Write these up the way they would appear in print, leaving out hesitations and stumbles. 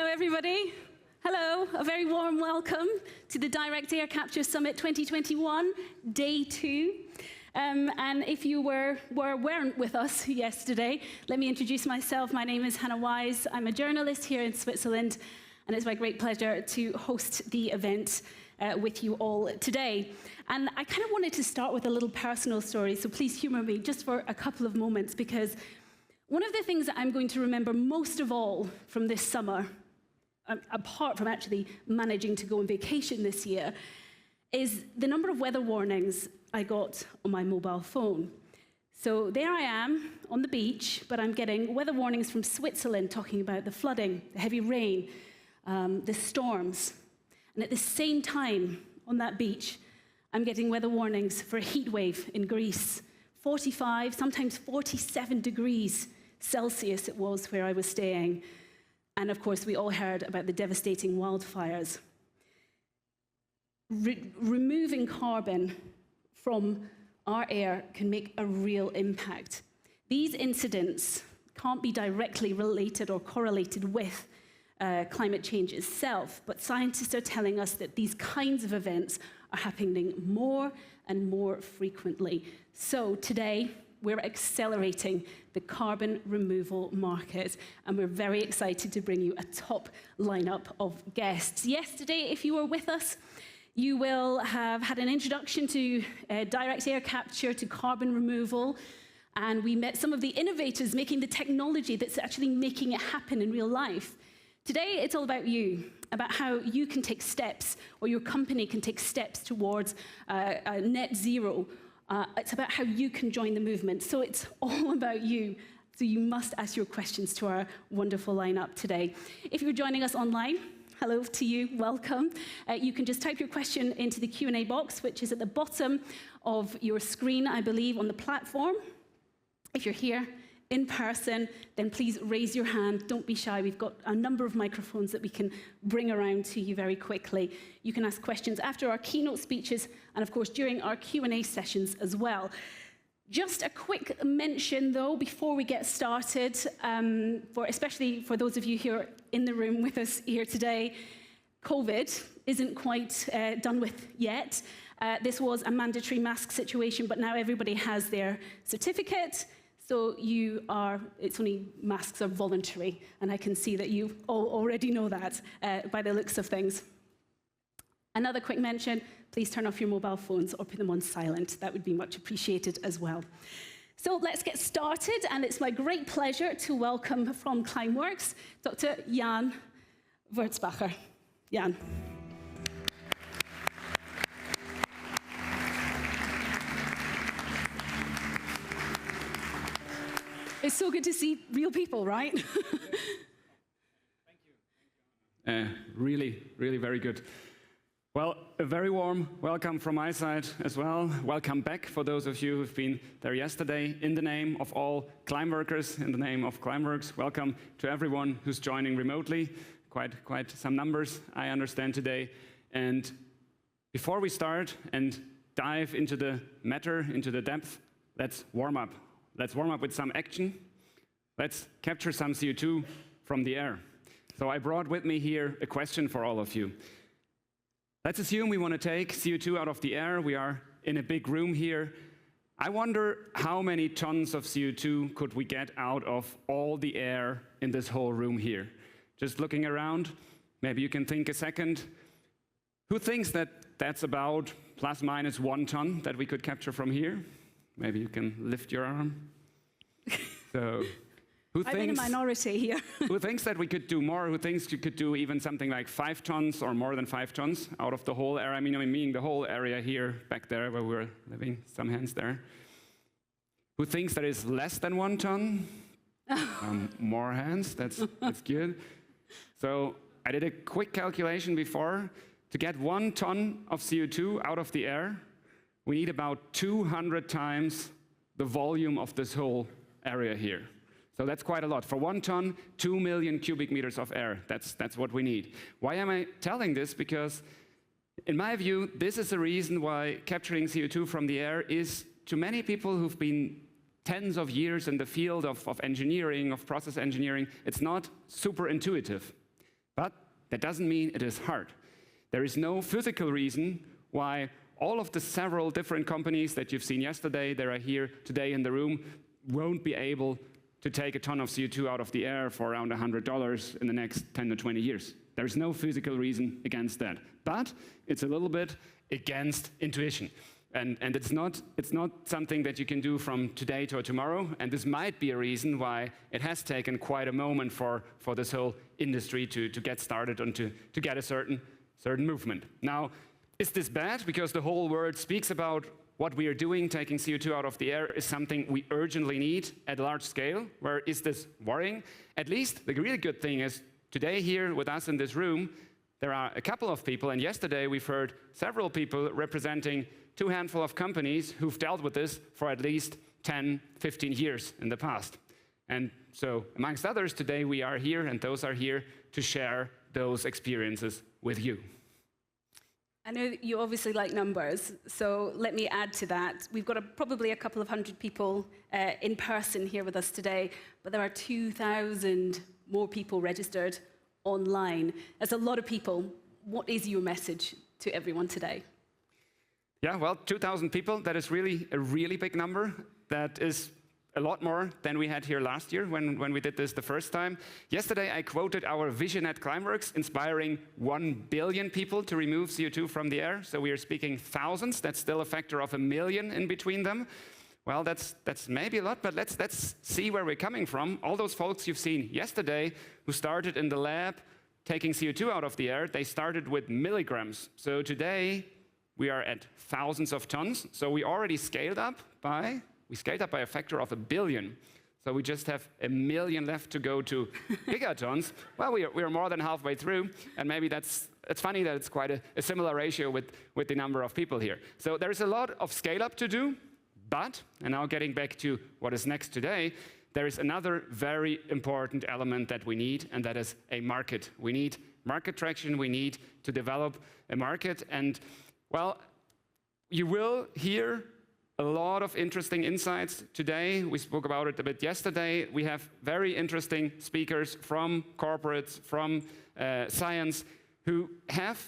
Hello, everybody. Hello, a very warm welcome to the Direct Air Capture Summit 2021, Day 2. And if you weren't with us yesterday, let me introduce myself. My name is Hannah Wise. I'm a journalist here in Switzerland, and it's my great pleasure to host the event with you all today. And I kind of wanted to start with a little personal story, so please humor me just for a couple of moments, because one of the things that I'm going to remember most of all from this summer, apart from actually managing to go on vacation this year, is the number of weather warnings I got on my mobile phone. So there I am on the beach, but I'm getting weather warnings from Switzerland talking about the flooding, the heavy rain, the storms. And at the same time on that beach, I'm getting weather warnings for a heat wave in Greece. 45, sometimes 47 degrees Celsius it was where I was staying. And of course, we all heard about the devastating wildfires. Removing carbon from our air can make a real impact. These incidents can't be directly related or correlated with climate change itself, but scientists are telling us that these kinds of events are happening more and more frequently. So today, we're accelerating the carbon removal market, and we're very excited to bring you a top lineup of guests. Yesterday, if you were with us, you will have had an introduction to direct air capture, to carbon removal, and we met some of the innovators making the technology that's actually making it happen in real life. Today, it's all about you, about how you can take steps, or your company can take steps towards net zero. It's about how you can join the movement. So it's all about you. So you must ask your questions to our wonderful lineup today. If you're joining us online, hello to you, welcome. You can just type your question into the Q&A box, which is at the bottom of your screen, I believe, on the platform. If you're here in person, then please raise your hand. Don't be shy. We've got a number of microphones that we can bring around to you very quickly. You can ask questions after our keynote speeches and, of course, during our Q&A sessions as well. Just a quick mention, though, before we get started, especially for those of you here in the room with us here today, COVID isn't quite done with yet. This was a mandatory mask situation, but now everybody has their certificate. So masks are voluntary, and I can see that you all already know that by the looks of things. Another quick mention, please turn off your mobile phones or put them on silent. That would be much appreciated as well. So let's get started, and it's my great pleasure to welcome from Climeworks, Dr. Jan Wurzbacher. Jan. It's so good to see real people, right? Thank you. Really very good. Well, a very warm welcome from my side as well. Welcome back for those of you who've been there yesterday. In the name of all Climeworkers, in the name of Climeworks, welcome to everyone who's joining remotely. Quite some numbers, I understand, today. And before we start and dive into the matter, into the depth, let's warm up. Let's warm up with some action. Let's capture some CO2 from the air. So I brought with me here a question for all of you. Let's assume we want to take CO2 out of the air. We are in a big room here. I wonder how many tons of CO2 could we get out of all the air in this whole room here? Just looking around, maybe you can think a second. Who thinks that that's about plus minus 1 ton that we could capture from here? Maybe you can lift your arm. So, I'm in a minority here. Who thinks that we could do more? Who thinks you could do even something like 5 tons or more than 5 tons out of the whole area? I mean the whole area here, back there where we're living. Some hands there. Who thinks that is less than 1 ton? More hands. That's good. So I did a quick calculation before. To get 1 ton of CO2 out of the air, we need about 200 times the volume of this whole area here. So that's quite a lot. For 1 ton, 2 million cubic meters of air. That's what we need. Why am I telling this? Because in my view, this is the reason why capturing CO2 from the air is, to many people who've been tens of years in the field of engineering, of process engineering, it's not super intuitive. That doesn't mean it is hard. There is no physical reason why all of the several different companies that you've seen yesterday that are here today in the room won't be able to take a ton of CO2 out of the air for around $100 in the next 10 to 20 years. There's no physical reason against that. But it's a little bit against intuition. And it's not something that you can do from today to tomorrow. And this might be a reason why it has taken quite a moment for this whole industry to get started and to get a certain movement. Now, is this bad? Because the whole world speaks about what we are doing, taking CO2 out of the air, is something we urgently need at large scale. Where is this worrying? At least the really good thing is today here with us in this room, there are a couple of people, and yesterday we've heard several people representing two handful of companies who've dealt with this for at least 10, 15 years in the past. And so, amongst others, today we are here, and those are here to share those experiences with you. I know that you obviously like numbers, so let me add to that. We've got probably a couple of hundred people in person here with us today, but there are 2,000 more people registered online. That's a lot of people. What is your message to everyone today? Yeah, well, 2,000 people, that is really a really big number. That is a lot more than we had here last year when we did this the first time. Yesterday, I quoted our vision at Climeworks, inspiring 1 billion people to remove CO2 from the air. So we are speaking thousands. That's still a factor of 1 million in between them. Well, that's maybe a lot, but let's see where we're coming from. All those folks you've seen yesterday who started in the lab taking CO2 out of the air, they started with milligrams. So today, we are at thousands of tons. So we already scaled up by a factor of 1 billion. So we just have 1 million left to go to gigatons. Well, we are more than halfway through, and maybe it's funny that it's quite a similar ratio with the number of people here. So there's a lot of scale up to do, but, and now getting back to what is next today, there is another very important element that we need, and that is a market. We need market traction, we need to develop a market, and well, you will hear a lot of interesting insights today. We spoke about it a bit yesterday. We have very interesting speakers from corporates, from science, who have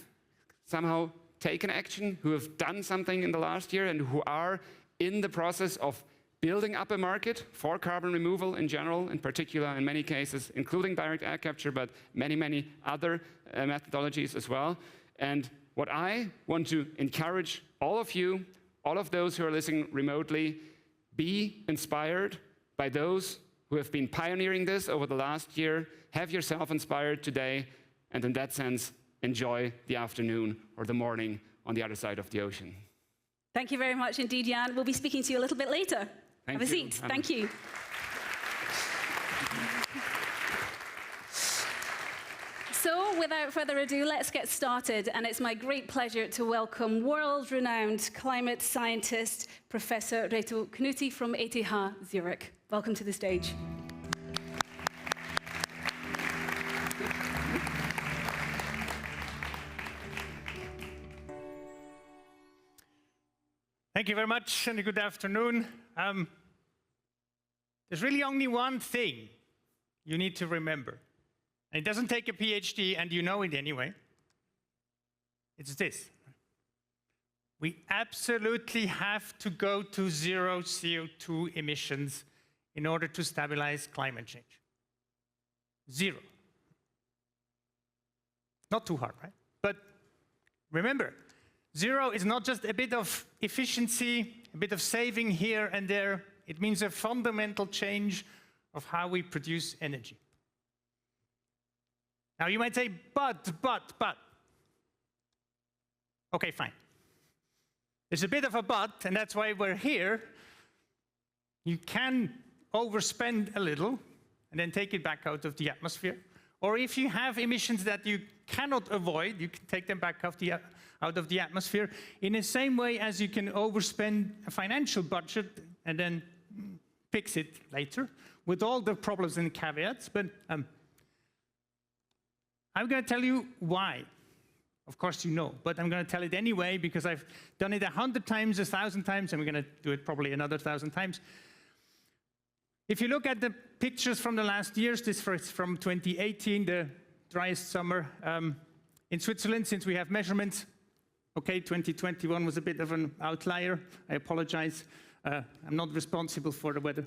somehow taken action, who have done something in the last year, and who are in the process of building up a market for carbon removal in general, in particular, in many cases, including direct air capture, but many, many other methodologies as well. And what I want to encourage all of you, all of those who are listening remotely, be inspired by those who have been pioneering this over the last year. Have yourself inspired today, and in that sense, enjoy the afternoon or the morning on the other side of the ocean. Thank you very much indeed, Jan. We'll be speaking to you a little bit later. Have a seat. Thank you. So, without further ado, let's get started. And it's my great pleasure to welcome world-renowned climate scientist, Professor Reto Knutti from ETH Zurich. Welcome to the stage. Thank you very much, and good afternoon. There's really only one thing you need to remember. And it doesn't take a PhD, and you know it anyway. It's this. We absolutely have to go to zero CO2 emissions in order to stabilize climate change. Zero. Not too hard, right? But remember, zero is not just a bit of efficiency, a bit of saving here and there. It means a fundamental change of how we produce energy. Now you might say, but. Okay, fine. There's a bit of a but, and that's why we're here. You can overspend a little and then take it back out of the atmosphere. Or if you have emissions that you cannot avoid, you can take them back out of the atmosphere in the same way as you can overspend a financial budget and then fix it later with all the problems and caveats. But I'm going to tell you why. Of course you know, but I'm going to tell it anyway because I've done it 100 times, 1,000 times, and we're going to do it probably another 1,000 times. If you look at the pictures from the last years, this is from 2018, the driest summer. In Switzerland, since we have measurements, okay, 2021 was a bit of an outlier. I apologize. I'm not responsible for the weather.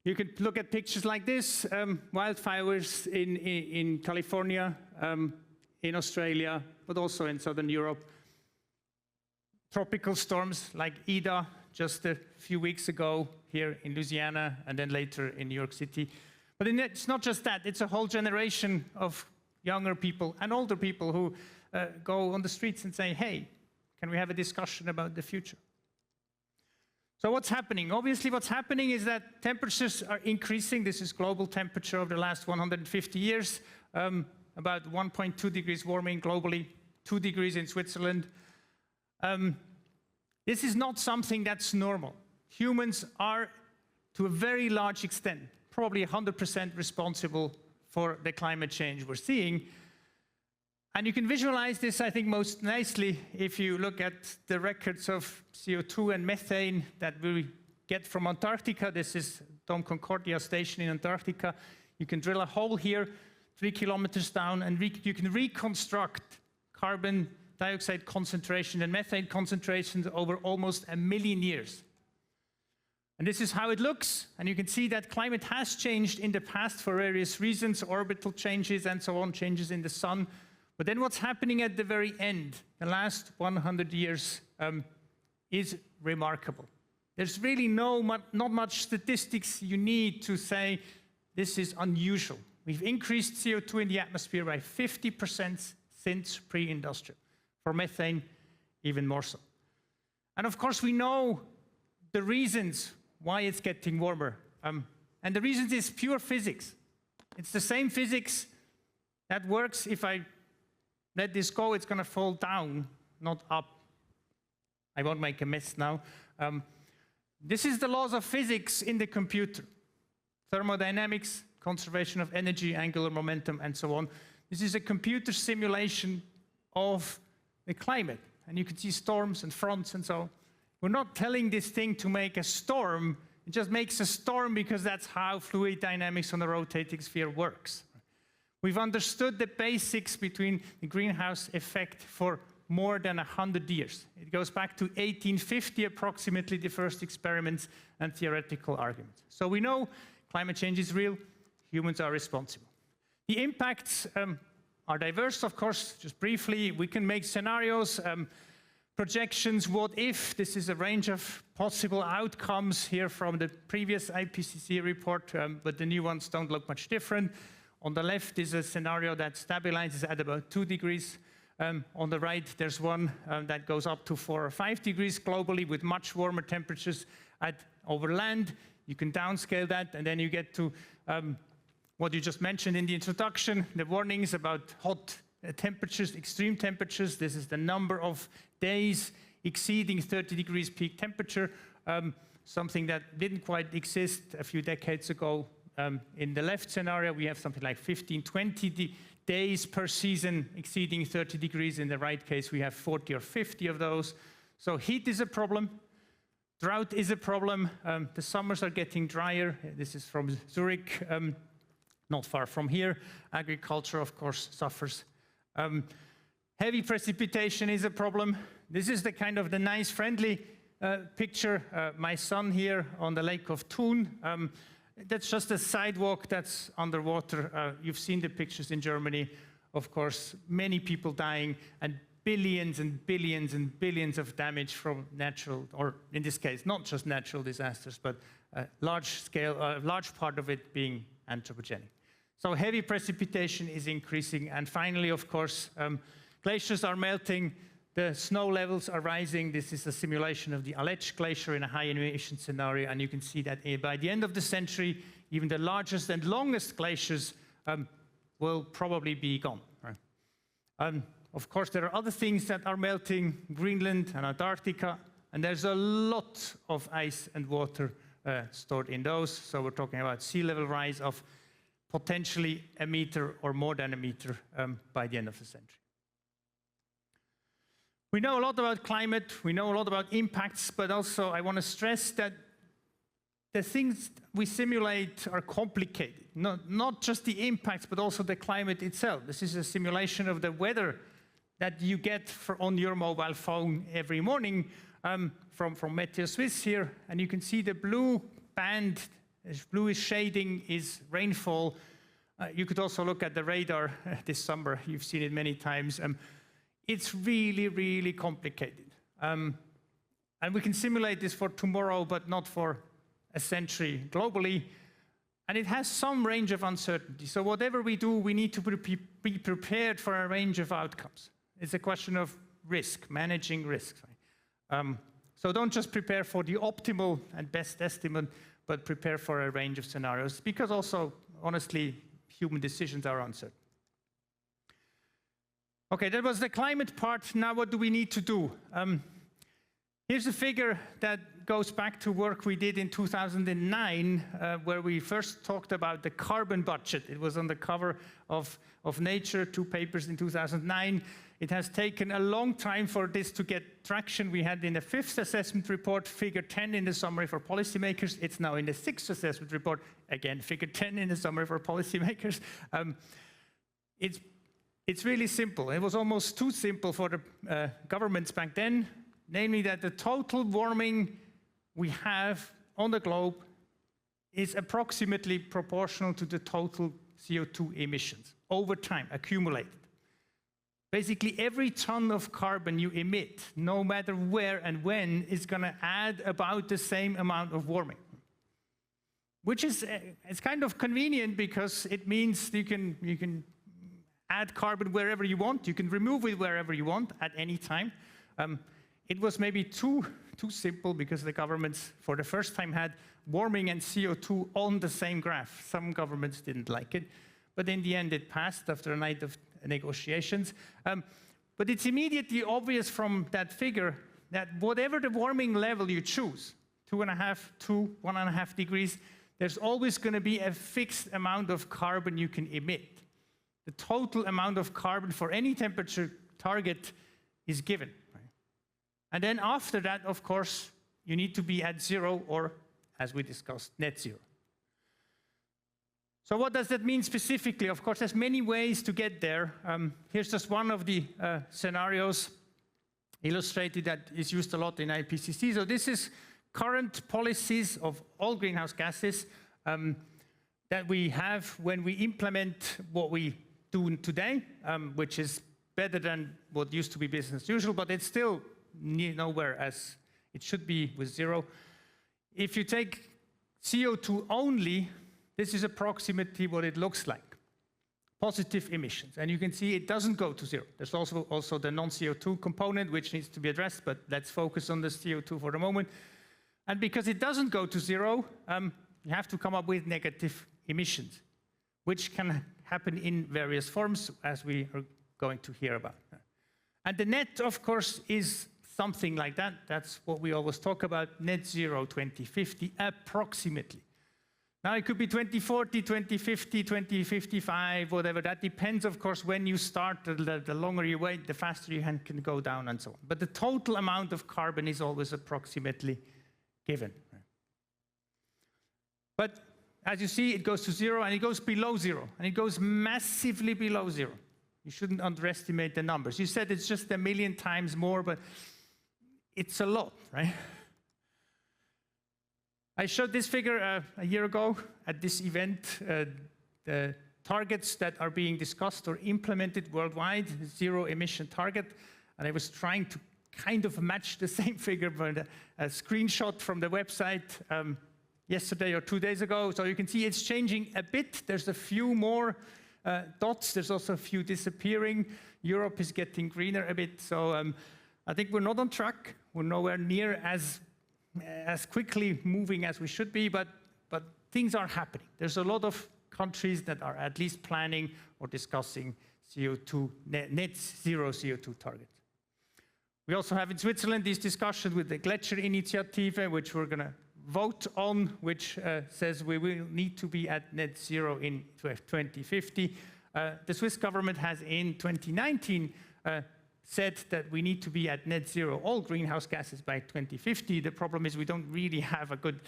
You can look at pictures like this, wildfires in California, in Australia, but also in Southern Europe. Tropical storms like Ida just a few weeks ago here in Louisiana, and then later in New York City. But it's not just that, it's a whole generation of younger people and older people who go on the streets and say, hey, can we have a discussion about the future? So what's happening? Obviously what's happening is that temperatures are increasing. This is global temperature over the last 150 years, about 1.2 degrees warming globally, 2 degrees in Switzerland. This is not something that's normal. Humans are, to a very large extent, probably 100% responsible for the climate change we're seeing. And you can visualize this, I think, most nicely if you look at the records of CO2 and methane that we get from Antarctica. This is Dome Concordia station in Antarctica. You can drill a hole here, 3 kilometers down, and you can reconstruct carbon dioxide concentration and methane concentrations over almost 1 million years. And this is how it looks, and you can see that climate has changed in the past for various reasons, orbital changes and so on, changes in the sun. But then what's happening at the very end, the last 100 years, is remarkable. There's really not much statistics you need to say this is unusual. We've increased CO2 in the atmosphere by 50% since pre-industrial. For methane, even more so. And of course, we know the reasons why it's getting warmer. And the reasons is pure physics. It's the same physics that works. If I let this go, it's going to fall down, not up. I won't make a mess now. This is the laws of physics in the computer. Thermodynamics, conservation of energy, angular momentum, and so on. This is a computer simulation of the climate. And you can see storms and fronts and so on. We're not telling this thing to make a storm. It just makes a storm because that's how fluid dynamics on the rotating sphere works. We've understood the basics between the greenhouse effect for more than 100 years. It goes back to 1850, approximately, the first experiments and theoretical arguments. So we know climate change is real, humans are responsible. The impacts are diverse, of course. Just briefly, we can make scenarios, projections, what if. This is a range of possible outcomes here from the previous IPCC report, but the new ones don't look much different. On the left is a scenario that stabilizes at about 2 degrees. On the right, there's one that goes up to 4 or 5 degrees globally with much warmer temperatures over land. You can downscale that, and then you get to what you just mentioned in the introduction, the warnings about hot temperatures, extreme temperatures. This is the number of days exceeding 30 degrees peak temperature, something that didn't quite exist a few decades ago. In the left scenario, we have something like 15, 20 days per season exceeding 30 degrees. In the right case, we have 40 or 50 of those. So heat is a problem. Drought is a problem. The summers are getting drier. This is from Zurich, not far from here. Agriculture, of course, suffers. Heavy precipitation is a problem. This is the kind of the nice, friendly picture. My son here on the Lake of Thun. That's just a sidewalk that's underwater. You've seen the pictures in Germany. Of course, many people dying and billions and billions and billions of damage from natural, or in this case, not just natural disasters, but large part of it being anthropogenic. So heavy precipitation is increasing. And finally, of course, glaciers are melting. The snow levels are rising. This is a simulation of the Aletsch Glacier in a high inundation scenario. And you can see that by the end of the century, even the largest and longest glaciers will probably be gone. Right? Of course, there are other things that are melting, Greenland and Antarctica. And there's a lot of ice and water stored in those. So we're talking about sea level rise of potentially 1 meter or more than 1 meter by the end of the century. We know a lot about climate, we know a lot about impacts, but also I want to stress that the things we simulate are complicated. Not just the impacts, but also the climate itself. This is a simulation of the weather that you get on your mobile phone every morning from Meteo Swiss here. And you can see the blue band, bluish shading is rainfall. You could also look at the radar this summer. You've seen it many times. It's really, really complicated. And we can simulate this for tomorrow, but not for a century globally. And it has some range of uncertainty. So whatever we do, we need to be prepared for a range of outcomes. It's a question of risk, managing risks. So don't just prepare for the optimal and best estimate, but prepare for a range of scenarios, because also, honestly, human decisions are uncertain. Okay, that was the climate part. Now what do we need to do? Here's a figure that goes back to work we did in 2009, where we first talked about the carbon budget. It was on the cover of Nature, 2 papers in 2009. It has taken a long time for this to get traction. We had in the 5th assessment report, figure 10 in the summary for policymakers. It's now in the 6th assessment report, again, figure 10 in the summary for policymakers. It's really simple. It was almost too simple for the governments back then, namely that the total warming we have on the globe is approximately proportional to the total CO2 emissions over time, accumulated. Basically, every ton of carbon you emit, no matter where and when, is going to add about the same amount of warming. Which is it's kind of convenient, because it means you can add carbon wherever you want. You can remove it wherever you want at any time. It was maybe too simple, because the governments, for the first time, had warming and CO2 on the same graph. Some governments didn't like it, but in the end it passed after a night of negotiations. But it's immediately obvious from that figure that whatever the warming level you choose, 2.5 to 1.5 degrees, there's always going to be a fixed amount of carbon you can emit. The total amount of carbon for any temperature target is given. And then after that, of course, you need to be at 0, or, as we discussed, net 0. So what does that mean specifically? Of course, there's many ways to get there. Here's just one of the scenarios illustrated that is used a lot in IPCC. So this is current policies of all greenhouse gases that we have when we implement what we do today, which is better than what used to be business as usual, but it's still nowhere as it should be with 0. If you take CO2 only, this is approximately what it looks like. Positive emissions. And you can see it doesn't go to 0. There's also the non-CO2 component, which needs to be addressed, but let's focus on the CO2 for the moment. And because it doesn't go to 0, you have to come up with negative emissions, which can happen in various forms, as we are going to hear about. And the net, of course, is something like that. That's what we always talk about, net 0 2050, approximately. Now, it could be 2040, 2050, 2055, whatever. That depends, of course, when you start. The longer you wait, the faster you can go down and so on. But the total amount of carbon is always approximately given. But as you see, it goes to 0, and it goes below 0, and it goes massively below 0. You shouldn't underestimate the numbers. You said it's just 1 million times more, but it's a lot, right? I showed this figure a year ago at this event, the targets that are being discussed or implemented worldwide, 0 emission target, and I was trying to kind of match the same figure, but a screenshot from the website yesterday or 2 days ago. So you can see it's changing a bit. There's a few more dots. There's also a few disappearing. Europe is getting greener a bit. So I think we're not on track. We're nowhere near as quickly moving as we should be, but things are happening. There's a lot of countries that are at least planning or discussing CO2, net 0 CO2 targets. We also have in Switzerland these discussions with the Gletscher Initiative, which we're going to vote on, which says we will need to be at net 0 in 2050. The Swiss government has in 2019 said that we need to be at net 0 all greenhouse gases by 2050. The problem is we don't really have a good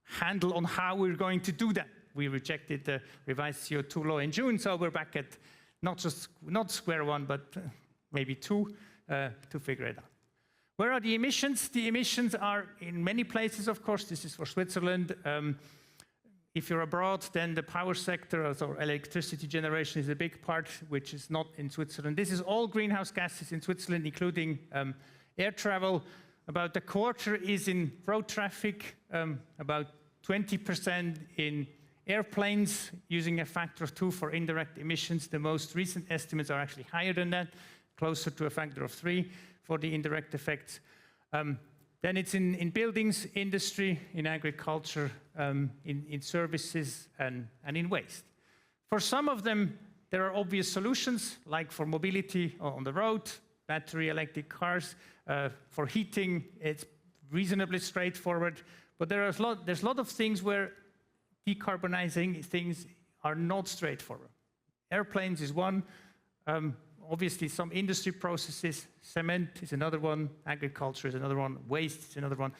handle on how we're going to do that. We rejected the revised CO2 law in June, so we're back at not square one, but maybe two to figure it out. Where are the emissions? The emissions are in many places, of course. This is for Switzerland. If you're abroad, then the power sector, or electricity generation, is a big part, which is not in Switzerland. This is all greenhouse gases in Switzerland, including air travel. About a quarter is in road traffic, about 20% in airplanes, using a factor of 2 for indirect emissions. The most recent estimates are actually higher than that, closer to a factor of 3 for the indirect effects. Then it's in buildings, industry, in agriculture, in services, and in waste. For some of them, there are obvious solutions, like for mobility on the road, battery electric cars. For heating, it's reasonably straightforward. But there's a lot of things where decarbonizing things are not straightforward. Airplanes is one. Obviously, some industry processes. Cement is another one. Agriculture is another one. Waste is another one.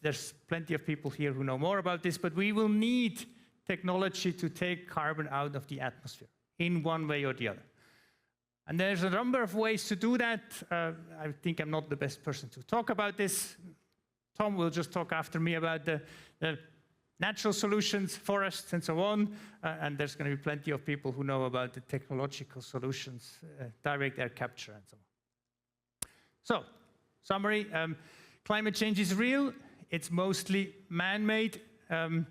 There's plenty of people here who know more about this, but we will need technology to take carbon out of the atmosphere in one way or the other. And there's a number of ways to do that. I think I'm not the best person to talk about this. Tom will just talk after me about the natural solutions, forests, and so on. And there's going to be plenty of people who know about the technological solutions, direct air capture, and so on. So, summary, climate change is real. It's mostly man-made, and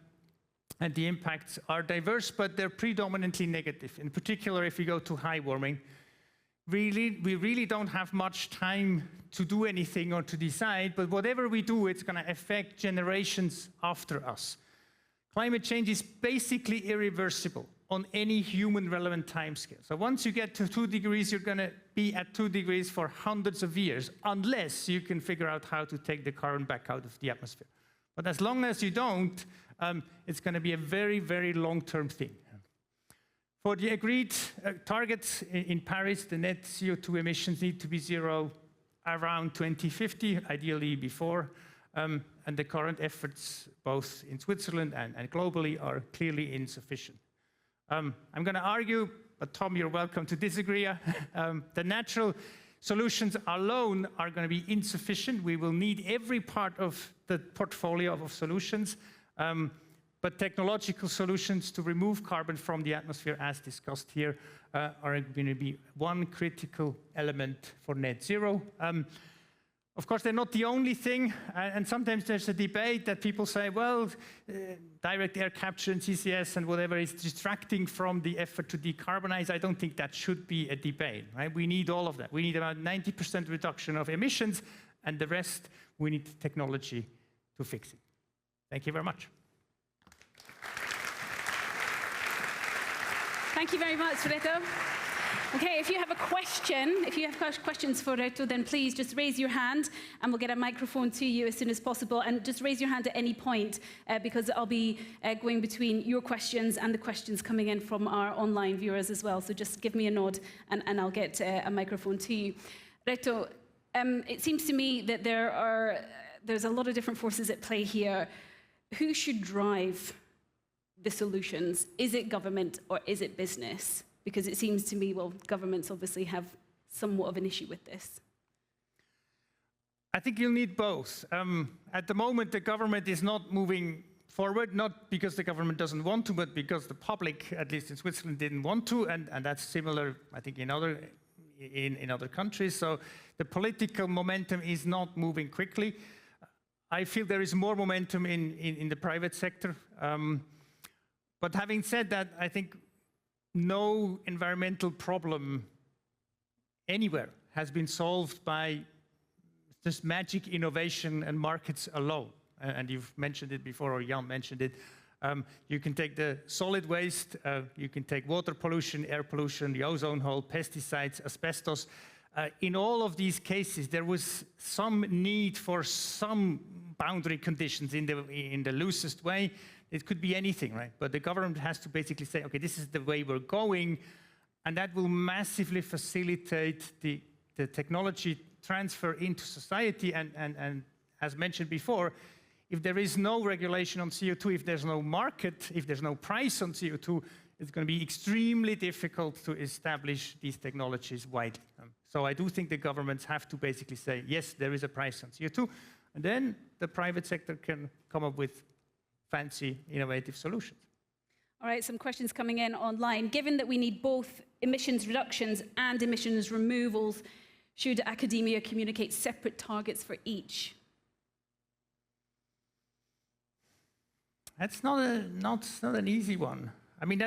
the impacts are diverse, but they're predominantly negative. In particular, if you go to high warming, we really don't have much time to do anything or to decide, but whatever we do, it's going to affect generations after us. Climate change is basically irreversible on any human-relevant timescale. So once you get to 2 degrees, you're going to be at 2 degrees for hundreds of years, unless you can figure out how to take the carbon back out of the atmosphere. But as long as you don't, it's going to be a very, very long-term thing. For the agreed targets in Paris, the net CO2 emissions need to be zero around 2050, ideally before. And the current efforts, both in Switzerland and globally, are clearly insufficient. I'm going to argue, but Tom, you're welcome to disagree. The natural solutions alone are going to be insufficient. We will need every part of the portfolio of solutions. But technological solutions to remove carbon from the atmosphere, as discussed here, are going to be one critical element for net zero. Of course, they're not the only thing, and sometimes there's a debate that people say, well, direct air capture and CCS and whatever is distracting from the effort to decarbonize. I don't think that should be a debate, right? We need all of that. We need about 90% reduction of emissions, and the rest, we need technology to fix it. Thank you very much. Thank you very much, Reto. Okay, if you have a question, if you have questions for Reto, then please just raise your hand and we'll get a microphone to you as soon as possible. And just raise your hand at any point because I'll be going between your questions and the questions coming in from our online viewers as well. So just give me a nod and I'll get a microphone to you. Reto, it seems to me that there's a lot of different forces at play here. Who should drive the solutions? Is it government or is it business? Because it seems to me, well, governments obviously have somewhat of an issue with this. I think you'll need both. At the moment, the government is not moving forward, not because the government doesn't want to, but because the public, at least in Switzerland, didn't want to, and that's similar, I think, in other countries. So the political momentum is not moving quickly. I feel there is more momentum in the private sector. But having said that, I think no environmental problem anywhere has been solved by just magic innovation and markets alone. And you've mentioned it before, or Jan mentioned it. You can take the solid waste, you can take water pollution, air pollution, the ozone hole, pesticides, asbestos. In all of these cases, there was some need for some boundary conditions in the loosest way. It could be anything, right? But the government has to basically say, okay, this is the way we're going, and that will massively facilitate the technology transfer into society. And as mentioned before, if there is no regulation on CO2, if there's no market, if there's no price on CO2, it's going to be extremely difficult to establish these technologies widely. So I do think the governments have to basically say, yes, there is a price on CO2, and then the private sector can come up with fancy, innovative solutions. All right, some questions coming in online. Given that we need both emissions reductions and emissions removals, should academia communicate separate targets for each? That's not an easy one. I mean,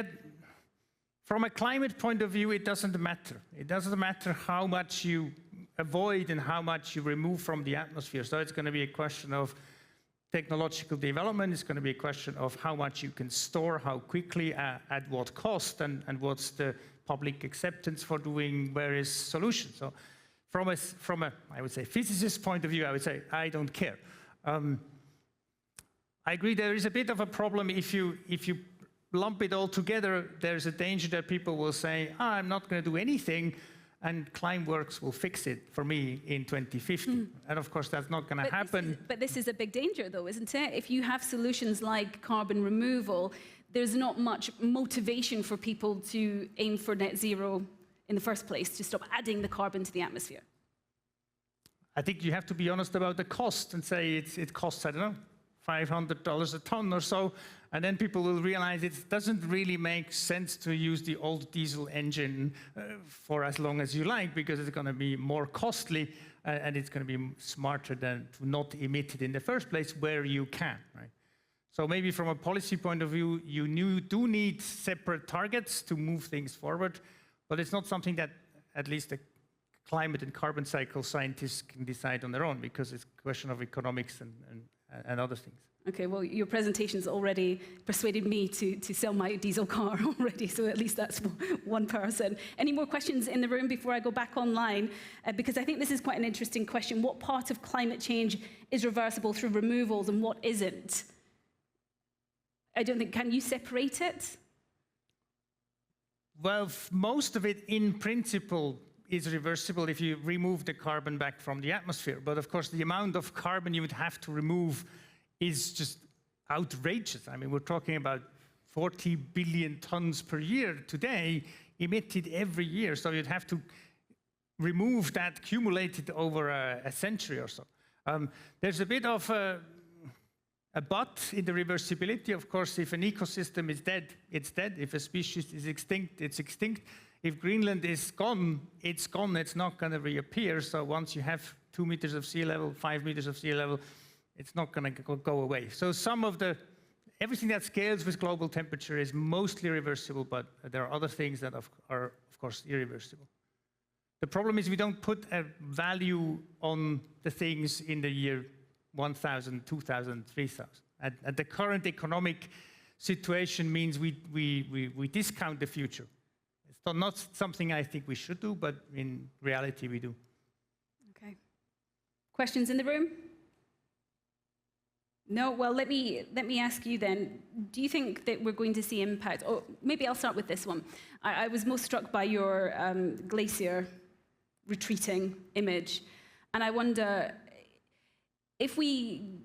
from a climate point of view, it doesn't matter. It doesn't matter how much you avoid and how much you remove from the atmosphere. So it's going to be a question of technological development. It's going to be a question of how much you can store, how quickly, at what cost, and what's the public acceptance for doing various solutions. So from a I would say, physicist point of view, I would say, I don't care. I agree there is a bit of a problem if you lump it all together. There's a danger that people will say, I'm not going to do anything, and Climeworks will fix it for me in 2050. And of course, that's not going to happen. But this is a big danger, though, isn't it? If you have solutions like carbon removal, there's not much motivation for people to aim for net zero in the first place, to stop adding the carbon to the atmosphere. I think you have to be honest about the cost and say it costs, I don't know, $500 a ton or so, and then people will realize it doesn't really make sense to use the old diesel engine for as long as you like, because it's going to be more costly and it's going to be smarter than to not emit it in the first place where you can, right? So maybe from a policy point of view, you do need separate targets to move things forward, but it's not something that at least the climate and carbon cycle scientists can decide on their own, because it's a question of economics and other things. Okay, well, your presentation's already persuaded me to sell my diesel car already, so at least that's one person. Any more questions in the room before I go back online? Because I think this is quite an interesting question. What part of climate change is reversible through removals and what isn't? I don't think, can you separate it? Well, most of it, in principle, is reversible if you remove the carbon back from the atmosphere. But of course, the amount of carbon you would have to remove is just outrageous. I mean, we're talking about 40 billion tons per year today emitted every year. So you'd have to remove that accumulated over a century or so. There's a bit of a but in the reversibility. Of course, if an ecosystem is dead, it's dead. If a species is extinct, it's extinct. If Greenland is gone, it's gone. It's not going to reappear. So once you have 2 meters of sea level, 5 meters of sea level, it's not going to go away. So everything that scales with global temperature is mostly reversible, but there are other things that are, of course, irreversible. The problem is we don't put a value on the things in the year 1000, 2000, 3000. And the current economic situation means we discount the future. It's not something I think we should do, but in reality we do. Okay. Questions in the room? No? Well, let me ask you then, do you think that we're going to see impact? Or maybe I'll start with this one. I was most struck by your glacier retreating image, and I wonder, if we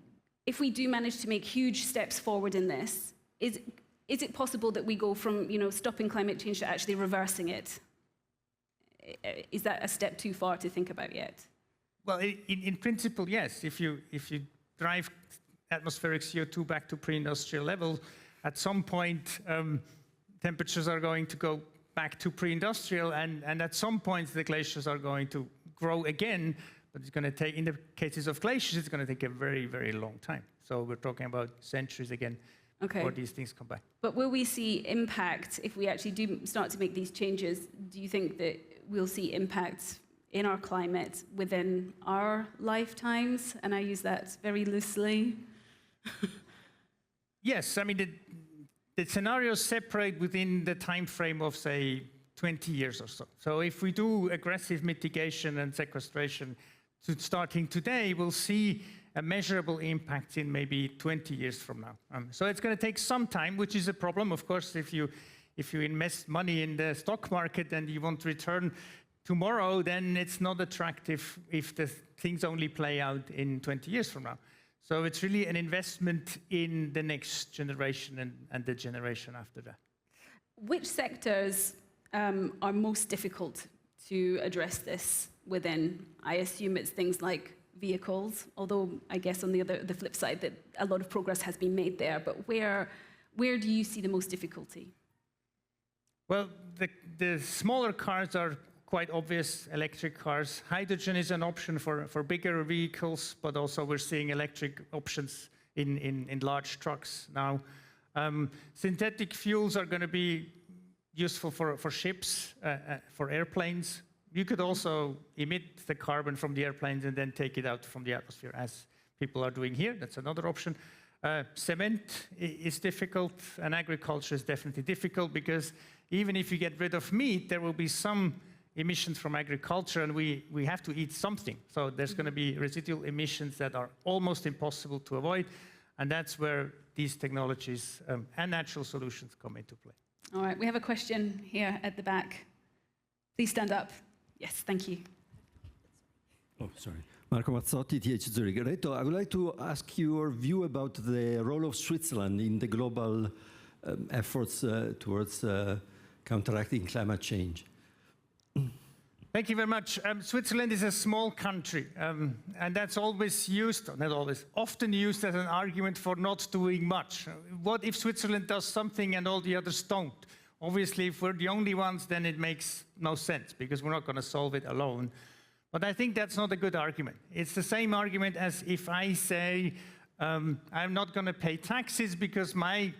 do manage to make huge steps forward in this, is it possible that we go from stopping climate change to actually reversing it? Is that a step too far to think about yet? Well, in principle, yes. If you drive atmospheric CO2 back to pre-industrial levels, at some point temperatures are going to go back to pre-industrial, and at some point the glaciers are going to grow again. But it's going to take, in the cases of glaciers, it's going to take a very, very long time. So we're talking about centuries again before these things come back. But will we see impact if we actually do start to make these changes? Do you think that we'll see impact in our climate within our lifetimes? And I use that very loosely. Yes, I mean, the scenarios separate within the time frame of, say, 20 years or so. So if we do aggressive mitigation and sequestration starting today, we'll see a measurable impact in maybe 20 years from now. So it's going to take some time, which is a problem. Of course, if you invest money in the stock market and you want return tomorrow, then it's not attractive if the things only play out in 20 years from now. So it's really an investment in the next generation and the generation after that. Which sectors are most difficult to address this within? I assume it's things like vehicles, although I guess on the flip side that a lot of progress has been made there. But where do you see the most difficulty? Well, the smaller cars are quite obvious, electric cars. Hydrogen is an option for bigger vehicles, but also we're seeing electric options in large trucks now. Synthetic fuels are going to be useful for ships, for airplanes. You could also emit the carbon from the airplanes and then take it out from the atmosphere, as people are doing here. That's another option. Cement is difficult, and agriculture is definitely difficult, because even if you get rid of meat, there will be some emissions from agriculture, and we have to eat something. So there's going to be residual emissions that are almost impossible to avoid, and that's where these technologies and natural solutions come into play. All right, we have a question here at the back. Please stand up. Yes, thank you. Oh, sorry. Marco Mazzotti, TH Zurich. Reto, I would like to ask your view about the role of Switzerland in the global efforts towards counteracting climate change. Thank you very much. Switzerland is a small country, and that's always used, not always, often used as an argument for not doing much. What if Switzerland does something and all the others don't? Obviously, if we're the only ones, then it makes no sense, because we're not going to solve it alone. But I think that's not a good argument. It's the same argument as if I say, I'm not going to pay taxes because my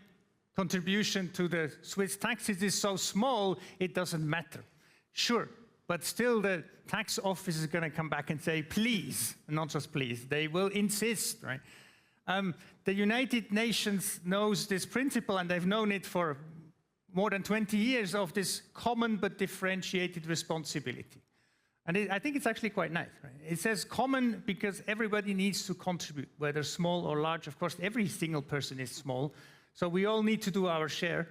contribution to the Swiss taxes is so small, it doesn't matter. Sure, but still the tax office is going to come back and say, please, not just please, they will insist, right? The United Nations knows this principle, and they've known it for more than 20 years, of this common but differentiated responsibility. And I think it's actually quite nice. Right? It says common because everybody needs to contribute, whether small or large. Of course, every single person is small, so we all need to do our share.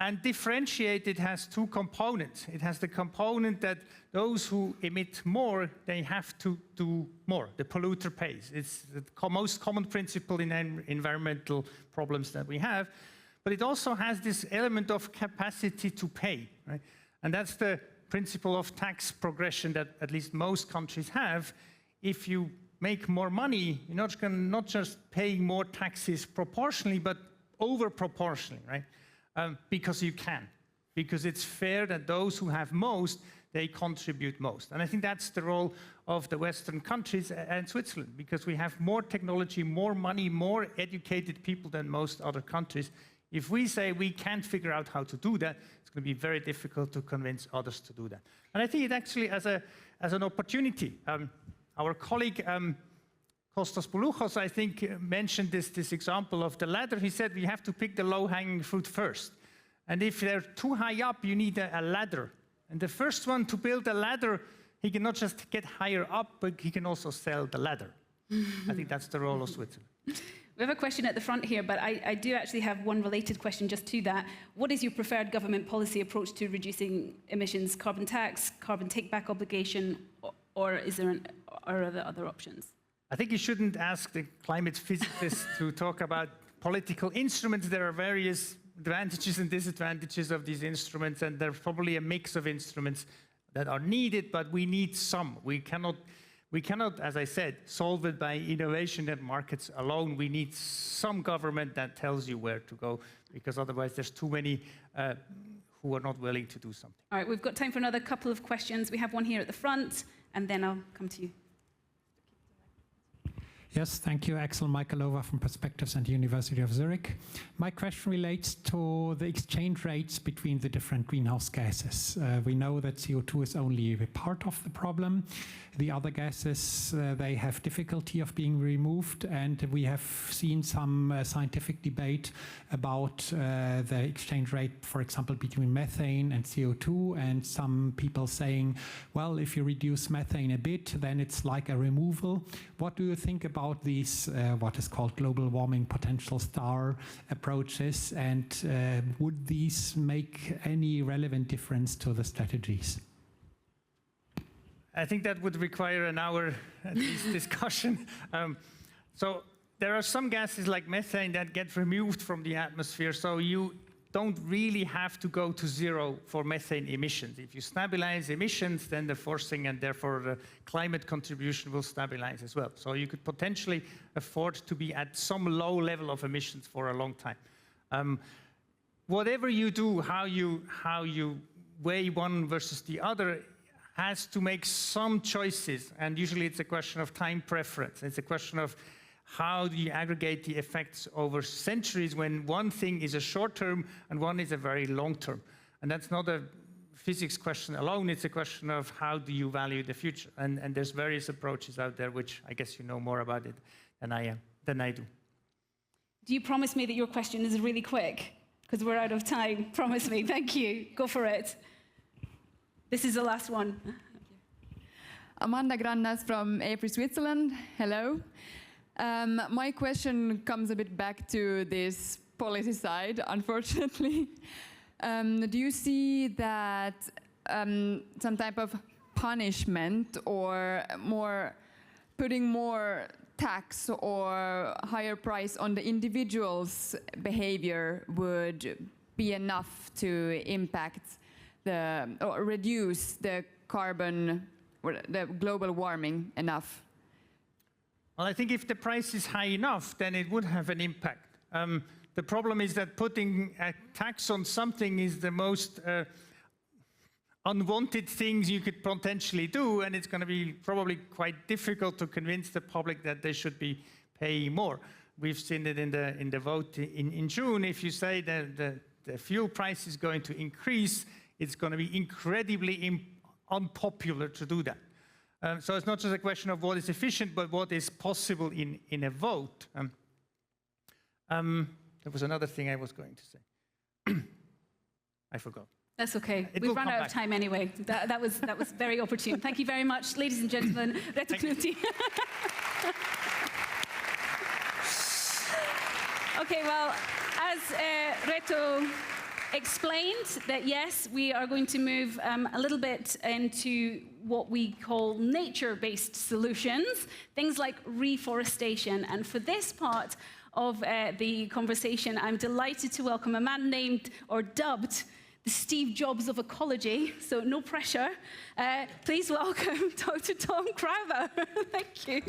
And differentiated has two components. It has the component that those who emit more, they have to do more. The polluter pays. It's the most common principle in environmental problems that we have. But it also has this element of capacity to pay, right? And that's the principle of tax progression that at least most countries have. If you make more money, you're not just paying more taxes proportionally, but over proportionally, right? Because you can. Because it's fair that those who have most, they contribute most. And I think that's the role of the Western countries and Switzerland, because we have more technology, more money, more educated people than most other countries. If we say we can't figure out how to do that, it's going to be very difficult to convince others to do that. And I think it actually as an opportunity. Our colleague Kostas Boulouchos, I think, mentioned this example of the ladder. He said we have to pick the low-hanging fruit first. And if they're too high up, you need a ladder. And the first one to build a ladder, he can not just get higher up, but he can also sell the ladder. I think that's the role of Switzerland. We have a question at the front here, but I do actually have one related question just to that. What is your preferred government policy approach to reducing emissions? Carbon tax, carbon take-back obligation, or are there other options? I think you shouldn't ask the climate physicists to talk about political instruments. There are various advantages and disadvantages of these instruments, and there's probably a mix of instruments that are needed, but we need some. We cannot, as I said, solve it by innovation and markets alone. We need some government that tells you where to go, because otherwise there's too many who are not willing to do something. All right, we've got time for another couple of questions. We have one here at the front, and then I'll come to you. Yes, thank you. Axel Michaelova from Perspectives and the University of Zurich. My question relates to the exchange rates between the different greenhouse gases. We know that CO2 is only a part of the problem. The other gases, they have difficulty of being removed, and we have seen some scientific debate about the exchange rate, for example, between methane and CO2, and some people saying, well, if you reduce methane a bit, then it's like a removal. What do you think about these, what is called global warming potential star approaches, and would these make any relevant difference to the strategies? I think that would require an hour at least discussion. So there are some gases like methane that get removed from the atmosphere, so you don't really have to go to zero for methane emissions. If you stabilize emissions, then the forcing and therefore the climate contribution will stabilize as well. So you could potentially afford to be at some low level of emissions for a long time. Whatever you do, how you weigh one versus the other has to make some choices, and usually it's a question of time preference. It's a question of how do you aggregate the effects over centuries when one thing is a short term and one is a very long term. And that's not a physics question alone, it's a question of how do you value the future. And there's various approaches out there, which I guess you know more about it than I do. Do you promise me that your question is really quick? Because we're out of time. Promise me. Thank you. Go for it. This is the last one. Amanda Grannas from AFRI Switzerland. Hello. My question comes a bit back to this policy side, unfortunately. Do you see that some type of punishment or putting more tax or higher price on the individual's behavior would be enough to impact or reduce the carbon or the global warming enough? Well, I think if the price is high enough, then it would have an impact. The problem is that putting a tax on something is the most unwanted things you could potentially do, and it's going to be probably quite difficult to convince the public that they should be paying more. We've seen it in the vote in June. If you say that the fuel price is going to increase, it's going to be incredibly unpopular to do that. So it's not just a question of what is efficient, but what is possible in a vote. There was another thing I was going to say. I forgot. That's okay. We've run out of time anyway. That was very opportune. Thank you very much, ladies and gentlemen. Reto Knutti. Okay, well, as Reto explained, that yes, we are going to move a little bit into what we call nature-based solutions, things like reforestation. And for this part of the conversation, I'm delighted to welcome a man named or dubbed the Steve Jobs of ecology, so no pressure. Please welcome Dr. Tom Crowther. Thank you.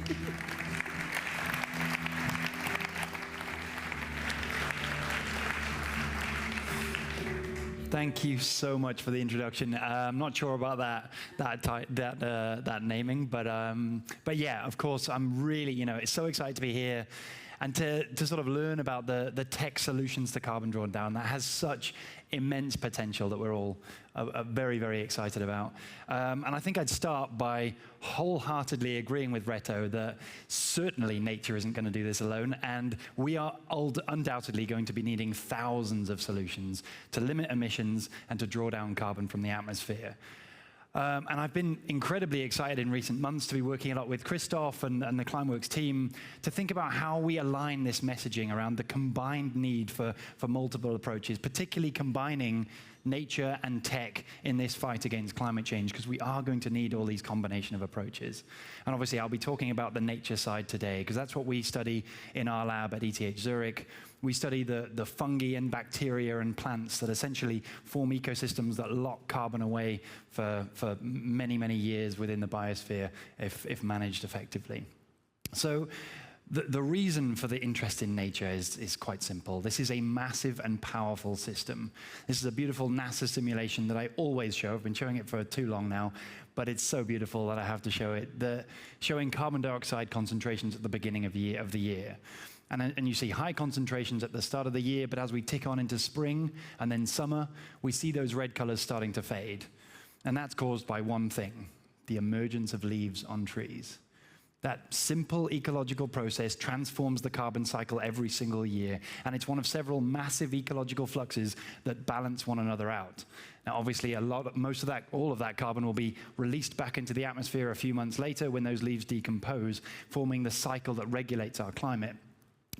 Thank you so much for the introduction. I'm not sure about that naming, but yeah, of course, I'm really, it's so excited to be here and to sort of learn about the tech solutions to carbon drawn down that has such immense potential that we're all very, very excited about. And I think I'd start by wholeheartedly agreeing with Reto that certainly nature isn't going to do this alone, and we are undoubtedly going to be needing thousands of solutions to limit emissions and to draw down carbon from the atmosphere. And I've been incredibly excited in recent months to be working a lot with Christoph and the Climeworks team to think about how we align this messaging around the combined need for multiple approaches, particularly combining nature and tech in this fight against climate change, because we are going to need all these combination of approaches. And obviously, I'll be talking about the nature side today, because that's what we study in our lab at ETH Zurich. We study the fungi and bacteria and plants that essentially form ecosystems that lock carbon away for many, many years within the biosphere if managed effectively. So the reason for the interest in nature is quite simple. This is a massive and powerful system. This is a beautiful NASA simulation that I always show. I've been showing it for too long now, but it's so beautiful that I have to show it. Showing carbon dioxide concentrations at the beginning of the year. And you see high concentrations at the start of the year, but as we tick on into spring and then summer, we see those red colors starting to fade. And that's caused by one thing, the emergence of leaves on trees. That simple ecological process transforms the carbon cycle every single year, and it's one of several massive ecological fluxes that balance one another out. Now, obviously, all of that carbon will be released back into the atmosphere a few months later when those leaves decompose, forming the cycle that regulates our climate.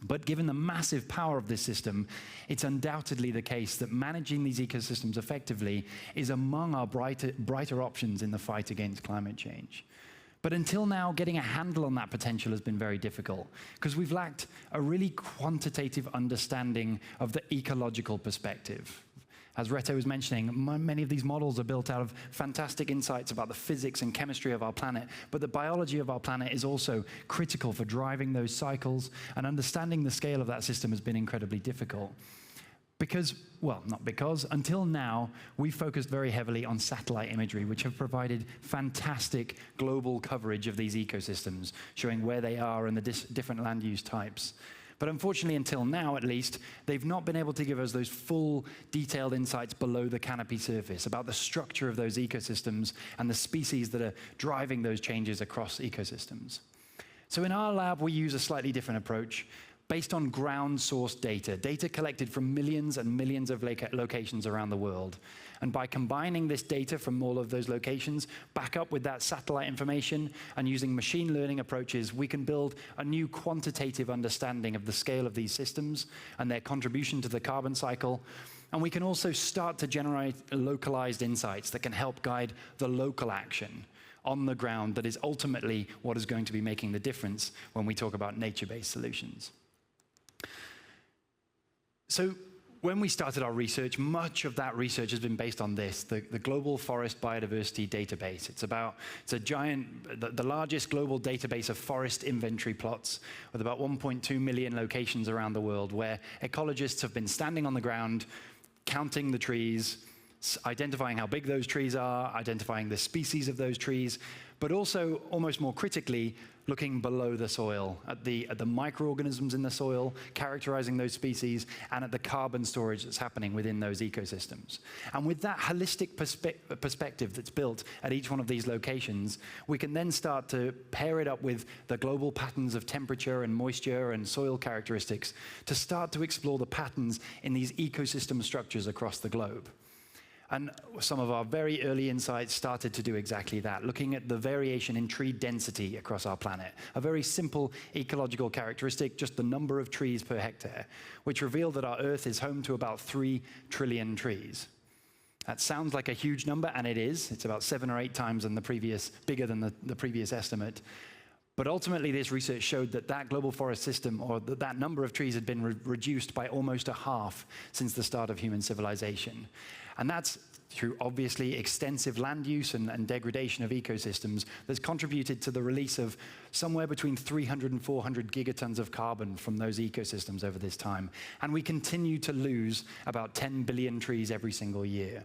But given the massive power of this system, it's undoubtedly the case that managing these ecosystems effectively is among our brighter options in the fight against climate change. But until now, getting a handle on that potential has been very difficult because we've lacked a really quantitative understanding of the ecological perspective. As Reto was mentioning, many of these models are built out of fantastic insights about the physics and chemistry of our planet, but the biology of our planet is also critical for driving those cycles, and understanding the scale of that system has been incredibly difficult. Because, well, not because, until now, we focused very heavily on satellite imagery, which have provided fantastic global coverage of these ecosystems, showing where they are and the different land use types. But unfortunately, until now at least, they've not been able to give us those full, detailed insights below the canopy surface about the structure of those ecosystems and the species that are driving those changes across ecosystems. So in our lab, we use a slightly different approach based on ground-sourced data collected from millions and millions of locations around the world. And by combining this data from all of those locations, back up with that satellite information, and using machine learning approaches, we can build a new quantitative understanding of the scale of these systems and their contribution to the carbon cycle. And we can also start to generate localized insights that can help guide the local action on the ground that is ultimately what is going to be making the difference when we talk about nature-based solutions. So when we started our research, much of that research has been based on this, the Global Forest Biodiversity Database. It's a giant, the largest global database of forest inventory plots with about 1.2 million locations around the world, where ecologists have been standing on the ground, counting the trees, identifying how big those trees are, identifying the species of those trees, but also, almost more critically, looking below the soil, at the microorganisms in the soil, characterizing those species, and at the carbon storage that's happening within those ecosystems. And with that holistic perspective that's built at each one of these locations, we can then start to pair it up with the global patterns of temperature and moisture and soil characteristics to start to explore the patterns in these ecosystem structures across the globe. And some of our very early insights started to do exactly that, looking at the variation in tree density across our planet, a very simple ecological characteristic, just the number of trees per hectare, which revealed that our Earth is home to about 3 trillion trees. That sounds like a huge number, and it is. It's about 7 or 8 times bigger than the previous estimate. But ultimately, this research showed that that global forest system, or that number of trees, had been reduced by almost a half since the start of human civilization. And that's through obviously extensive land use and degradation of ecosystems that's contributed to the release of somewhere between 300 and 400 gigatons of carbon from those ecosystems over this time. And we continue to lose about 10 billion trees every single year,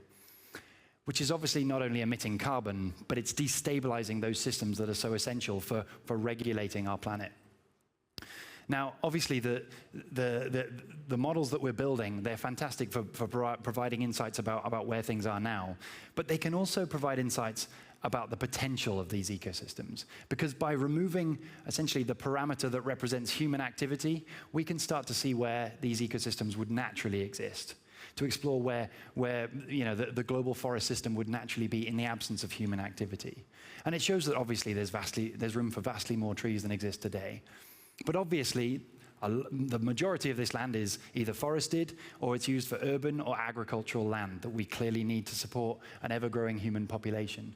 which is obviously not only emitting carbon, but it's destabilizing those systems that are so essential for regulating our planet. Now, obviously, the models that we're building, they're fantastic for providing insights about where things are now, but they can also provide insights about the potential of these ecosystems. Because by removing, essentially, the parameter that represents human activity, we can start to see where these ecosystems would naturally exist, to explore where the global forest system would naturally be in the absence of human activity. And it shows that, obviously, there's room for vastly more trees than exist today. But obviously, the majority of this land is either forested or it's used for urban or agricultural land that we clearly need to support an ever-growing human population.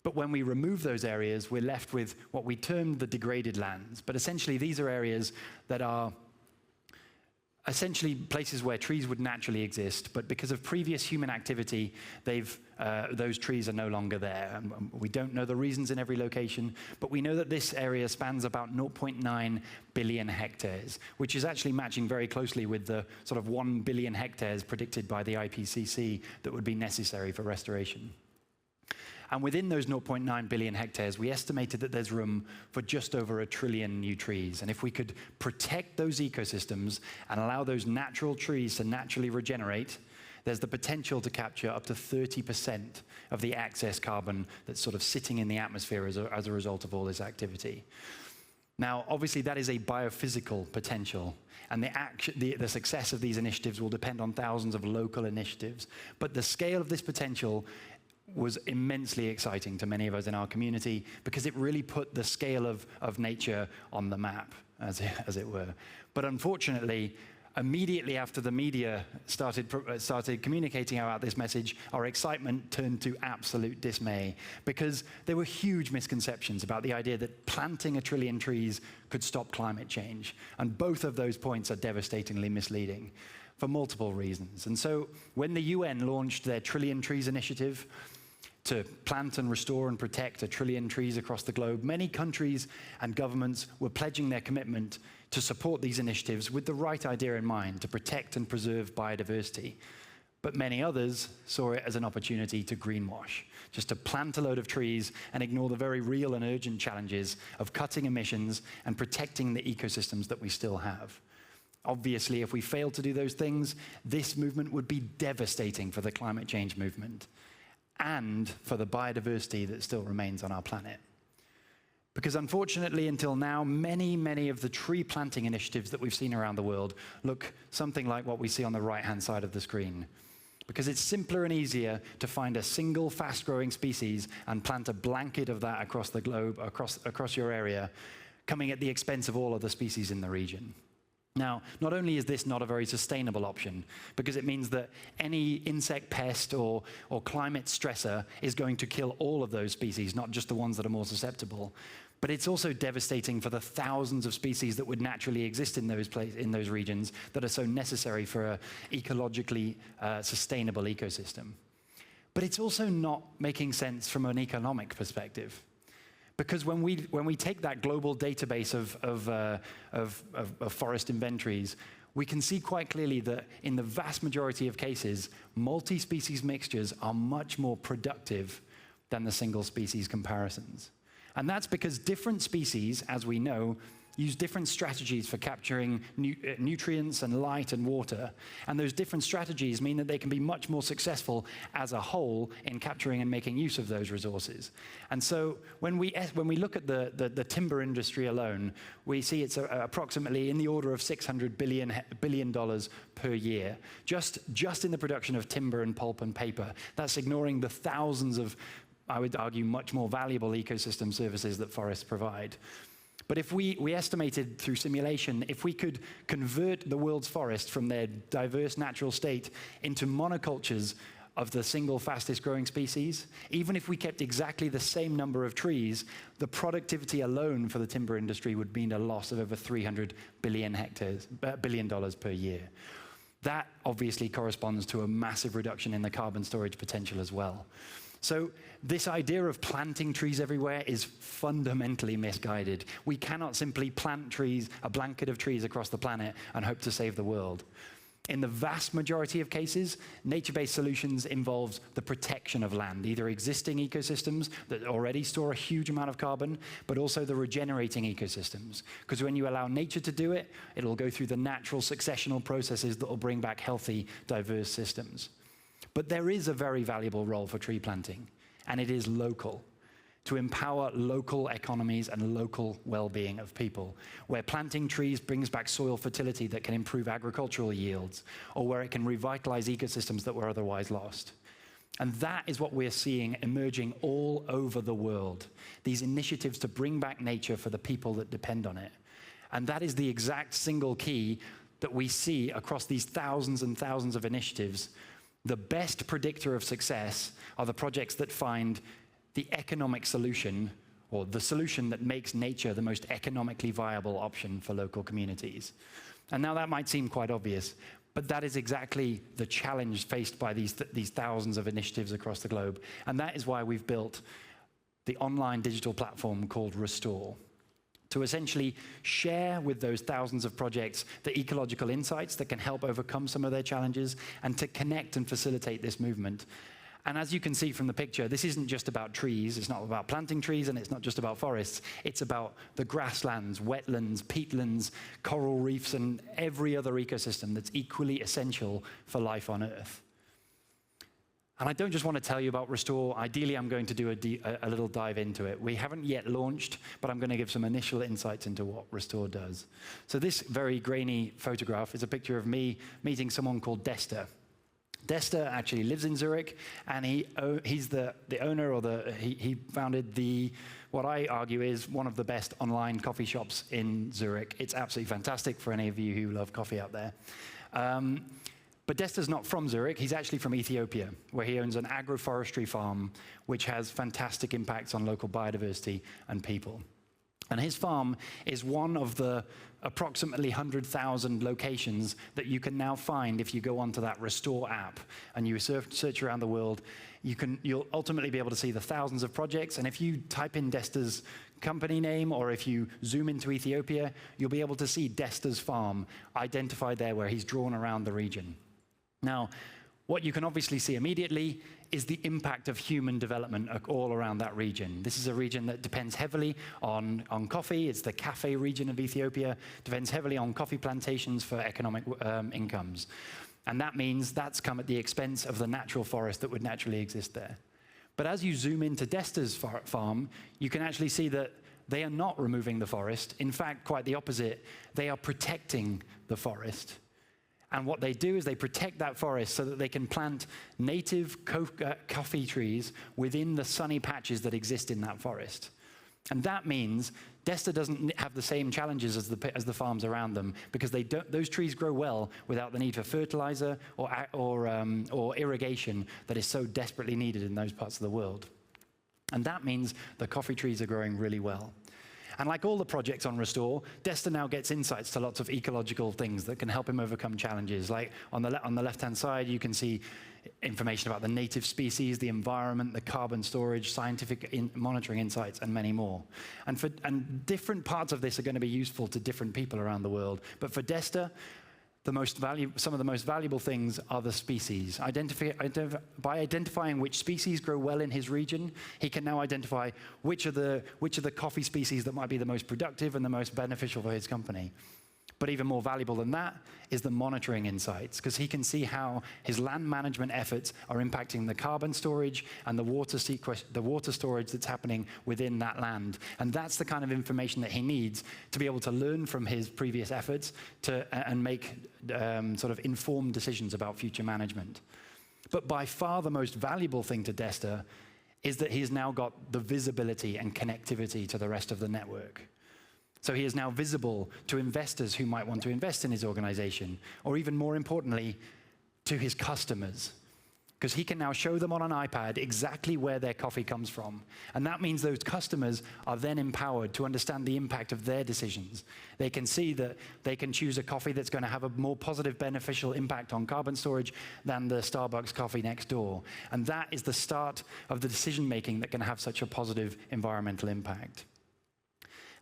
But when we remove those areas, we're left with what we term the degraded lands. But essentially, these are areas that are essentially places where trees would naturally exist, but because of previous human activity, those trees are no longer there. We don't know the reasons in every location, but we know that this area spans about 0.9 billion hectares, which is actually matching very closely with the sort of 1 billion hectares predicted by the IPCC that would be necessary for restoration. And within those 0.9 billion hectares, we estimated that there's room for just over 1 trillion new trees. And if we could protect those ecosystems and allow those natural trees to naturally regenerate, there's the potential to capture up to 30% of the excess carbon that's sort of sitting in the atmosphere as a result of all this activity. Now, obviously, that is a biophysical potential, and the success of these initiatives will depend on thousands of local initiatives. But the scale of this potential was immensely exciting to many of us in our community because it really put the scale of nature on the map, as it were. But unfortunately, immediately after the media started communicating about this message, our excitement turned to absolute dismay, because there were huge misconceptions about the idea that planting 1 trillion trees could stop climate change. And both of those points are devastatingly misleading for multiple reasons. And so when the UN launched their Trillion Trees initiative to plant and restore and protect 1 trillion trees across the globe, many countries and governments were pledging their commitment to support these initiatives with the right idea in mind, to protect and preserve biodiversity. But many others saw it as an opportunity to greenwash, just to plant a load of trees and ignore the very real and urgent challenges of cutting emissions and protecting the ecosystems that we still have. Obviously, if we failed to do those things, this movement would be devastating for the climate change movement and for the biodiversity that still remains on our planet. Because unfortunately, until now, many of the tree planting initiatives that we've seen around the world look something like what we see on the right-hand side of the screen. Because it's simpler and easier to find a single fast-growing species and plant a blanket of that across the globe, across your area, coming at the expense of all other species in the region. Now, not only is this not a very sustainable option, because it means that any insect pest or climate stressor is going to kill all of those species, not just the ones that are more susceptible, but it's also devastating for the thousands of species that would naturally exist in those regions that are so necessary for an ecologically sustainable ecosystem. But it's also not making sense from an economic perspective. Because when we take that global database of forest inventories, we can see quite clearly that in the vast majority of cases, multi-species mixtures are much more productive than the single species comparisons. And that's because different species, as we know, use different strategies for capturing nutrients and light and water. And those different strategies mean that they can be much more successful as a whole in capturing and making use of those resources. And so when we look at the timber industry alone, we see it's approximately in the order of $600 billion per year, just in the production of timber and pulp and paper. That's ignoring the thousands of, I would argue, much more valuable ecosystem services that forests provide. But if we estimated through simulation, if we could convert the world's forests from their diverse natural state into monocultures of the single fastest growing species, even if we kept exactly the same number of trees, the productivity alone for the timber industry would mean a loss of over $300 billion per year. That obviously corresponds to a massive reduction in the carbon storage potential as well. So this idea of planting trees everywhere is fundamentally misguided. We cannot simply plant trees, a blanket of trees across the planet, and hope to save the world. In the vast majority of cases, nature-based solutions involves the protection of land, either existing ecosystems that already store a huge amount of carbon, but also the regenerating ecosystems. Because when you allow nature to do it, it'll go through the natural successional processes that will bring back healthy, diverse systems. But there is a very valuable role for tree planting, and it is local, to empower local economies and local well-being of people, where planting trees brings back soil fertility that can improve agricultural yields, or where it can revitalize ecosystems that were otherwise lost. And that is what we're seeing emerging all over the world, these initiatives to bring back nature for the people that depend on it. And that is the exact single key that we see across these thousands and thousands of initiatives. The best predictor of success are the projects that find the economic solution, or the solution that makes nature the most economically viable option for local communities. And now that might seem quite obvious, but that is exactly the challenge faced by these thousands of initiatives across the globe. And that is why we've built the online digital platform called Restore, to essentially share with those thousands of projects the ecological insights that can help overcome some of their challenges, and to connect and facilitate this movement. And as you can see from the picture, this isn't just about trees, it's not about planting trees, and it's not just about forests, it's about the grasslands, wetlands, peatlands, coral reefs, and every other ecosystem that's equally essential for life on Earth. And I don't just want to tell you about Restore. Ideally, I'm going to do a little dive into it. We haven't yet launched, but I'm going to give some initial insights into what Restore does. So this very grainy photograph is a picture of me meeting someone called Desta. Desta actually lives in Zurich, and he's the owner, or he founded what I argue is one of the best online coffee shops in Zurich. It's absolutely fantastic for any of you who love coffee out there. But Desta's not from Zurich. He's actually from Ethiopia, where he owns an agroforestry farm, which has fantastic impacts on local biodiversity and people. And his farm is one of the approximately 100,000 locations that you can now find if you go onto that Restore app and you search around the world. You'll ultimately be able to see the thousands of projects. And if you type in Desta's company name, or if you zoom into Ethiopia, you'll be able to see Desta's farm identified there where he's drawn around the region. Now, what you can obviously see immediately is the impact of human development all around that region. This is a region that depends heavily on coffee. It's the cafe region of Ethiopia, depends heavily on coffee plantations for economic incomes. And that means that's come at the expense of the natural forest that would naturally exist there. But as you zoom into Desta's farm, you can actually see that they are not removing the forest. In fact, quite the opposite. They are protecting the forest. And what they do is they protect that forest so that they can plant native coffee trees within the sunny patches that exist in that forest. And that means Desta doesn't have the same challenges as the farms around them, because those trees grow well without the need for fertilizer or irrigation that is so desperately needed in those parts of the world. And that means the coffee trees are growing really well. And like all the projects on Restore, Desta now gets insights to lots of ecological things that can help him overcome challenges. Like on the left-hand side, you can see information about the native species, the environment, the carbon storage, scientific monitoring insights, and many more. And different parts of this are going to be useful to different people around the world. But for Desta, some of the most valuable things are the species. By identifying which species grow well in his region, he can now identify which of the coffee species that might be the most productive and the most beneficial for his company. But even more valuable than that is the monitoring insights, because he can see how his land management efforts are impacting the carbon storage and the water storage that's happening within that land. And that's the kind of information that he needs to be able to learn from his previous efforts and make sort of informed decisions about future management. But by far the most valuable thing to Desta is that he's now got the visibility and connectivity to the rest of the network. So he is now visible to investors who might want to invest in his organization, or even more importantly, to his customers, because he can now show them on an iPad exactly where their coffee comes from. And that means those customers are then empowered to understand the impact of their decisions. They can see that they can choose a coffee that's going to have a more positive, beneficial impact on carbon storage than the Starbucks coffee next door. And that is the start of the decision-making that can have such a positive environmental impact.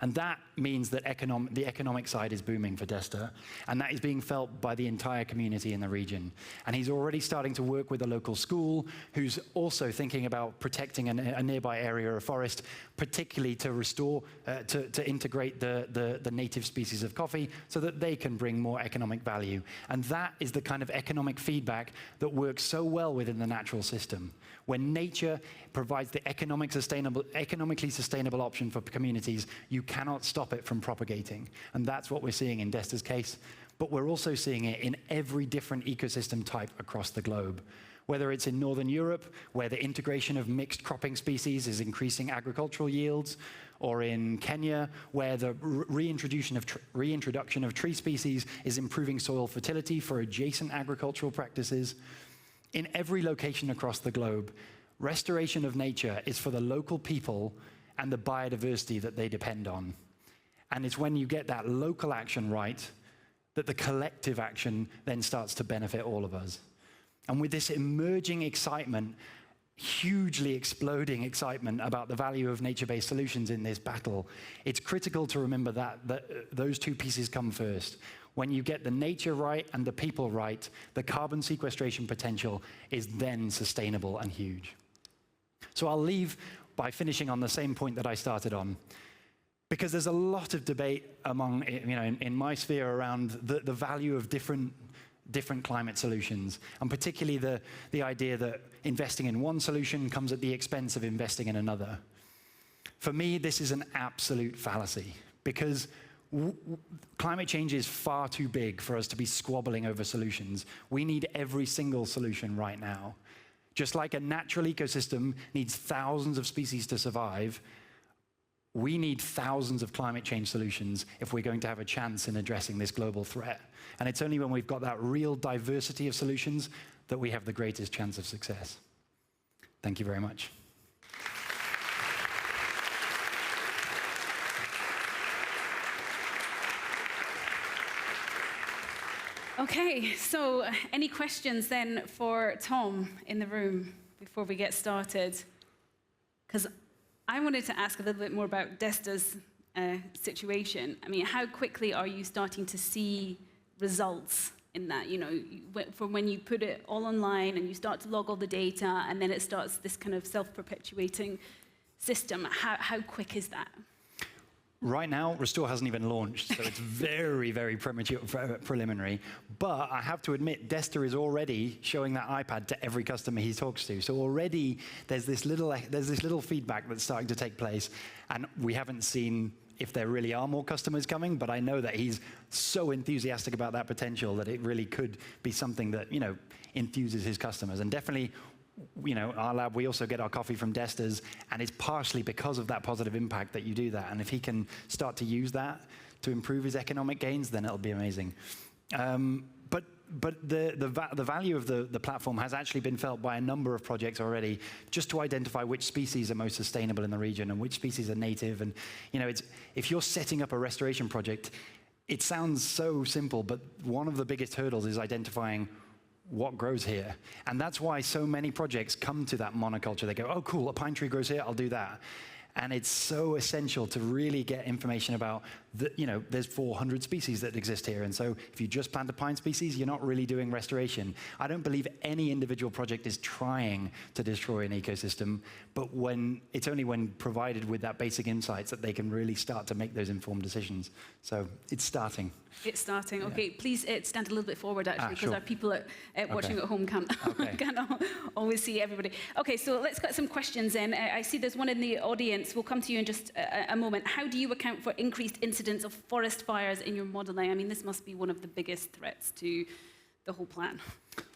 And that means that the economic side is booming for Desta, and that is being felt by the entire community in the region. And he's already starting to work with a local school who's also thinking about protecting a nearby area of forest, particularly to restore, to integrate the native species of coffee so that they can bring more economic value. And that is the kind of economic feedback that works so well within the natural system. When nature provides the economically sustainable option for communities, you cannot stop it from propagating. And that's what we're seeing in Desta's case. But we're also seeing it in every different ecosystem type across the globe. Whether it's in Northern Europe, where the integration of mixed cropping species is increasing agricultural yields, or in Kenya, where the reintroduction of tree species is improving soil fertility for adjacent agricultural practices. In every location across the globe, restoration of nature is for the local people and the biodiversity that they depend on. And it's when you get that local action right that the collective action then starts to benefit all of us. And with this emerging excitement, hugely exploding excitement about the value of nature-based solutions in this battle, it's critical to remember that those two pieces come first. When you get the nature right and the people right, the carbon sequestration potential is then sustainable and huge. So I'll leave by finishing on the same point that I started on, because there's a lot of debate in my sphere around the value of different climate solutions, and particularly the idea that investing in one solution comes at the expense of investing in another. For me, this is an absolute fallacy, because climate change is far too big for us to be squabbling over solutions. We need every single solution right now. Just like a natural ecosystem needs thousands of species to survive, we need thousands of climate change solutions if we're going to have a chance in addressing this global threat. And it's only when we've got that real diversity of solutions that we have the greatest chance of success. Thank you very much. Okay, so any questions then for Tom in the room before we get started? Because I wanted to ask a little bit more about Desta's situation. I mean, how quickly are you starting to see results in that? You know, from when you put it all online and you start to log all the data, and then it starts this kind of self-perpetuating system. How quick is that? Right now, Restore hasn't even launched, so it's very, very premature, preliminary. But I have to admit, Desta is already showing that iPad to every customer he talks to. So already there's this little feedback that's starting to take place, and we haven't seen if there really are more customers coming. But I know that he's so enthusiastic about that potential that it really could be something that enthuses his customers. And definitely, our lab, we also get our coffee from Desta's, and it's partially because of that positive impact that you do that. And if he can start to use that to improve his economic gains, then it'll be amazing. But the value of the platform has actually been felt by a number of projects already, just to identify which species are most sustainable in the region and which species are native. And if you're setting up a restoration project, it sounds so simple, but one of the biggest hurdles is identifying what grows here. And that's why so many projects come to that monoculture. They go, oh, cool, a pine tree grows here, I'll do that. And it's so essential to really get information about, there's 400 species that exist here. And so if you just plant a pine species, you're not really doing restoration. I don't believe any individual project is trying to destroy an ecosystem, but it's only when provided with that basic insights that they can really start to make those informed decisions. So it's starting. It's starting. Yeah. Okay, please stand a little bit forward, actually, because sure. our people watching at home can't always see everybody. Okay, so let's get some questions in. I see there's one in the audience. We'll come to you in just a moment. How do you account for increased incidence of forest fires in your modeling? I mean, this must be one of the biggest threats to the whole plan.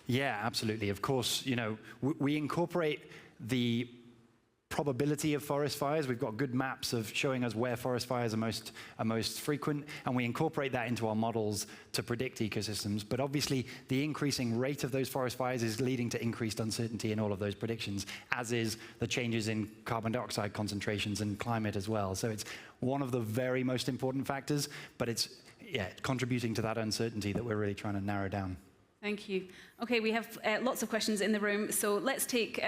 Yeah, absolutely. Of course, we incorporate the probability of forest fires. We've got good maps of showing us where forest fires are most frequent, and we incorporate that into our models to predict ecosystems. But obviously, the increasing rate of those forest fires is leading to increased uncertainty in all of those predictions, as is the changes in carbon dioxide concentrations and climate as well. So it's one of the very most important factors, but it's contributing to that uncertainty that we're really trying to narrow down. Thank you. Okay, we have lots of questions in the room, so let's take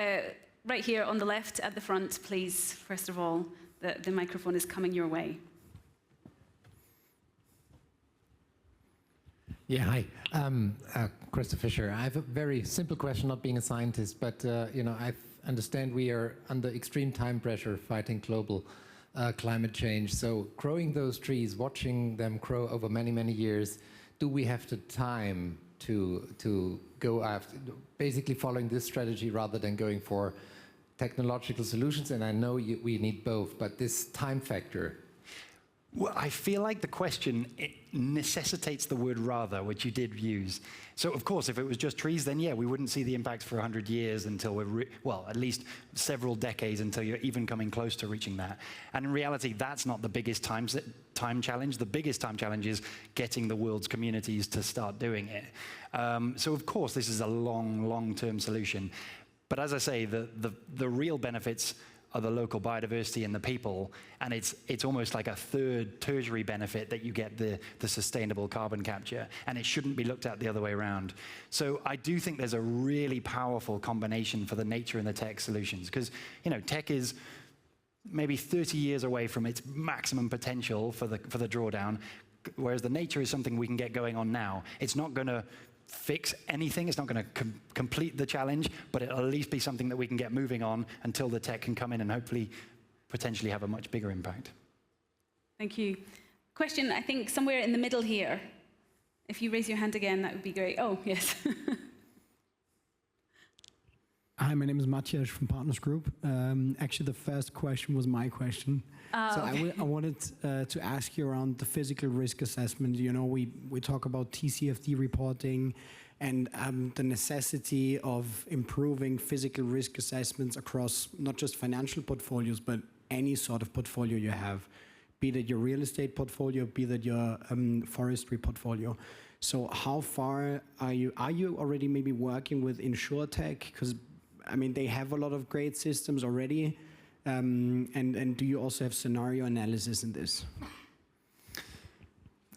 right here on the left at the front, please. First of all, the microphone is coming your way. Yeah, hi. Christoph Fischer. I have a very simple question, not being a scientist, but I understand we are under extreme time pressure fighting global climate change. So growing those trees, watching them grow over many, many years, do we have the time to go after, basically following this strategy rather than going for technological solutions? And I know we need both, but this time factor. Well, I feel like the question necessitates the word rather, which you did use. So, of course, if it was just trees, then yeah, we wouldn't see the impacts for 100 years until we're, at least several decades until you're even coming close to reaching that. And in reality, that's not the biggest time challenge. The biggest time challenge is getting the world's communities to start doing it. So, of course, this is a long-term solution. But as I say, the real benefits are the local biodiversity and the people, and it's almost like a third tertiary benefit that you get the sustainable carbon capture, and it shouldn't be looked at the other way around. So I do think there's a really powerful combination for the nature and the tech solutions, because tech is maybe 30 years away from its maximum potential for the drawdown, whereas the nature is something we can get going on now. It's not going to fix anything. It's not going to complete the challenge, but it'll at least be something that we can get moving on until the tech can come in and hopefully potentially have a much bigger impact. Thank you. Question, I think, somewhere in the middle here. If you raise your hand again, that would be great. Oh, yes. Hi, my name is Matthias from Partners Group. Actually, the first question was my question. Okay. I wanted to ask you around the physical risk assessment. You know, we talk about TCFD reporting and the necessity of improving physical risk assessments across not just financial portfolios, but any sort of portfolio you have, be that your real estate portfolio, be that your forestry portfolio. So how far are you? Are you already maybe working with InsurTech? Because I mean, they have a lot of great systems already. And do you also have scenario analysis in this?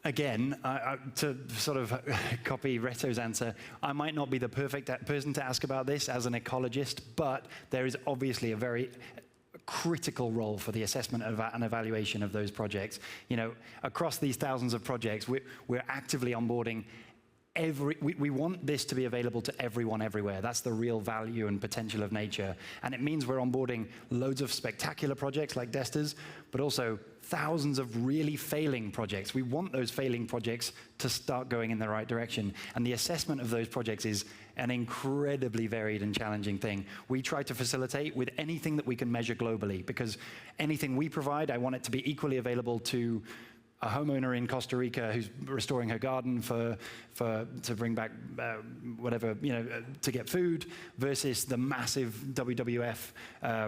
Again, to sort of copy Reto's answer, I might not be the perfect person to ask about this as an ecologist, but there is obviously a very critical role for the assessment and evaluation of those projects. You know, across these thousands of projects, we're actively onboarding we want this to be available to everyone everywhere. That's the real value and potential of nature. And it means we're onboarding loads of spectacular projects like Desta's, but also thousands of really failing projects. We want those failing projects to start going in the right direction. And the assessment of those projects is an incredibly varied and challenging thing. We try to facilitate with anything that we can measure globally, because anything we provide, I want it to be equally available to a homeowner in Costa Rica who's restoring her garden to bring back whatever, you know, to get food, versus the massive WWF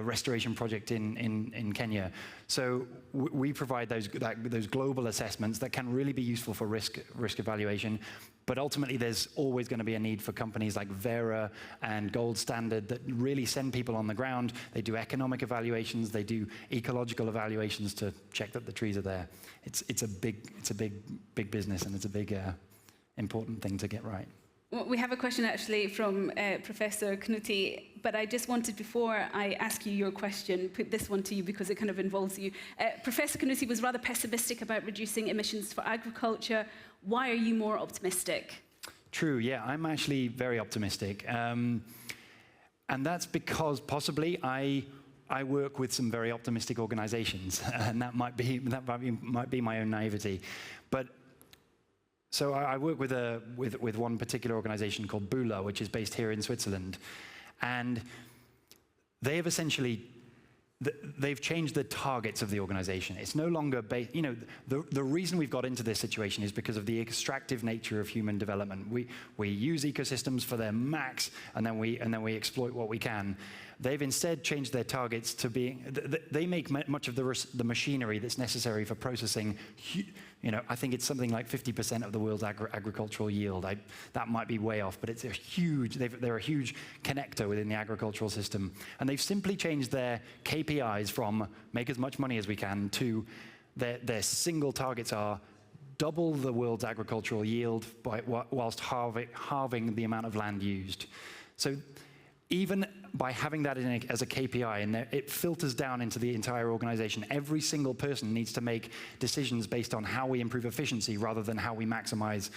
restoration project in Kenya. So we provide those global assessments that can really be useful for risk evaluation. But ultimately, there's always going to be a need for companies like Vera and Gold Standard that really send people on the ground. They do economic evaluations, they do ecological evaluations to check that the trees are there. It's a big business, and it's a big important thing to get right. Well, we have a question actually from Professor Knutti, but I just wanted, before I ask you your question, put this one to you because it kind of involves you. Professor Knutti was rather pessimistic about reducing emissions for agriculture. Why are you more optimistic? True, yeah, I'm actually very optimistic. And that's because possibly I work with some very optimistic organizations, and that might be my own naivety. But so I work with one particular organization called Bula, which is based here in Switzerland, and they have essentially they've changed the targets of the organization. It's no longer based, you know, the reason we've got into this situation is because of the extractive nature of human development. We use ecosystems for their max, and then we exploit what we can. They've instead changed their targets to being, they make much of the machinery that's necessary for processing, you know, I think it's something like 50% of the world's agricultural yield. That might be way off, but it's a huge, they're a huge connector within the agricultural system. And they've simply changed their KPIs from make as much money as we can to their single targets are double the world's agricultural yield whilst halving the amount of land used. So even by having that as a KPI, and it filters down into the entire organization. Every single person needs to make decisions based on how we improve efficiency rather than how we maximize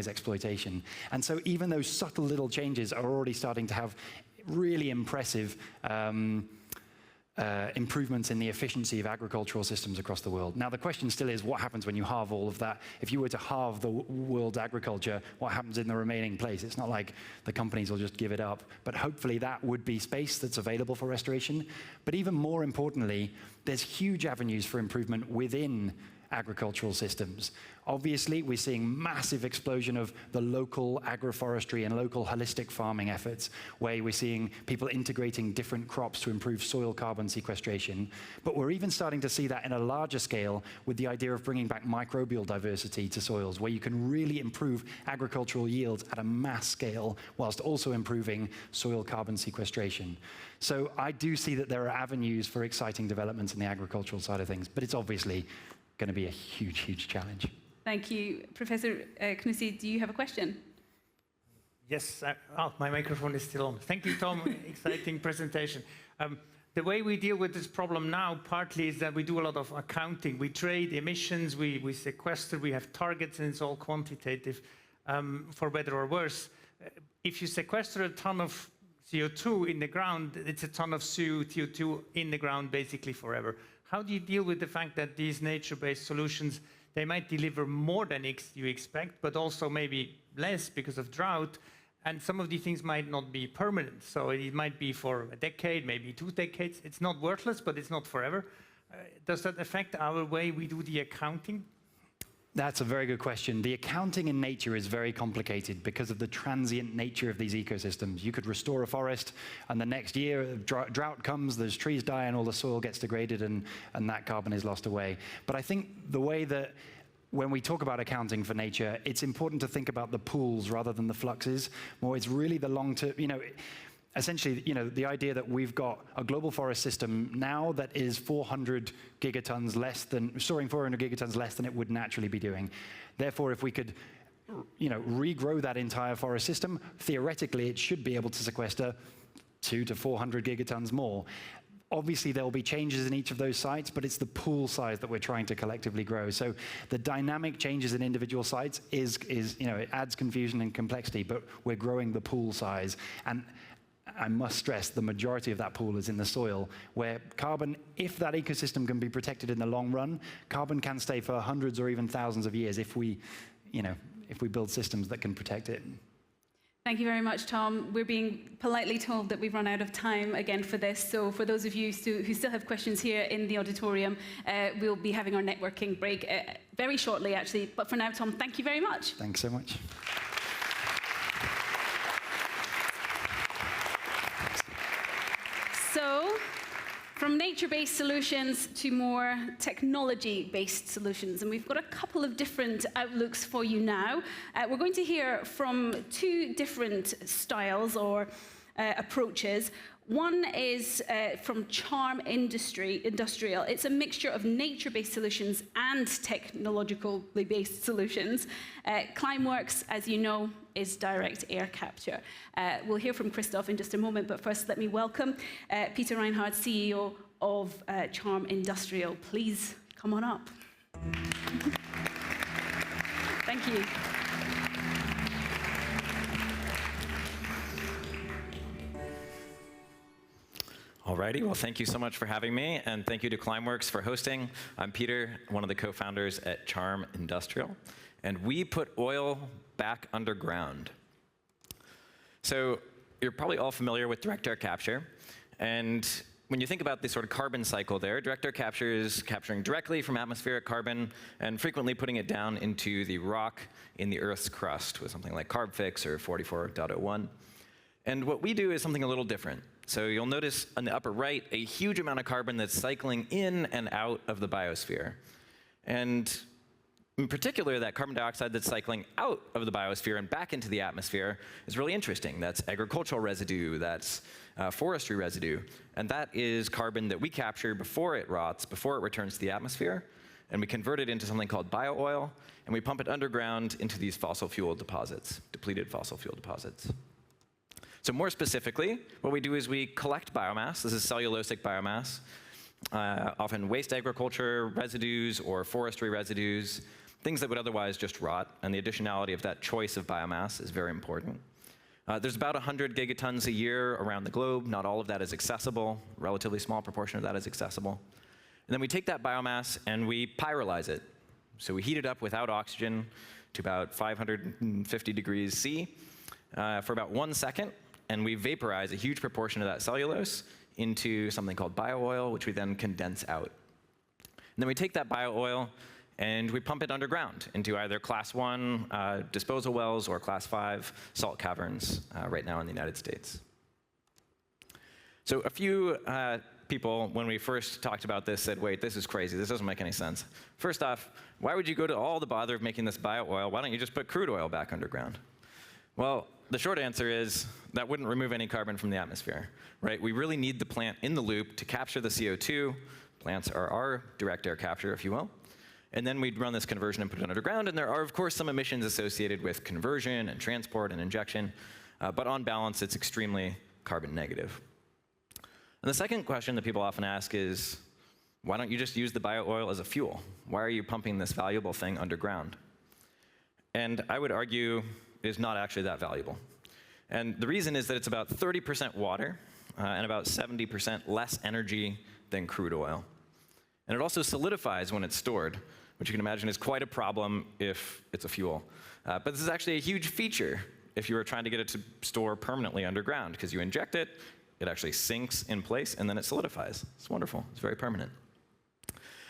exploitation. And so even those subtle little changes are already starting to have really impressive improvements in the efficiency of agricultural systems across the world. Now, the question still is, what happens when you halve all of that? If you were to halve the world's agriculture, what happens in the remaining place? It's not like the companies will just give it up, but hopefully that would be space that's available for restoration. But even more importantly, there's huge avenues for improvement within agricultural systems. Obviously, we're seeing massive explosion of the local agroforestry and local holistic farming efforts, where we're seeing people integrating different crops to improve soil carbon sequestration. But we're even starting to see that in a larger scale with the idea of bringing back microbial diversity to soils, where you can really improve agricultural yields at a mass scale whilst also improving soil carbon sequestration. So I do see that there are avenues for exciting developments in the agricultural side of things, but it's obviously going to be a huge, huge challenge. Thank you. Professor Knutti, do you have a question? Yes, my microphone is still on. Thank you, Tom. Exciting presentation. The way we deal with this problem now partly is that we do a lot of accounting. We trade emissions, we sequester, we have targets, and it's all quantitative, for better or worse. If you sequester a ton of CO2 in the ground, it's a ton of CO2 in the ground basically forever. How do you deal with the fact that these nature-based solutions, they might deliver more than you expect, but also maybe less because of drought? And some of these things might not be permanent. So it might be for a decade, maybe 2 decades. It's not worthless, but it's not forever. Does that affect our way we do the accounting? That's a very good question. The accounting in nature is very complicated because of the transient nature of these ecosystems. You could restore a forest, and the next year a drought comes, those trees die, and all the soil gets degraded, and that carbon is lost away. But I think the way that when we talk about accounting for nature, it's important to think about the pools rather than the fluxes. More, it's really the long-term, essentially, the idea that we've got a global forest system now that is 400 gigatons less than, storing 400 gigatons less than it would naturally be doing. Therefore, if we could, regrow that entire forest system, theoretically, it should be able to sequester 200 to 400 gigatons more. Obviously, there will be changes in each of those sites, but it's the pool size that we're trying to collectively grow. So the dynamic changes in individual sites it adds confusion and complexity, but we're growing the pool size. And I must stress, the majority of that pool is in the soil, where carbon, if that ecosystem can be protected in the long run, carbon can stay for hundreds or even thousands of years if we build systems that can protect it. Thank you very much, Tom. We're being politely told that we've run out of time again for this. So for those of you who still have questions here in the auditorium, we'll be having our networking break very shortly, actually. But for now, Tom, thank you very much. Thanks so much. So, from nature-based solutions to more technology-based solutions, and we've got a couple of different outlooks for you now. We're going to hear from 2 different styles or approaches. One is from Charm Industrial. It's a mixture of nature-based solutions and technologically based solutions. Climeworks, as you know, is direct air capture. We'll hear from Christoph in just a moment, but first let me welcome Peter Reinhardt, CEO of Charm Industrial. Please come on up. Thank you. Alrighty, well, thank you so much for having me, and thank you to Climeworks for hosting. I'm Peter, one of the co-founders at Charm Industrial, and we put oil back underground. So you're probably all familiar with direct air capture, and when you think about this sort of carbon cycle there, direct air capture is capturing directly from atmospheric carbon and frequently putting it down into the rock in the Earth's crust with something like CarbFix or 44.01. And what we do is something a little different. So you'll notice on the upper right a huge amount of carbon that's cycling in and out of the biosphere. And in particular, that carbon dioxide that's cycling out of the biosphere and back into the atmosphere is really interesting. That's agricultural residue, that's forestry residue, and that is carbon that we capture before it rots, before it returns to the atmosphere, and we convert it into something called bio-oil, and we pump it underground into these fossil fuel deposits, depleted fossil fuel deposits. So more specifically, what we do is we collect biomass. This is cellulosic biomass, often waste agriculture residues or forestry residues, things that would otherwise just rot, and the additionality of that choice of biomass is very important. There's about 100 gigatons a year around the globe. Not all of that is accessible. A relatively small proportion of that is accessible. And then we take that biomass and we pyrolyze it. So we heat it up without oxygen to about 550 degrees C for about 1 second, and we vaporize a huge proportion of that cellulose into something called bio-oil, which we then condense out. And then we take that bio-oil and we pump it underground into either Class 1 disposal wells or Class 5 salt caverns right now in the United States. So a few people, when we first talked about this, said, wait, this is crazy. This doesn't make any sense. First off, why would you go to all the bother of making this bio-oil? Why don't you just put crude oil back underground? Well, the short answer is that wouldn't remove any carbon from the atmosphere, right? We really need the plant in the loop to capture the CO2. Plants are our direct air capture, if you will. And then we'd run this conversion and put it underground, and there are, of course, some emissions associated with conversion and transport and injection, but on balance, it's extremely carbon negative. And the second question that people often ask is, why don't you just use the bio-oil as a fuel? Why are you pumping this valuable thing underground? And I would argue it is not actually that valuable. And the reason is that it's about 30% water and about 70% less energy than crude oil. And it also solidifies when it's stored, which you can imagine is quite a problem if it's a fuel. But this is actually a huge feature if you were trying to get it to store permanently underground, because you inject it, it actually sinks in place, and then it solidifies. It's wonderful. It's very permanent.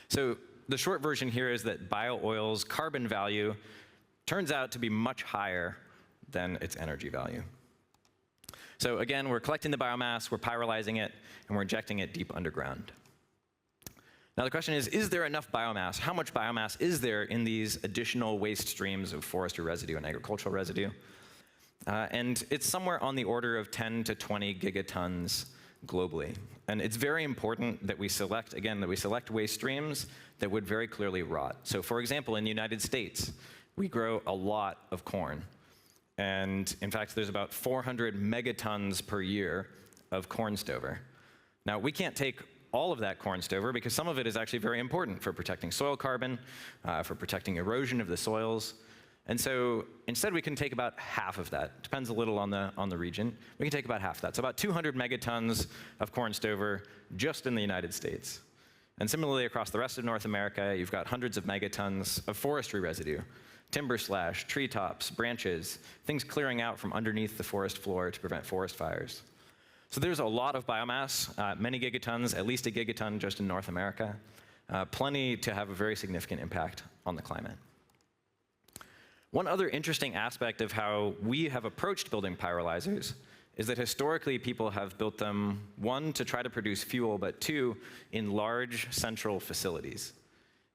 So the short version here is that bio-oil's carbon value turns out to be much higher than its energy value. So again, we're collecting the biomass, we're pyrolyzing it, and we're injecting it deep underground. Now the question is there enough biomass? How much biomass is there in these additional waste streams of forestry residue and agricultural residue? And it's somewhere on the order of 10 to 20 gigatons globally. And it's very important that we select, again, that we select waste streams that would very clearly rot. So for example, in the United States, we grow a lot of corn. And in fact, there's about 400 megatons per year of corn stover. Now, we can't take all of that corn stover because some of it is actually very important for protecting soil carbon, for protecting erosion of the soils. And so instead we can take about half of that. Depends a little on the region. We can take about half that. So about 200 megatons of corn stover just in the United States. And similarly across the rest of North America, you've got hundreds of megatons of forestry residue. Timber slash, treetops, branches, things clearing out from underneath the forest floor to prevent forest fires. So there's a lot of biomass, many gigatons, at least a gigaton just in North America, plenty to have a very significant impact on the climate. One other interesting aspect of how we have approached building pyrolyzers is that historically people have built them, one, to try to produce fuel, but two, in large central facilities.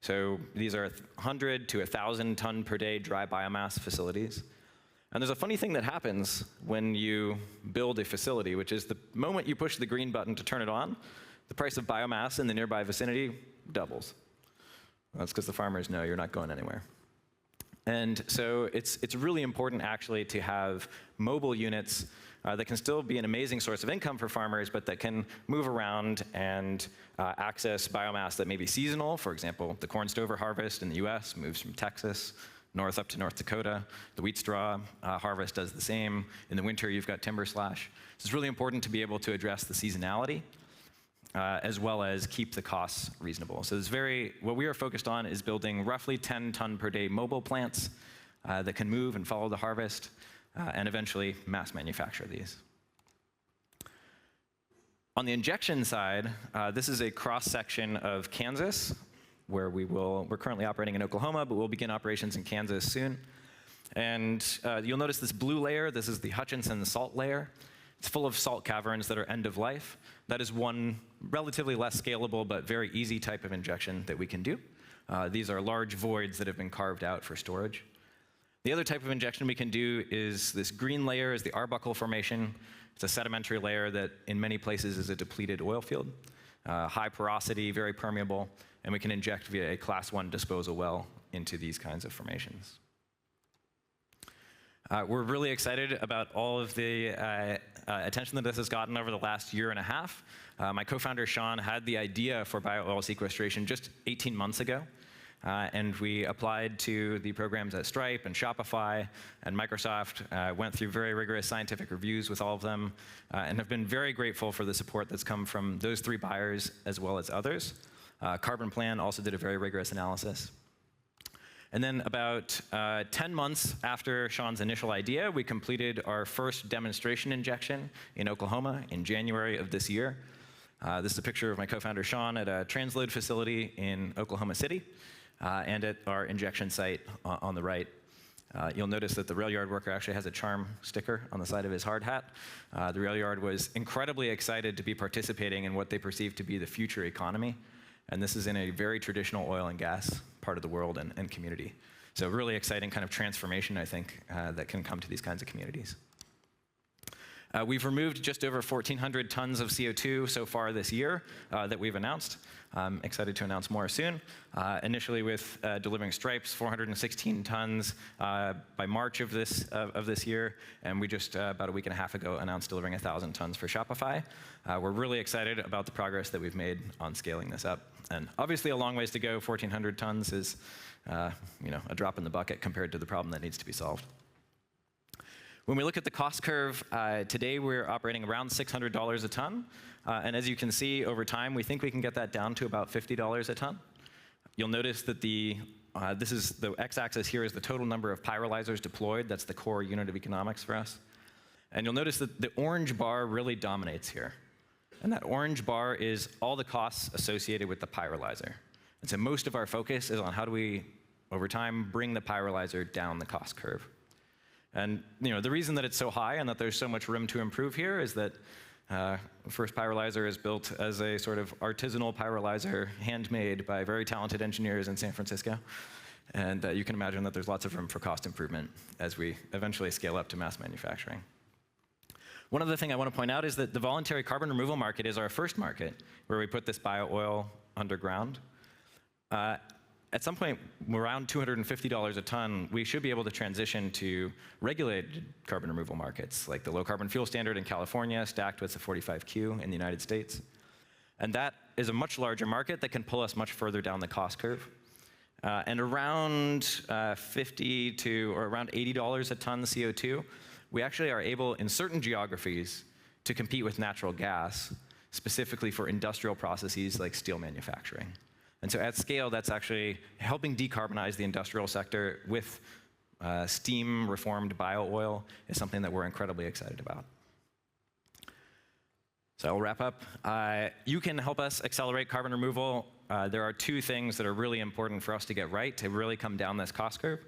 So these are 100 to 1,000 ton per day dry biomass facilities. And there's a funny thing that happens when you build a facility, which is the moment you push the green button to turn it on, the price of biomass in the nearby vicinity doubles. That's because the farmers know you're not going anywhere. And so it's really important actually to have mobile units that can still be an amazing source of income for farmers, but that can move around and access biomass that may be seasonal. For example, the corn stover harvest in the US moves from Texas north up to North Dakota. The wheat straw harvest does the same. In the winter, you've got timber slash. So it's really important to be able to address the seasonality as well as keep the costs reasonable. So what we are focused on is building roughly 10 ton per day mobile plants that can move and follow the harvest and eventually mass manufacture these. On the injection side, this is a cross-section of Kansas, where we're currently operating in Oklahoma, but we'll begin operations in Kansas soon. And you'll notice this blue layer, this is the Hutchinson salt layer. It's full of salt caverns that are end of life. That is one relatively less scalable but very easy type of injection that we can do. These are large voids that have been carved out for storage. The other type of injection we can do is this green layer is the Arbuckle Formation. It's a sedimentary layer that in many places is a depleted oil field. High porosity, very permeable, and we can inject via a Class 1 disposal well into these kinds of formations. We're really excited about all of the attention that this has gotten over the last year and a half. My co-founder, Sean, had the idea for bio-oil sequestration just 18 months ago. And we applied to the programs at Stripe and Shopify and Microsoft, went through very rigorous scientific reviews with all of them, and have been very grateful for the support that's come from those 3 buyers as well as others. Carbon Plan also did a very rigorous analysis. And then about 10 months after Sean's initial idea, we completed our first demonstration injection in Oklahoma in January of this year. This is a picture of my co-founder Sean at a transload facility in Oklahoma City and at our injection site on the right. You'll notice that the rail yard worker actually has a charm sticker on the side of his hard hat. The rail yard was incredibly excited to be participating in what they perceive to be the future economy. And this is in a very traditional oil and gas part of the world and community. So really exciting kind of transformation, I think, that can come to these kinds of communities. We've removed just over 1,400 tons of CO2 so far this year that we've announced. I'm excited to announce more soon. Initially with delivering Stripes, 416 tons by March of this year, and we just about a week and a half ago announced delivering 1,000 tons for Shopify. We're really excited about the progress that we've made on scaling this up. And obviously a long ways to go. 1,400 tons is a drop in the bucket compared to the problem that needs to be solved. When we look at the cost curve, today we're operating around $600 a ton. And as you can see, over time, we think we can get that down to about $50 a ton. You'll notice that the this is the x-axis here is the total number of pyrolyzers deployed. That's the core unit of economics for us. And you'll notice that the orange bar really dominates here. And that orange bar is all the costs associated with the pyrolyzer. And so most of our focus is on how do we, over time, bring the pyrolyzer down the cost curve. And the reason that it's so high and that there's so much room to improve here is that the first pyrolyzer is built as a sort of artisanal pyrolyzer, handmade by very talented engineers in San Francisco. And you can imagine that there's lots of room for cost improvement as we eventually scale up to mass manufacturing. One other thing I want to point out is that the voluntary carbon removal market is our first market where we put this bio-oil underground. At some point, around $250 a ton, we should be able to transition to regulated carbon removal markets, like the low carbon fuel standard in California, stacked with the 45Q in the United States. And that is a much larger market that can pull us much further down the cost curve. And around $50 to or around $80 a ton CO2, we actually are able, in certain geographies, to compete with natural gas, specifically for industrial processes like steel manufacturing. And so at scale, that's actually helping decarbonize the industrial sector with steam-reformed bio-oil is something that we're incredibly excited about. So I'll wrap up. You can help us accelerate carbon removal. There are two things that are really important for us to get right to really come down this cost curve.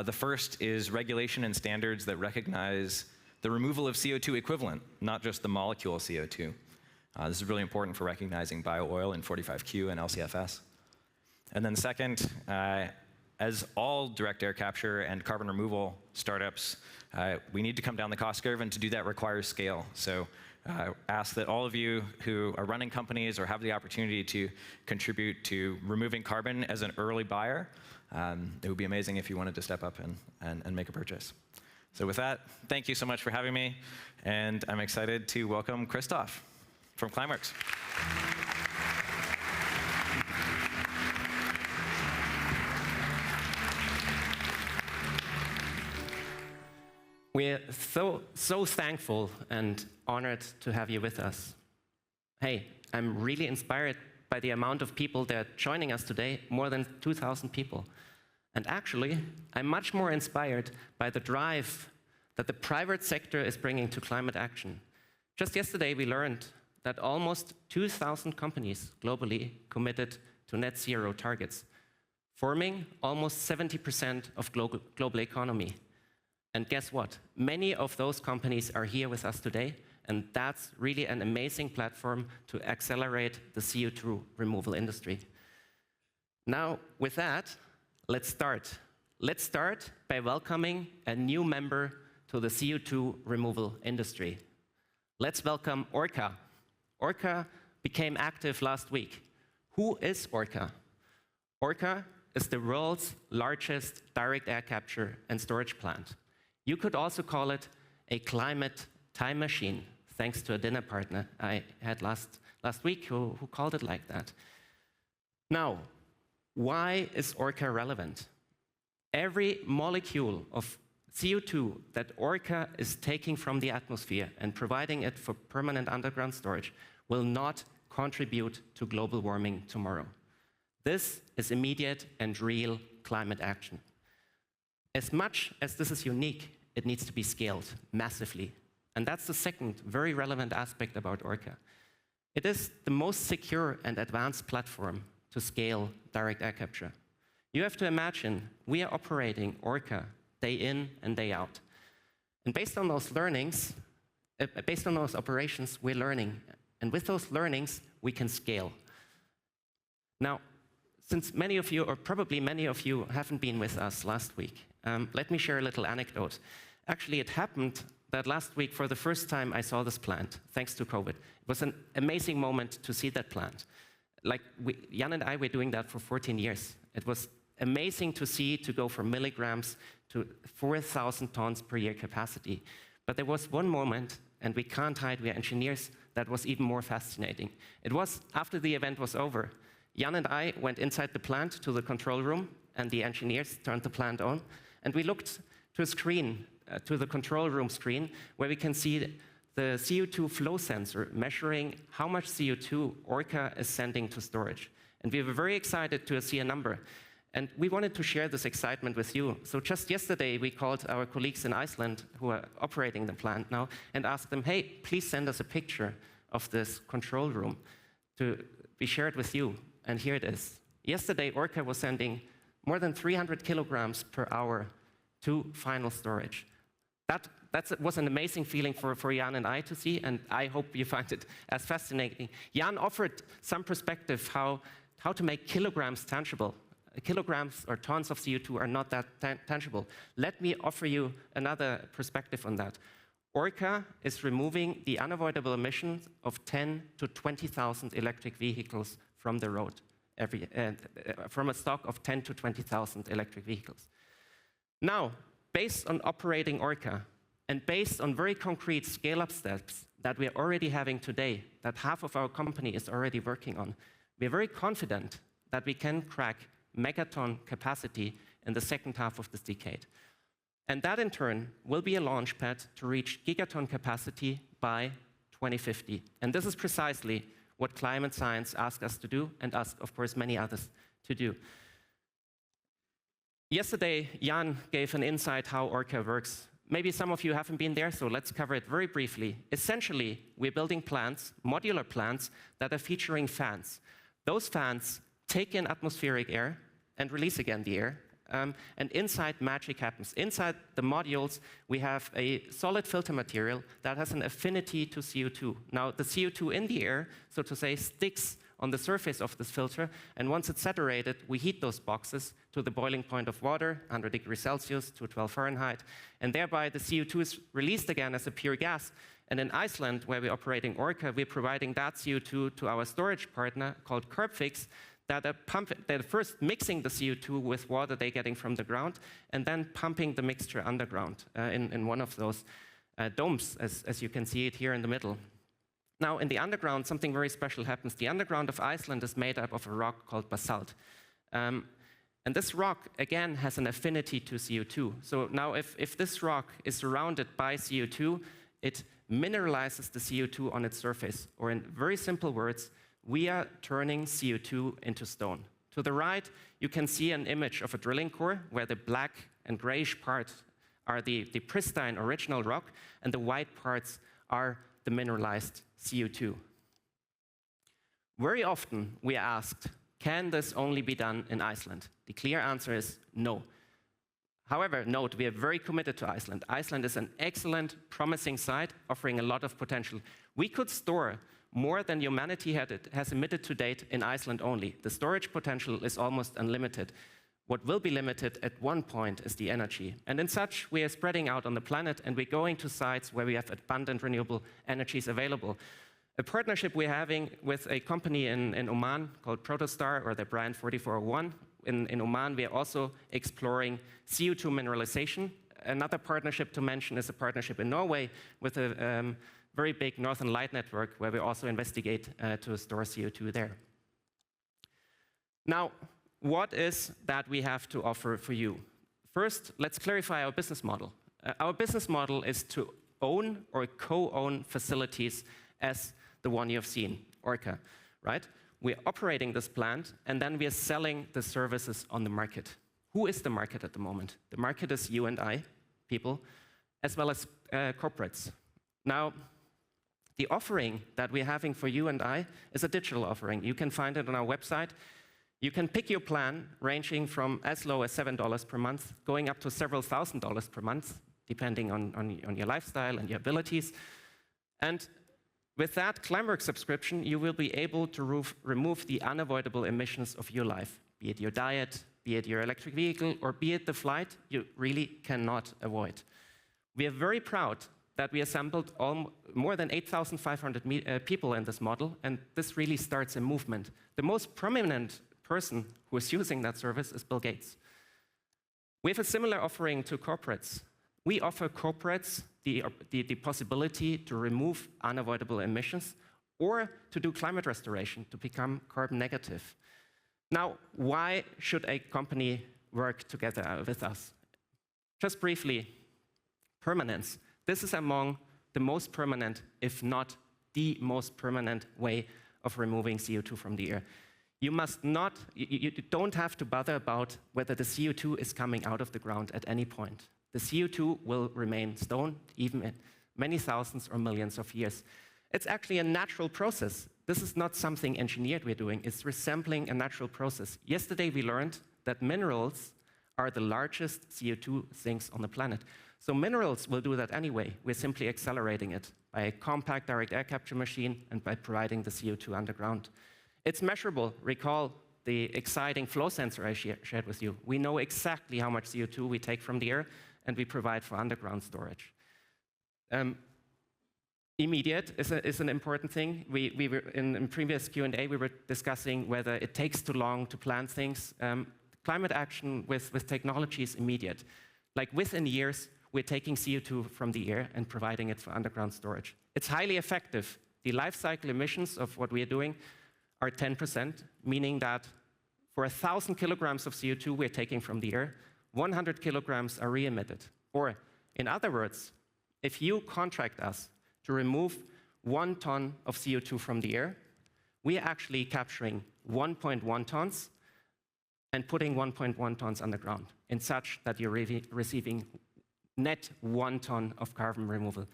The first is regulation and standards that recognize the removal of CO2 equivalent, not just the molecule CO2. This is really important for recognizing bio-oil in 45Q and LCFS. And then second, as all direct air capture and carbon removal startups, we need to come down the cost curve, and to do that requires scale. So ask that all of you who are running companies or have the opportunity to contribute to removing carbon as an early buyer, it would be amazing if you wanted to step up and make a purchase. So with that, thank you so much for having me, and I'm excited to welcome Christoph from Climeworks. We're so thankful and honored to have you with us. Hey, I'm really inspired by the amount of people that are joining us today, more than 2,000 people. And actually, I'm much more inspired by the drive that the private sector is bringing to climate action. Just yesterday, we learned that almost 2,000 companies globally committed to net zero targets, forming almost 70% of global economy. And guess what? Many of those companies are here with us today, and that's really an amazing platform to accelerate the CO2 removal industry. Now, with that, let's start. Let's start by welcoming a new member to the CO2 removal industry. Let's welcome Orca. Orca became active last week. Who is Orca? Orca is the world's largest direct air capture and storage plant. You could also call it a climate time machine, thanks to a dinner partner I had last week who called it like that. Now, why is Orca relevant? Every molecule of CO2 that Orca is taking from the atmosphere and providing it for permanent underground storage will not contribute to global warming tomorrow. This is immediate and real climate action. As much as this is unique, it needs to be scaled massively. And that's the second very relevant aspect about Orca. It is the most secure and advanced platform to scale direct air capture. You have to imagine, we are operating Orca day in and day out. And based on those learnings, based on those operations, we're learning. And with those learnings, we can scale. Now, since many of you, or probably many of you, haven't been with us last week, let me share a little anecdote. Actually, it happened that last week, for the first time, I saw this plant, thanks to COVID. It was an amazing moment to see that plant. Like, Jan and I were doing that for 14 years. It was amazing to see to go from milligrams to 4,000 tons per year capacity. But there was one moment, and we can't hide, we are engineers, that was even more fascinating. It was after the event was over. Jan and I went inside the plant to the control room, and the engineers turned the plant on, and we looked to a screen, to the control room screen, where we can see the CO2 flow sensor measuring how much CO2 Orca is sending to storage. And we were very excited to see a number. And we wanted to share this excitement with you. So just yesterday, we called our colleagues in Iceland who are operating the plant now and asked them, hey, please send us a picture of this control room to be shared with you. And here it is. Yesterday, Orca was sending more than 300 kilograms per hour to final storage. That was an amazing feeling for Jan and I to see, and I hope you find it as fascinating. Jan offered some perspective how to make kilograms tangible. Kilograms or tons of CO2 are not that tangible. Let me offer you another perspective on that. Orca is removing the unavoidable emissions of 10 to 20,000 electric vehicles from the road, from a stock of 10 to 20,000 electric vehicles. Now, based on operating Orca, and based on very concrete scale-up steps that we are already having today, that half of our company is already working on, we are very confident that we can crack megaton capacity in the second half of this decade. And that, in turn, will be a launchpad to reach gigaton capacity by 2050. And this is precisely what climate science asks us to do, and asks, of course, many others to do. Yesterday, Jan gave an insight how Orca works. Maybe some of you haven't been there, so let's cover it very briefly. Essentially, we're building plants, modular plants, that are featuring fans. Those fans take in atmospheric air and release again the air. And inside, magic happens. Inside the modules, we have a solid filter material that has an affinity to CO2. Now, the CO2 in the air, so to say, sticks on the surface of this filter, and once it's saturated, we heat those boxes to the boiling point of water, 100 degrees Celsius, 212 Fahrenheit, and thereby the CO2 is released again as a pure gas. And in Iceland, where we're operating Orca, we're providing that CO2 to our storage partner called Carbfix, that are first mixing the CO2 with water they're getting from the ground, and then pumping the mixture underground in one of those domes, as you can see it here in the middle. Now, in the underground, something very special happens. The underground of Iceland is made up of a rock called basalt. And this rock, again, has an affinity to CO2. So now, if this rock is surrounded by CO2, it mineralizes the CO2 on its surface. Or in very simple words, we are turning CO2 into stone. To the right, you can see an image of a drilling core where the black and grayish parts are the pristine original rock, and the white parts are the mineralized CO2. Very often we are asked, can this only be done in Iceland? The clear answer is no. However, note, we are very committed to Iceland. Iceland is an excellent, promising site, offering a lot of potential. We could store more than humanity has emitted to date in Iceland only. The storage potential is almost unlimited. What will be limited at one point is the energy. And in such, we are spreading out on the planet, and we're going to sites where we have abundant renewable energies available. A partnership we're having with a company in Oman called Protostar, or the brand 4401. In Oman, we are also exploring CO2 mineralization. Another partnership to mention is a partnership in Norway with a very big Northern Light network, where we also investigate to store CO2 there. Now, what is that we have to offer for you? First, let's clarify our business model. Our business model is to own or co-own facilities as the one you have seen, Orca, right? We're operating this plant, and then we are selling the services on the market. Who is the market at the moment? The market is you and I, people, as well as corporates. Now, the offering that we're having for you and I is a digital offering. You can find it on our website. You can pick your plan, ranging from as low as $7 per month, going up to several $1,000s per month, depending on your lifestyle and your abilities. And with that Climeworks subscription, you will be able to remove the unavoidable emissions of your life, be it your diet, be it your electric vehicle, or be it the flight you really cannot avoid. We are very proud that we assembled more than 8,500 people in this model, and this really starts a movement. The most prominent person who is using that service is Bill Gates. We have a similar offering to corporates. We offer corporates the possibility to remove unavoidable emissions or to do climate restoration, to become carbon negative. Now, why should a company work together with us? Just briefly, permanence. This is among the most permanent, if not the most permanent way of removing CO2 from the air. You must not, you don't have to bother about whether the CO2 is coming out of the ground at any point. The CO2 will remain stoned even in many thousands or millions of years. It's actually a natural process. This is not something engineered we're doing. It's resembling a natural process. Yesterday we learned that minerals are the largest CO2 sinks on the planet. So minerals will do that anyway. We're simply accelerating it by a compact direct air capture machine and by providing the CO2 underground. It's measurable. Recall the exciting flow sensor I shared with you. We know exactly how much CO2 we take from the air, and we provide for underground storage. Immediate is an important thing. We were in previous Q&A, we were discussing whether it takes too long to plan things. Climate action with technology is immediate. Like within years, we're taking CO2 from the air and providing it for underground storage. It's highly effective. The life cycle emissions of what we are doing are 10%, meaning that for 1,000 kilograms of CO2 we're taking from the air, 100 kilograms are re-emitted. Or, in other words, if you contract us to remove 1 ton of CO2 from the air, we are actually capturing 1.1 tons and putting 1.1 tons underground, in such that you're receiving net 1 ton of carbon removal.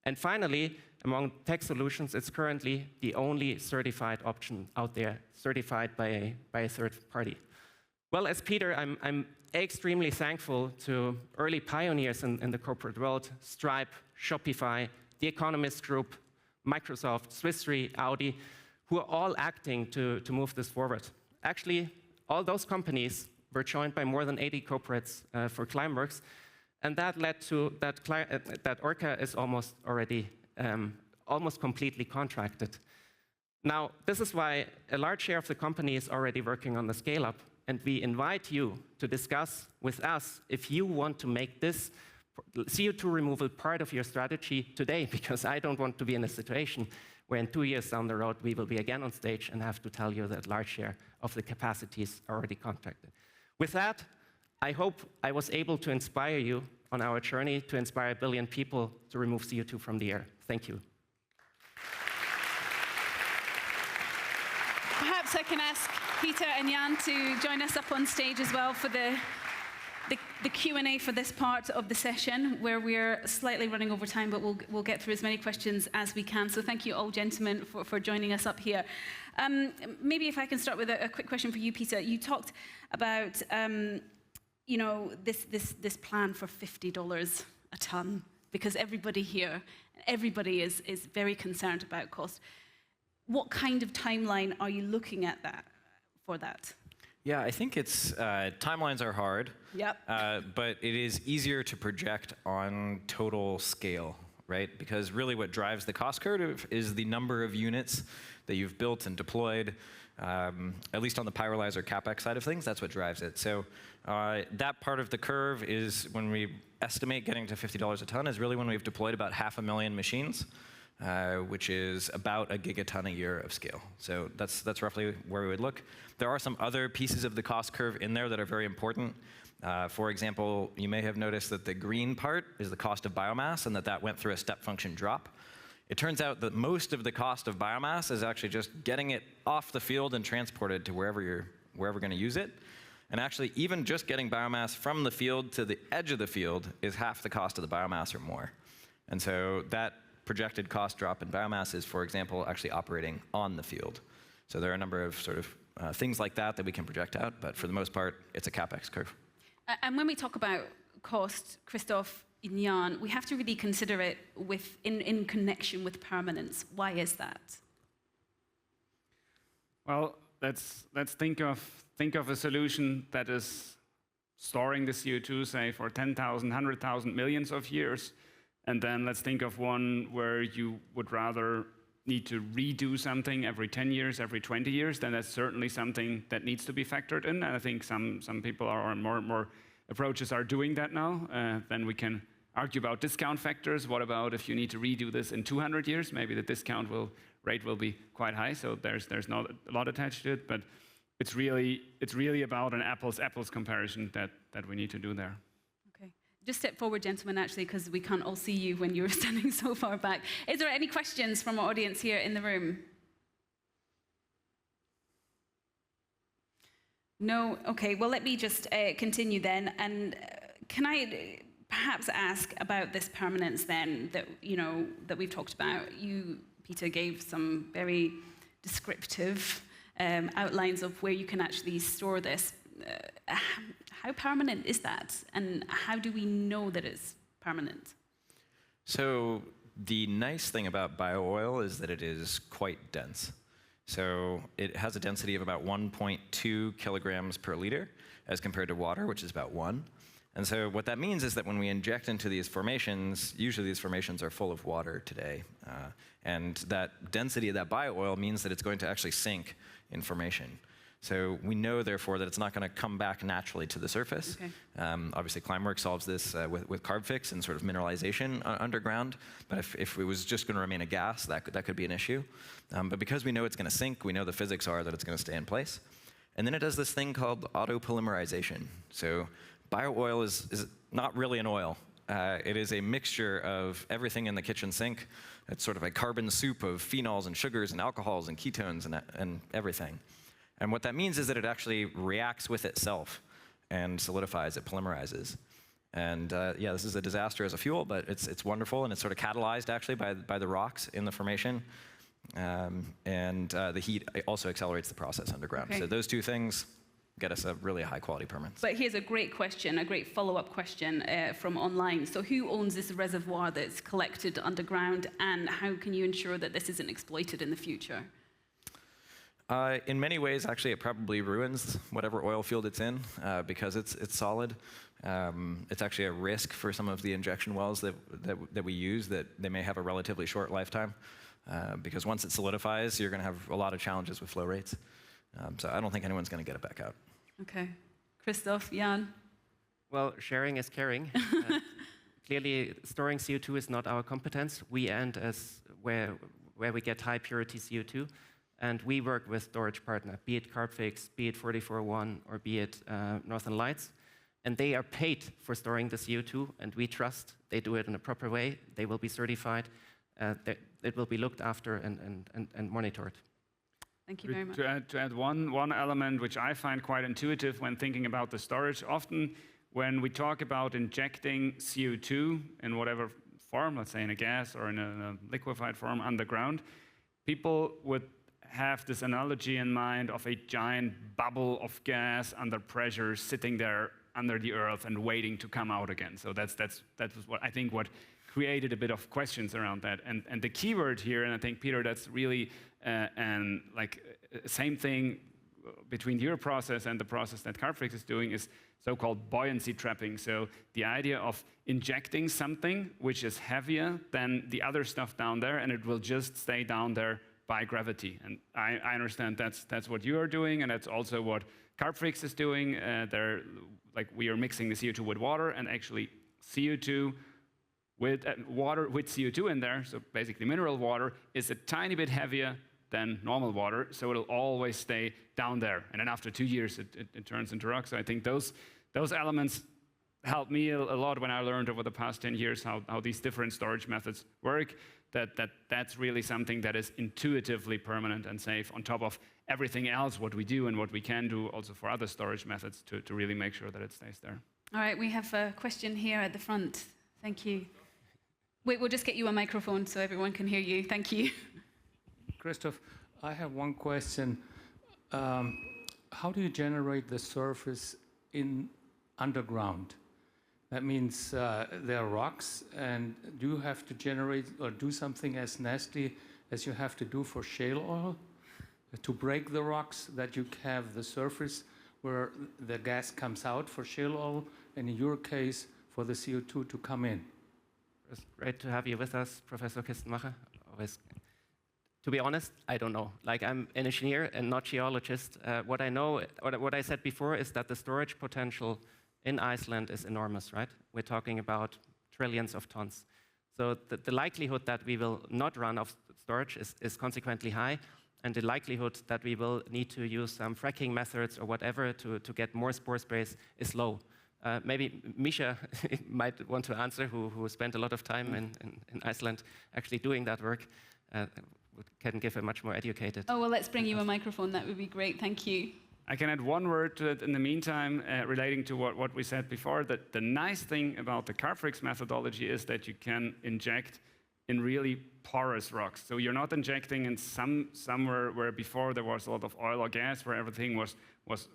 And finally, among tech solutions, it's currently the only certified option out there, certified by a third party. Well, as Peter, I'm extremely thankful to early pioneers in the corporate world, Stripe, Shopify, The Economist Group, Microsoft, Swiss Re, Audi, who are all acting to move this forward. Actually, all those companies were joined by more than 80 corporates for Climeworks, and that led to that Orca is almost already almost completely contracted. Now, this is why a large share of the company is already working on the scale-up, and we invite you to discuss with us if you want to make this CO2 removal part of your strategy today, because I don't want to be in a situation where in 2 years down the road we will be again on stage and have to tell you that large share of the capacity is already contracted. With that, I hope I was able to inspire you on our journey to inspire 1 billion people to remove CO2 from the air. Thank you. Perhaps I can ask Peter and Jan to join us up on stage as well for the Q&A for this part of the session, where we're slightly running over time, but we'll get through as many questions as we can. So thank you all, gentlemen, for joining us up here. Maybe if I can start with a quick question for you, Peter. You talked about you know, this plan for $50 a ton, because everybody here, everybody is very concerned about cost. What kind of timeline are you looking at for that? Yeah, I think it's timelines are hard. Yep. But it is easier to project on total scale, right? Because really what drives the cost curve is the number of units that you've built and deployed, at least on the pyrolyzer CapEx side of things, that's what drives it. So that part of the curve is when we estimate getting to $50 a ton is really when we've deployed about 500,000 machines, which is about a gigaton a year of scale. So that's roughly where we would look. There are some other pieces of the cost curve in there that are very important. For example, you may have noticed that the green part is the cost of biomass, and that went through a step function drop. It turns out that most of the cost of biomass is actually just getting it off the field and transported to wherever you're going to use it. And actually, even just getting biomass from the field to the edge of the field is half the cost of the biomass or more. And so that projected cost drop in biomass is, for example, actually operating on the field. So there are a number of sort of things like that we can project out, but for the most part, it's a CapEx curve. And when we talk about cost, Christoph, Jan, we have to really consider it in connection with permanence. Why is that? Well, let's think of a solution that is storing the CO2, say, for 10,000, 100,000, millions of years. And then let's think of one where you would rather need to redo something every 10 years, every 20 years. Then that's certainly something that needs to be factored in. And I think some people are, more approaches are doing that now. Then we can argue about discount factors. What about if you need to redo this in 200 years? Maybe the discount rate will be quite high. So there's not a lot attached to it. But it's really about an apples comparison that we need to do there. Okay. Just step forward, gentlemen, actually, because we can't all see you when you're standing so far back. Is there any questions from our audience here in the room? No? Okay, well, let me just continue then. And can I perhaps ask about this permanence then that, that we've talked about? You, Peter, gave some very descriptive outlines of where you can actually store this. How permanent is that? And how do we know that it's permanent? So the nice thing about bio-oil is that it is quite dense. So it has a density of about 1.2 kilograms per liter as compared to water, which is about 1. And so what that means is that when we inject into these formations, usually these formations are full of water today. And that density of that bio-oil means that it's going to actually sink in formation. So we know, therefore, that it's not going to come back naturally to the surface. Okay. Obviously, Climeworks solves this with CarbFix and sort of mineralization underground. But if it was just going to remain a gas, that could be an issue. But because we know it's going to sink, we know the physics are that it's going to stay in place. And then it does this thing called autopolymerization. So bio-oil is not really an oil. It is a mixture of everything in the kitchen sink. It's sort of a carbon soup of phenols and sugars and alcohols and ketones and everything. And what that means is that it actually reacts with itself and solidifies, it polymerizes. And yeah, this is a disaster as a fuel, but it's wonderful, and it's sort of catalyzed actually by the rocks in the formation. The heat also accelerates the process underground. Okay. So those two things get us a really high quality permanence. But here's a great question, a great follow-up question from online. So who owns this reservoir that's collected underground, and how can you ensure that this isn't exploited in the future? In many ways, actually, it probably ruins whatever oil field it's in because it's solid. It's actually a risk for some of the injection wells that we use, that they may have a relatively short lifetime because once it solidifies, you're going to have a lot of challenges with flow rates. So I don't think anyone's going to get it back out. Okay. Christoph, Jan? Well, sharing is caring. Clearly, storing CO2 is not our competence. We end as where we get high purity CO2. And we work with storage partner, be it CarbFix, be it 4401, or be it Northern Lights. And they are paid for storing the CO2, and we trust they do it in a proper way. They will be certified. It will be looked after and monitored. Thank you very much. To add one element which I find quite intuitive when thinking about the storage, often when we talk about injecting CO2 in whatever form, let's say in a gas or in a liquefied form underground, people would have this analogy in mind of a giant bubble of gas under pressure sitting there under the earth and waiting to come out again. So that was what I think what created a bit of questions around that. And the key word here, and I think, Peter, that's really same thing between your process and the process that CarbFix is doing, is so-called buoyancy trapping. So the idea of injecting something which is heavier than the other stuff down there, and it will just stay down there by gravity. And I understand that's what you are doing, and that's also what CarbFix is doing. We are mixing the CO2 with water, and actually CO2 with water with CO2 in there, so basically mineral water, is a tiny bit heavier than normal water, so it'll always stay down there. And then after 2 years, it turns into rock. So I think those elements helped me a lot when I learned over the past 10 years how these different storage methods work. That's really something that is intuitively permanent and safe on top of everything else, what we do and what we can do also for other storage methods to really make sure that it stays there. All right, we have a question here at the front. Thank you. Wait, we'll just get you a microphone so everyone can hear you. Thank you. Christoph, I have one question. How do you generate the surface in underground? That means there are rocks, and do you have to generate or do something as nasty as you have to do for shale oil to break the rocks, that you have the surface where the gas comes out for shale oil, and in your case, for the CO2 to come in? It's great to have you with us, Professor Kistenmacher. To be honest, I don't know. I'm an engineer and not geologist. What I know, or what I said before, is that the storage potential in Iceland is enormous, right? We're talking about trillions of tons. So the likelihood that we will not run off storage is consequently high, and the likelihood that we will need to use some fracking methods or whatever to get more spore space is low. Maybe Mischa might want to answer, who spent a lot of time in Iceland actually doing that work, can give a much more educated. Oh, well, let's bring you a microphone. That would be great. Thank you. I can add one word to it in the meantime, relating to what we said before, that the nice thing about the Carfrix methodology is that you can inject in really porous rocks. So you're not injecting in somewhere where before there was a lot of oil or gas, where everything was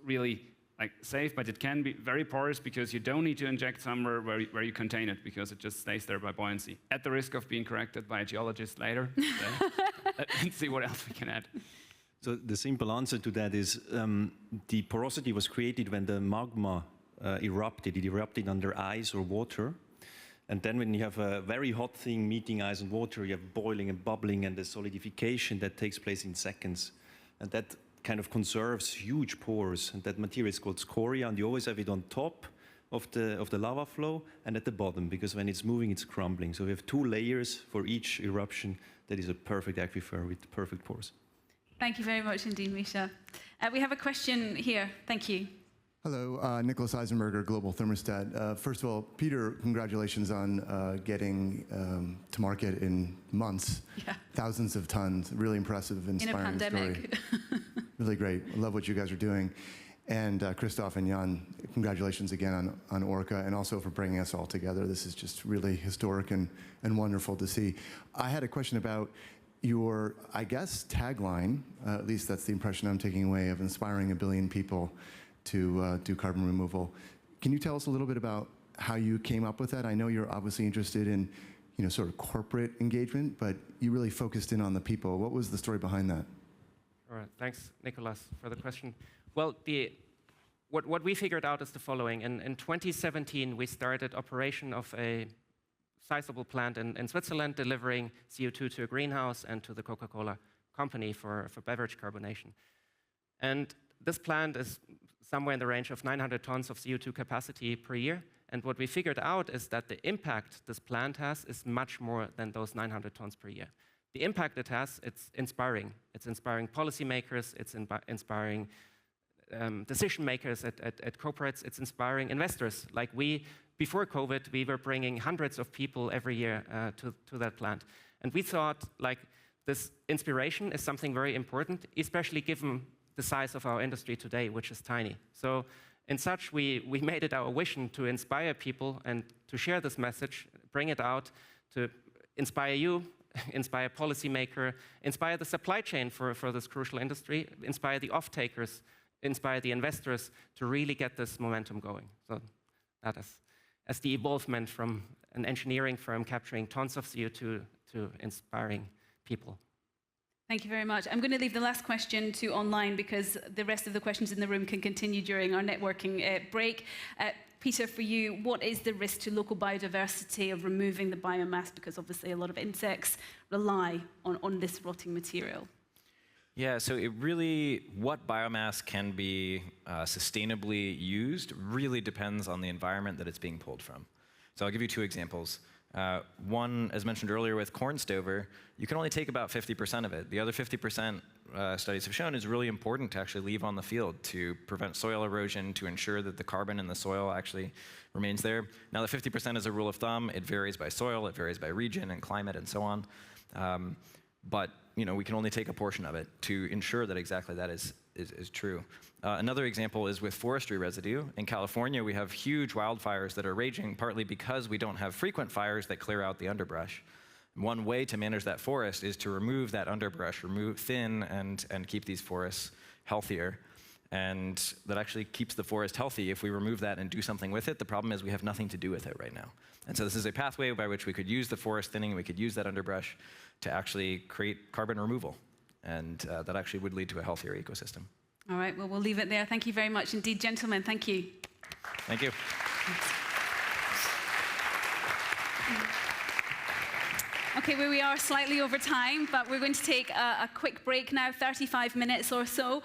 really like safe, but it can be very porous because you don't need to inject somewhere where you contain it, because it just stays there by buoyancy. At the risk of being corrected by a geologist later. Let's see what else we can add. So the simple answer to that is the porosity was created when the magma erupted. It erupted under ice or water. And then when you have a very hot thing meeting ice and water, you have boiling and bubbling and the solidification that takes place in seconds. And that kind of conserves huge pores. And that material is called scoria. And you always have it on top of the lava flow and at the bottom, because when it's moving, it's crumbling. So we have 2 layers for each eruption. That is a perfect aquifer with perfect pores. Thank you very much indeed, Mischa. We have a question here. Thank you. Hello, Nicholas Eisenberger, Global Thermostat. First of all, Peter, congratulations on getting to market in months. Yeah. Thousands of tons. Really impressive, inspiring story. In a pandemic. Really great. I love what you guys are doing. And Christoph and Jan, congratulations again on Orca, and also for bringing us all together. This is just really historic and wonderful to see. I had a question about your, I guess, tagline, at least that's the impression I'm taking away, of inspiring 1 billion people to do carbon removal. Can you tell us a little bit about how you came up with that? I know you're obviously interested in, sort of corporate engagement, but you really focused in on the people. What was the story behind that? All right, thanks, Nicholas, for the question. Well, what we figured out is the following. In 2017, we started operation of a sizable plant in Switzerland, delivering CO2 to a greenhouse and to the Coca-Cola company for beverage carbonation. And this plant is somewhere in the range of 900 tons of CO2 capacity per year. And what we figured out is that the impact this plant has is much more than those 900 tons per year. The impact it has, it's inspiring. It's inspiring policymakers, it's inspiring decision makers at corporates, it's inspiring investors. Like before COVID, we were bringing hundreds of people every year to that plant. And we thought, like, this inspiration is something very important, especially given the size of our industry today, which is tiny. So in such, we made it our vision to inspire people and to share this message, bring it out to inspire you, inspire policymaker, inspire the supply chain for this crucial industry, inspire the off-takers, inspire the investors to really get this momentum going. So that is as the evolvement from an engineering firm capturing tons of CO2 to inspiring people. Thank you very much. I'm going to leave the last question to online, because the rest of the questions in the room can continue during our networking break. Peter, for you, what is the risk to local biodiversity of removing the biomass? Because obviously a lot of insects rely on this rotting material. Yeah, so what biomass can be sustainably used really depends on the environment that it's being pulled from. So I'll give you 2 examples. One, as mentioned earlier with corn stover, you can only take about 50% of it. The other 50%, studies have shown, is really important to actually leave on the field to prevent soil erosion, to ensure that the carbon in the soil actually remains there. Now, the 50% is a rule of thumb. It varies by soil, it varies by region and climate and so on. But we can only take a portion of it to ensure that exactly that is true. Another example is with forestry residue. In California, we have huge wildfires that are raging, partly because we don't have frequent fires that clear out the underbrush. One way to manage that forest is to remove that underbrush, thin and keep these forests healthier. And that actually keeps the forest healthy if we remove that and do something with it. The problem is we have nothing to do with it right now. And so this is a pathway by which we could use the forest thinning, we could use that underbrush to actually create carbon removal. And that actually would lead to a healthier ecosystem. All right, well, we'll leave it there. Thank you very much indeed, gentlemen. Thank you. Thank you. Okay, we are slightly over time, but we're going to take a quick break now, 35 minutes or so,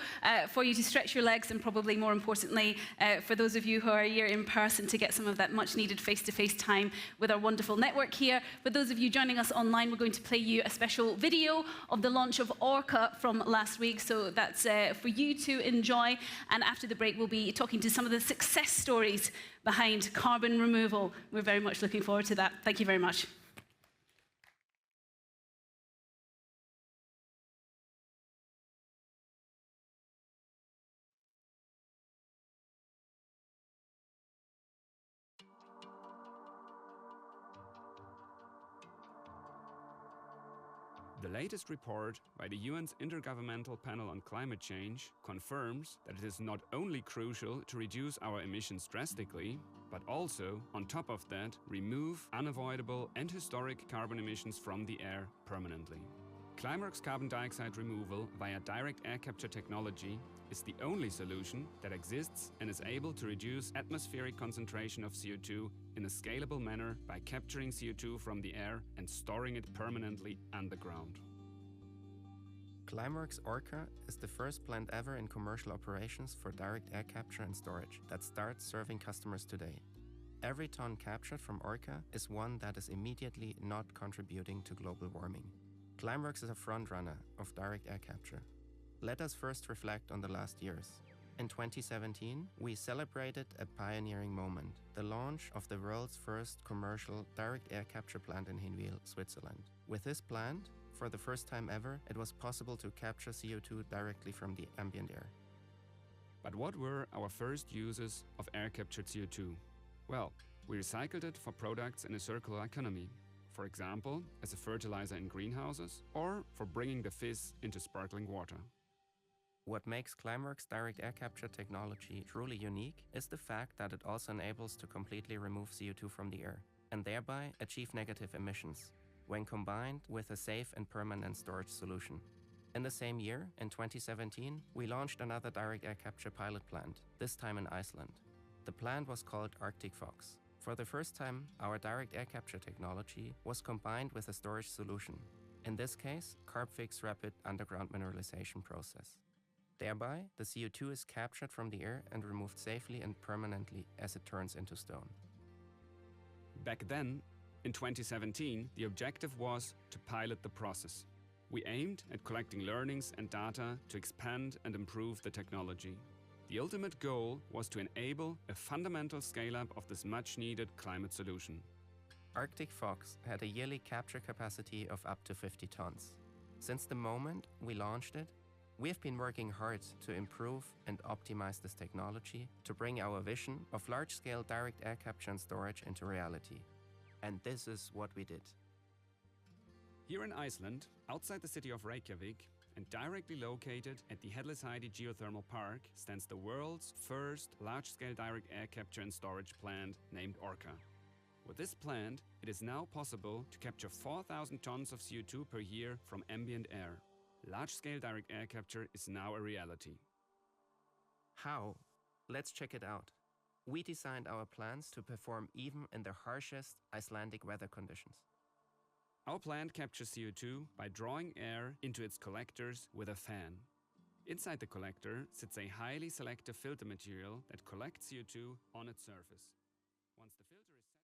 for you to stretch your legs, and probably more importantly, for those of you who are here in person, to get some of that much-needed face-to-face time with our wonderful network here. For those of you joining us online, we're going to play you a special video of the launch of Orca from last week, so that's for you to enjoy. And after the break, we'll be talking to some of the success stories behind carbon removal. We're very much looking forward to that. Thank you very much. The latest report by the UN's Intergovernmental Panel on Climate Change confirms that it is not only crucial to reduce our emissions drastically, but also, on top of that, remove unavoidable and historic carbon emissions from the air permanently. Climeworks carbon dioxide removal via direct air capture technology is the only solution that exists and is able to reduce atmospheric concentration of CO2 in a scalable manner by capturing CO2 from the air and storing it permanently underground. Climeworks Orca is the first plant ever in commercial operations for direct air capture and storage that starts serving customers today. Every ton captured from Orca is one that is immediately not contributing to global warming. Climeworks is a frontrunner of direct air capture. Let us first reflect on the last years. In 2017, we celebrated a pioneering moment, the launch of the world's first commercial direct air capture plant in Hinwil, Switzerland. With this plant, for the first time ever, it was possible to capture CO2 directly from the ambient air. But what were our first uses of air-captured CO2? Well, we recycled it for products in a circular economy. For example, as a fertilizer in greenhouses, or for bringing the fizz into sparkling water. What makes Climeworks direct air capture technology truly unique is the fact that it also enables to completely remove CO2 from the air, and thereby achieve negative emissions, when combined with a safe and permanent storage solution. In the same year, in 2017, we launched another direct air capture pilot plant, this time in Iceland. The plant was called Arctic Fox. For the first time, our direct air capture technology was combined with a storage solution, in this case, Carbfix rapid underground mineralization process. Thereby, the CO2 is captured from the air and removed safely and permanently as it turns into stone. Back then, in 2017, the objective was to pilot the process. We aimed at collecting learnings and data to expand and improve the technology. The ultimate goal was to enable a fundamental scale-up of this much-needed climate solution. Arctic Fox had a yearly capture capacity of up to 50 tons. Since the moment we launched it, we have been working hard to improve and optimize this technology to bring our vision of large-scale direct air capture and storage into reality. And this is what we did. Here in Iceland, outside the city of Reykjavik, and directly located at the Hellisheiði Geothermal Park, stands the world's first large-scale direct air capture and storage plant named Orca. With this plant, it is now possible to capture 4,000 tons of CO2 per year from ambient air. Large-scale direct air capture is now a reality. How? Let's check it out. We designed our plants to perform even in the harshest Icelandic weather conditions. Our plant captures CO2 by drawing air into its collectors with a fan. Inside the collector sits a highly selective filter material that collects CO2 on its surface. Once the filter is set,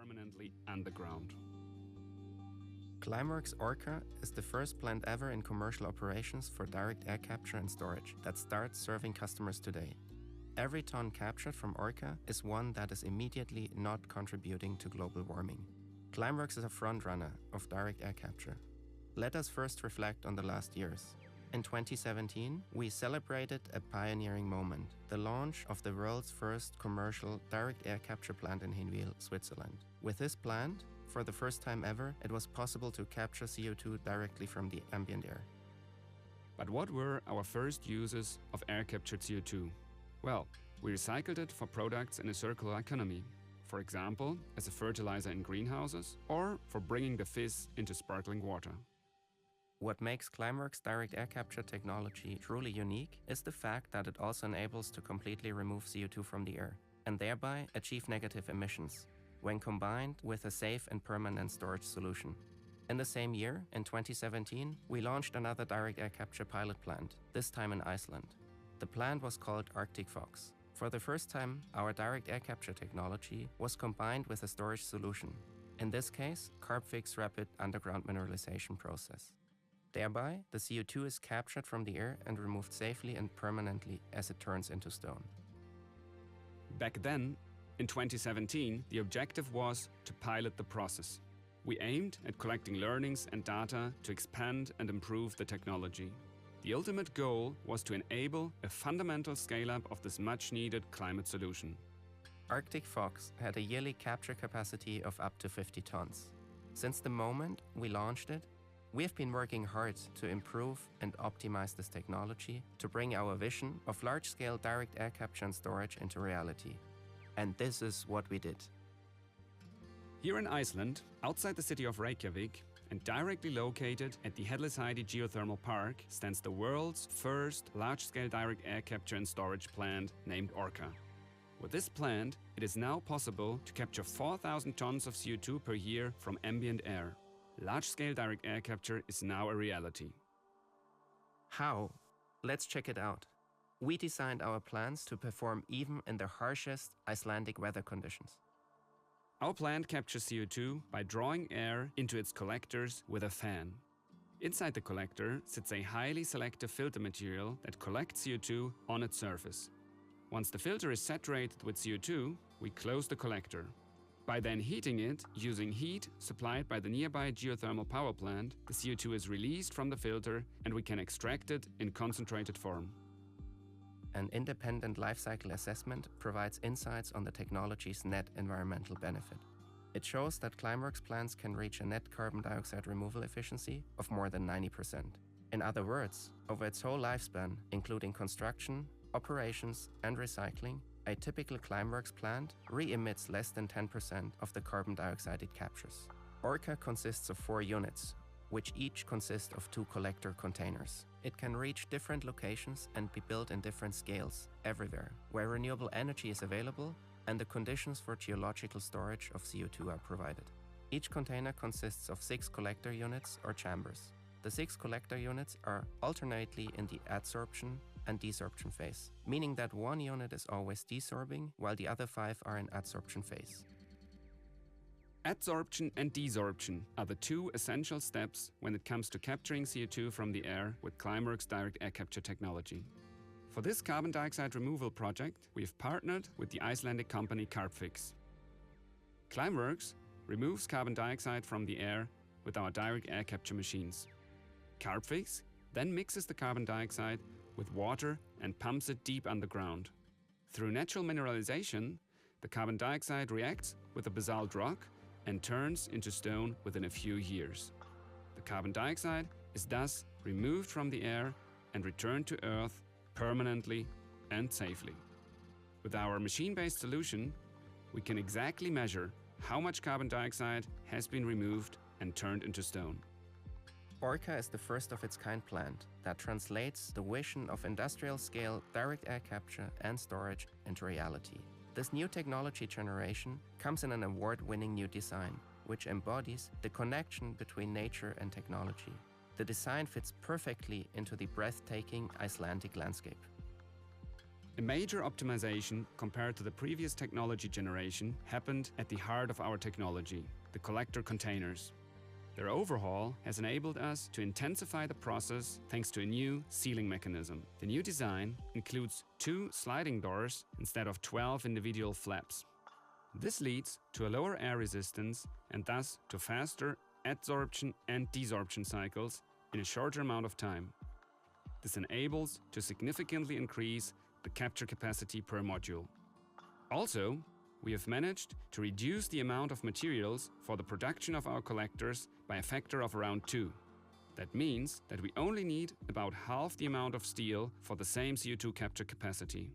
permanently underground. Climeworks Orca is the first plant ever in commercial operations for direct air capture and storage that starts serving customers today. Every ton captured from Orca is one that is immediately not contributing to global warming. Climeworks is a frontrunner of direct air capture. Let us first reflect on the last years. In 2017, we celebrated a pioneering moment, the launch of the world's first commercial direct air capture plant in Hinwil, Switzerland. With this plant, for the first time ever, it was possible to capture CO2 directly from the ambient air. But what were our first uses of air-captured CO2? Well, we recycled it for products in a circular economy. For example, as a fertilizer in greenhouses or for bringing the fizz into sparkling water. What makes Climeworks' direct air capture technology truly unique is the fact that it also enables to completely remove CO2 from the air and thereby achieve negative emissions when combined with a safe and permanent storage solution. In the same year, in 2017, we launched another direct air capture pilot plant, this time in Iceland. The plant was called Arctic Fox. For the first time, our direct air capture technology was combined with a storage solution, in this case, Carbfix rapid underground mineralization process. Thereby, the CO2 is captured from the air and removed safely and permanently as it turns into stone. Back then, in 2017, the objective was to pilot the process. We aimed at collecting learnings and data to expand and improve the technology. The ultimate goal was to enable a fundamental scale-up of this much-needed climate solution. Arctic Fox had a yearly capture capacity of up to 50 tons. Since the moment we launched it, we have been working hard to improve and optimize this technology to bring our vision of large-scale direct air capture and storage into reality. And this is what we did. Here in Iceland, outside the city of Reykjavik, and directly located at the Hellisheiði Geothermal Park, stands the world's first large-scale direct air capture and storage plant named Orca. With this plant, it is now possible to capture 4,000 tons of CO2 per year from ambient air. Large-scale direct air capture is now a reality. How? Let's check it out. We designed our plants to perform even in the harshest Icelandic weather conditions. Our plant captures CO2 by drawing air into its collectors with a fan. Inside the collector sits a highly selective filter material that collects CO2 on its surface. Once the filter is saturated with CO2, we close the collector. By then heating it, using heat supplied by the nearby geothermal power plant, the CO2 is released from the filter and we can extract it in concentrated form. An independent life cycle assessment provides insights on the technology's net environmental benefit. It shows that Climeworks plants can reach a net carbon dioxide removal efficiency of more than 90%. In other words, over its whole lifespan, including construction, operations, and recycling, a typical Climeworks plant re-emits less than 10% of the carbon dioxide it captures. Orca consists of 4 units, which each consist of 2 collector containers. It can reach different locations and be built in different scales, everywhere, where renewable energy is available and the conditions for geological storage of CO2 are provided. Each container consists of 6 collector units or chambers. The 6 collector units are alternately in the adsorption and desorption phase, meaning that one unit is always desorbing while the other 5 are in adsorption phase. Adsorption and desorption are the 2 essential steps when it comes to capturing CO2 from the air with Climeworks direct air capture technology. For this carbon dioxide removal project, we have partnered with the Icelandic company Carbfix. Climeworks removes carbon dioxide from the air with our direct air capture machines. Carbfix then mixes the carbon dioxide with water and pumps it deep underground. Through natural mineralization, the carbon dioxide reacts with the basalt rock and turns into stone within a few years. The carbon dioxide is thus removed from the air and returned to Earth permanently and safely. With our machine-based solution, we can exactly measure how much carbon dioxide has been removed and turned into stone. Orca is the first of its kind plant that translates the vision of industrial-scale direct air capture and storage into reality. This new technology generation comes in an award-winning new design, which embodies the connection between nature and technology. The design fits perfectly into the breathtaking Icelandic landscape. A major optimization compared to the previous technology generation happened at the heart of our technology, the collector containers. Their overhaul has enabled us to intensify the process thanks to a new sealing mechanism. The new design includes 2 sliding doors instead of 12 individual flaps. This leads to a lower air resistance and thus to faster adsorption and desorption cycles in a shorter amount of time. This enables to significantly increase the capture capacity per module. Also, we have managed to reduce the amount of materials for the production of our collectors by a factor of around 2. That means that we only need about half the amount of steel for the same CO2 capture capacity.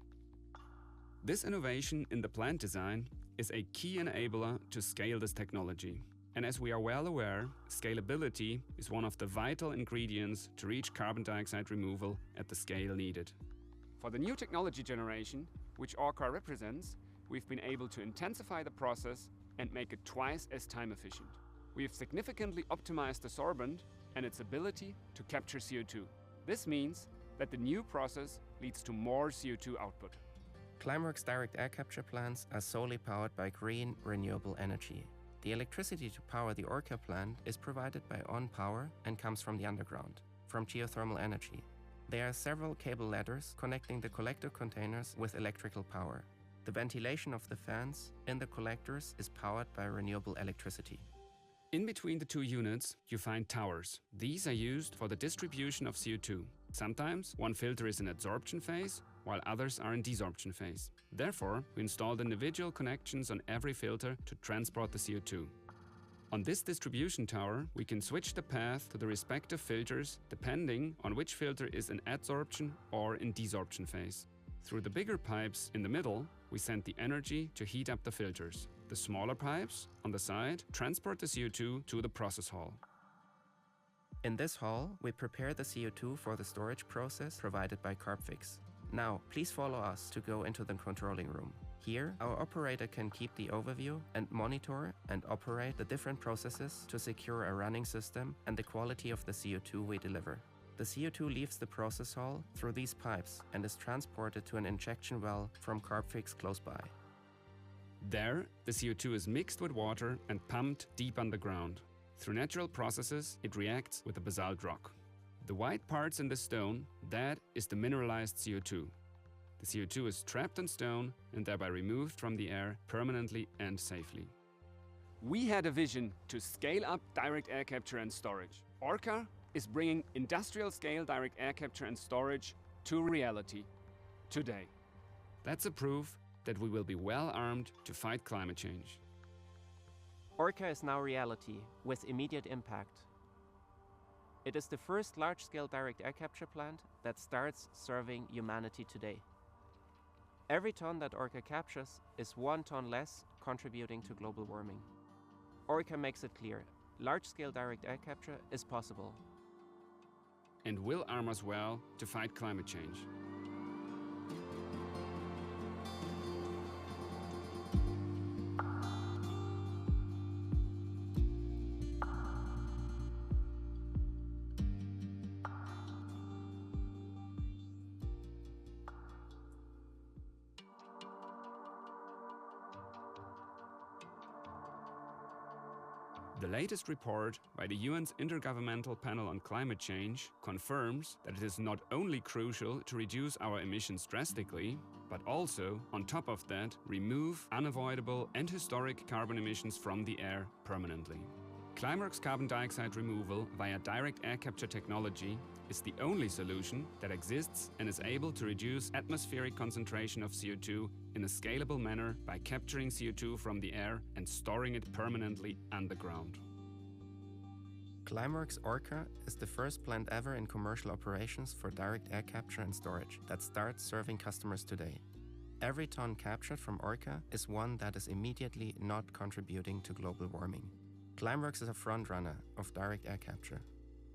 This innovation in the plant design is a key enabler to scale this technology. And as we are well aware, scalability is one of the vital ingredients to reach carbon dioxide removal at the scale needed. For the new technology generation, which Orca represents, we've been able to intensify the process and make it twice as time efficient. We have significantly optimized the sorbent and its ability to capture CO2. This means that the new process leads to more CO2 output. Climeworks direct air capture plants are solely powered by green, renewable energy. The electricity to power the Orca plant is provided by OnPower and comes from the underground, from geothermal energy. There are several cable ladders connecting the collector containers with electrical power. The ventilation of the fans in the collectors is powered by renewable electricity. In between the 2 units, you find towers. These are used for the distribution of CO2. Sometimes one filter is in adsorption phase, while others are in desorption phase. Therefore, we installed individual connections on every filter to transport the CO2. On this distribution tower, we can switch the path to the respective filters depending on which filter is in adsorption or in desorption phase. Through the bigger pipes in the middle, we send the energy to heat up the filters. The smaller pipes on the side transport the CO2 to the process hall. In this hall, we prepare the CO2 for the storage process provided by Carbfix. Now, please follow us to go into the controlling room. Here, our operator can keep the overview and monitor and operate the different processes to secure a running system and the quality of the CO2 we deliver. The CO2 leaves the process hall through these pipes and is transported to an injection well from Carbfix close by. There, the CO2 is mixed with water and pumped deep underground. Through natural processes, it reacts with the basalt rock. The white parts in the stone, that is the mineralized CO2. The CO2 is trapped in stone and thereby removed from the air permanently and safely. We had a vision to scale up direct air capture and storage. Orca is bringing industrial-scale direct air capture and storage to reality today. That's a proof that we will be well armed to fight climate change. Orca is now reality with immediate impact. It is the first large-scale direct air capture plant that starts serving humanity today. Every ton that Orca captures is 1 ton less contributing to global warming. Orca makes it clear, large-scale direct air capture is possible. And will arm us well to fight climate change. The latest report by the UN's Intergovernmental Panel on Climate Change confirms that it is not only crucial to reduce our emissions drastically, but also, on top of that, remove unavoidable and historic carbon emissions from the air permanently. Climeworks carbon dioxide removal via direct air capture technology is the only solution that exists and is able to reduce atmospheric concentration of CO2 in a scalable manner by capturing CO2 from the air and storing it permanently underground. Climeworks Orca is the first plant ever in commercial operations for direct air capture and storage that starts serving customers today. Every ton captured from Orca is one that is immediately not contributing to global warming. Climeworks is a frontrunner of direct air capture.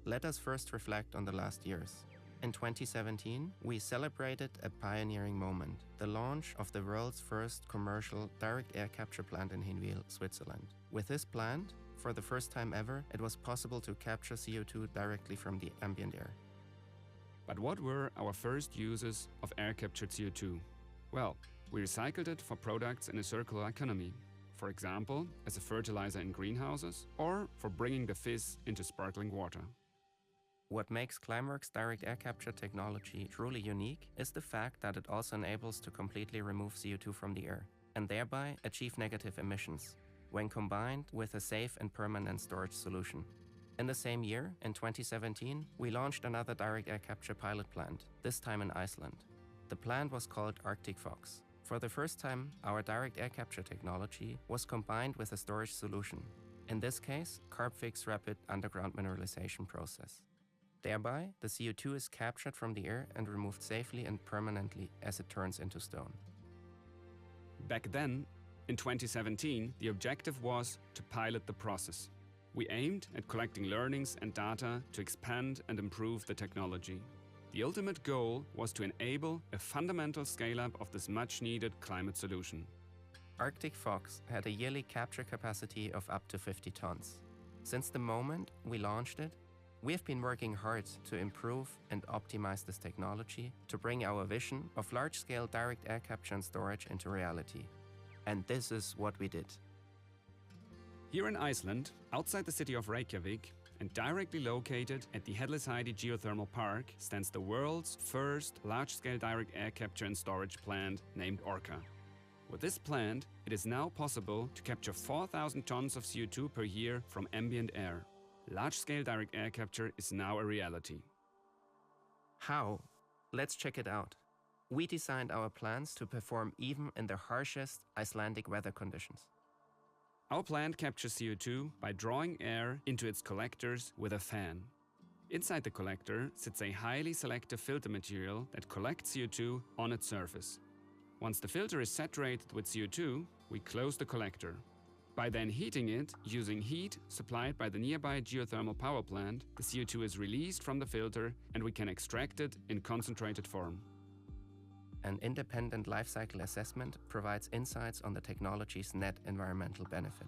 Let us first reflect on the last years. In 2017, we celebrated a pioneering moment, the launch of the world's first commercial direct air capture plant in Hinwil, Switzerland. With this plant, for the first time ever, it was possible to capture CO2 directly from the ambient air. But what were our first uses of air captured CO2? Well, we recycled it for products in a circular economy. For example, as a fertilizer in greenhouses or for bringing the fizz into sparkling water. What makes Climeworks' direct air capture technology truly unique is the fact that it also enables to completely remove CO2 from the air and thereby achieve negative emissions when combined with a safe and permanent storage solution. In the same year, in 2017, we launched another direct air capture pilot plant, this time in Iceland. The plant was called Arctic Fox. For the first time, our direct air capture technology was combined with a storage solution, in this case, Carbfix rapid underground mineralization process. Thereby, the CO2 is captured from the air and removed safely and permanently as it turns into stone. Back then, in 2017, the objective was to pilot the process. We aimed at collecting learnings and data to expand and improve the technology. The ultimate goal was to enable a fundamental scale-up of this much-needed climate solution. Arctic Fox had a yearly capture capacity of up to 50 tons. Since the moment we launched it, we have been working hard to improve and optimize this technology to bring our vision of large-scale direct air capture and storage into reality. And this is what we did. Here in Iceland, outside the city of Reykjavik, and directly located at the Hellisheiði Geothermal Park, stands the world's first large-scale direct air capture and storage plant named Orca. With this plant, it is now possible to capture 4,000 tons of CO2 per year from ambient air. Large-scale direct air capture is now a reality. How? Let's check it out. We designed our plants to perform even in the harshest Icelandic weather conditions. Our plant captures CO2 by drawing air into its collectors with a fan. Inside the collector sits a highly selective filter material that collects CO2 on its surface. Once the filter is saturated with CO2, we close the collector. By then heating it, using heat supplied by the nearby geothermal power plant, the CO2 is released from the filter and we can extract it in concentrated form. An independent life cycle assessment provides insights on the technology's net environmental benefit.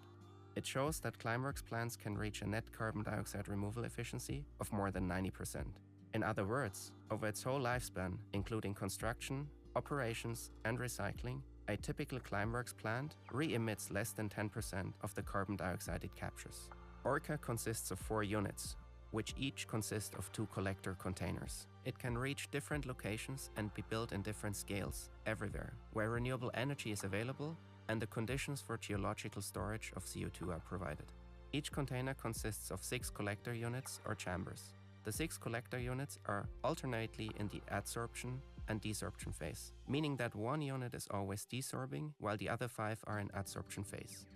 It shows that Climeworks plants can reach a net carbon dioxide removal efficiency of more than 90%. In other words, over its whole lifespan, including construction, operations, and recycling, a typical Climeworks plant re-emits less than 10% of the carbon dioxide it captures. Orca consists of 4 units, which each consist of 2 collector containers. It can reach different locations and be built in different scales, everywhere, where renewable energy is available and the conditions for geological storage of CO2 are provided. Each container consists of 6 collector units or chambers. The 6 collector units are alternately in the adsorption and desorption phase, meaning that one unit is always desorbing while the other 5 are in adsorption phase.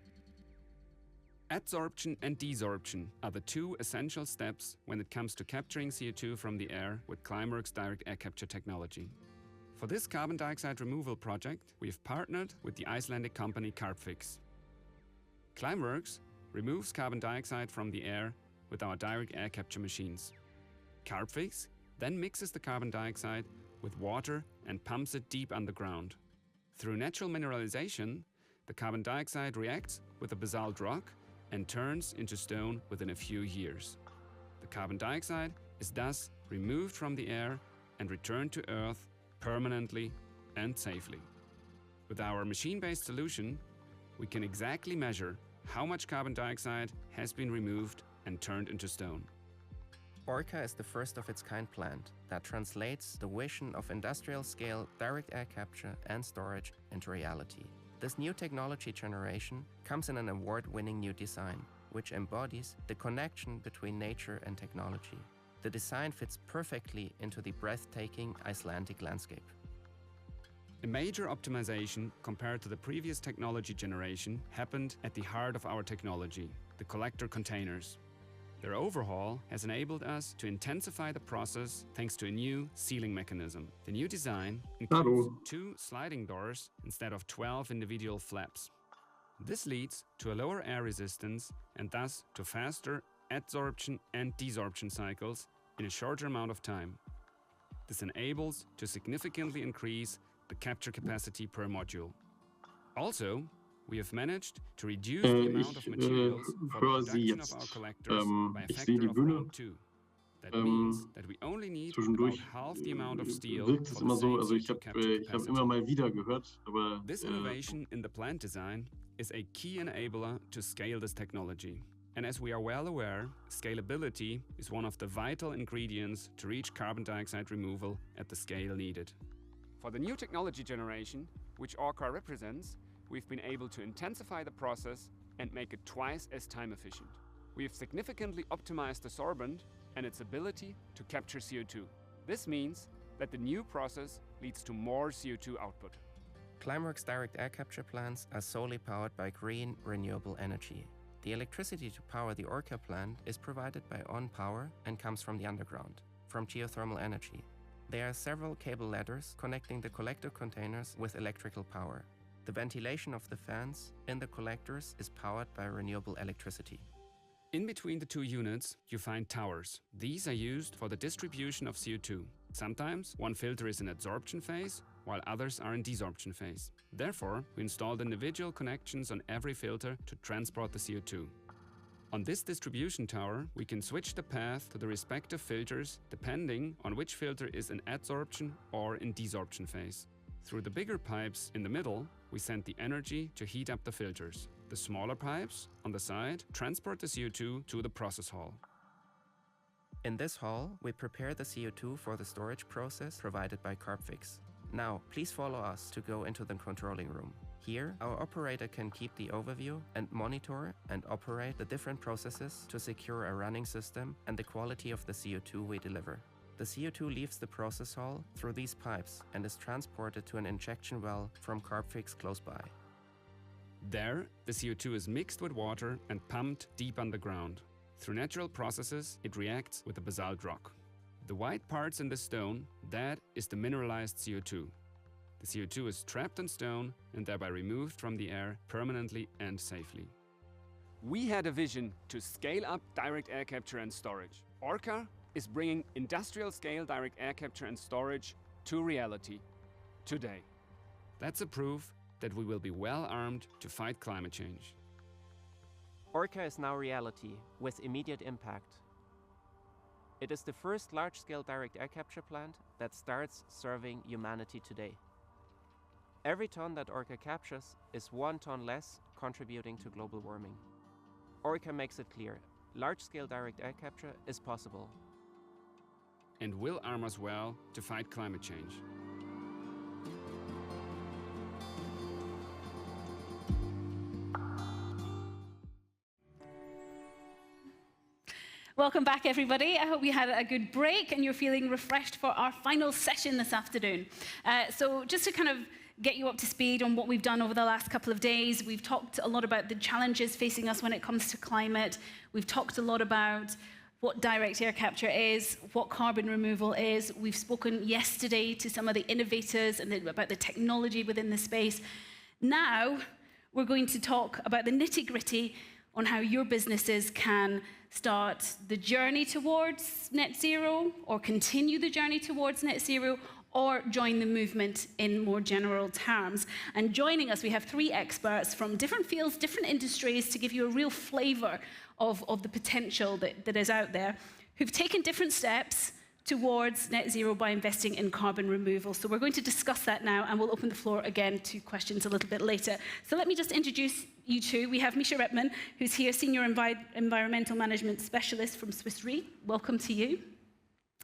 Adsorption and desorption are the 2 essential steps when it comes to capturing CO2 from the air with Climeworks direct air capture technology. For this carbon dioxide removal project, we have partnered with the Icelandic company Carbfix. Climeworks removes carbon dioxide from the air with our direct air capture machines. Carbfix then mixes the carbon dioxide with water and pumps it deep underground. Through natural mineralization, the carbon dioxide reacts with a basalt rock and turns into stone within a few years. The carbon dioxide is thus removed from the air and returned to Earth permanently and safely. With our machine-based solution, we can exactly measure how much carbon dioxide has been removed and turned into stone. Orca is the first of its kind plant that translates the vision of industrial-scale direct air capture and storage into reality. This new technology generation comes in an award-winning new design, which embodies the connection between nature and technology. The design fits perfectly into the breathtaking Icelandic landscape. A major optimization compared to the previous technology generation happened at the heart of our technology, the collector containers. Their overhaul has enabled us to intensify the process thanks to a new sealing mechanism. The new design includes 2 sliding doors instead of 12 individual flaps. This leads to a lower air resistance and thus to faster adsorption and desorption cycles in a shorter amount of time. This enables to significantly increase the capture capacity per module. Also, we have managed to reduce the amount of materials for the production of our collectors by a factor of around 2. Zwischendurch wirkt es immer so, also ich hab immer mal wieder gehört, aber This innovation in the plant design is a key enabler to scale this technology. And as we are well aware, scalability is one of the vital ingredients to reach carbon dioxide removal at the scale needed. For the new technology generation, which Orca represents, we've been able to intensify the process and make it twice as time efficient. We have significantly optimized the sorbent and its ability to capture CO2. This means that the new process leads to more CO2 output. Climeworks direct air capture plants are solely powered by green, renewable energy. The electricity to power the Orca plant is provided by OnPower and comes from the underground, from geothermal energy. There are several cable ladders connecting the collector containers with electrical power. The ventilation of the fans in the collectors is powered by renewable electricity. In between the two units, you find towers. These are used for the distribution of CO2. Sometimes one filter is in adsorption phase, while others are in desorption phase. Therefore, we installed individual connections on every filter to transport the CO2. On this distribution tower, we can switch the path to the respective filters depending on which filter is in adsorption or in desorption phase. Through the bigger pipes in the middle, we send the energy to heat up the filters. The smaller pipes on the side transport the CO2 to the process hall. In this hall, we prepare the CO2 for the storage process provided by Carbfix. Now, please follow us to go into the controlling room. Here, our operator can keep the overview and monitor and operate the different processes to secure a running system and the quality of the CO2 we deliver. The CO2 leaves the process hall through these pipes and is transported to an injection well from Carbfix close by. There, the CO2 is mixed with water and pumped deep underground. Through natural processes, it reacts with the basalt rock. The white parts in the stone, that is the mineralized CO2. The CO2 is trapped in stone and thereby removed from the air permanently and safely. We had a vision to scale up direct air capture and storage. Orca is bringing industrial scale direct air capture and storage to reality today. That's a proof that we will be well armed to fight climate change. Orca is now reality with immediate impact. It is the first large-scale direct air capture plant that starts serving humanity today. Every ton that Orca captures is 1 ton less contributing to global warming. Orca makes it clear, large-scale direct air capture is possible. And will arm us well to fight climate change. Welcome back, everybody. I hope you had a good break and you're feeling refreshed for our final session this afternoon. So just to kind of get you up to speed on what we've done over the last couple of days, we've talked a lot about the challenges facing us when it comes to climate. We've talked a lot about what direct air capture is, what carbon removal is. We've spoken yesterday to some of the innovators and about the technology within the space. Now, we're going to talk about the nitty-gritty on how your businesses can start the journey towards net zero, or continue the journey towards net zero, or join the movement in more general terms. And joining us, we have 3 experts from different fields, different industries, to give you a real flavor of the potential that is out there, who've taken different steps towards net zero by investing in carbon removal. So we're going to discuss that now, and we'll open the floor again to questions a little bit later. So let me just introduce you two. We have Mischa Repmann, who's here, Senior Environmental Management Specialist from Swiss Re. Welcome to you.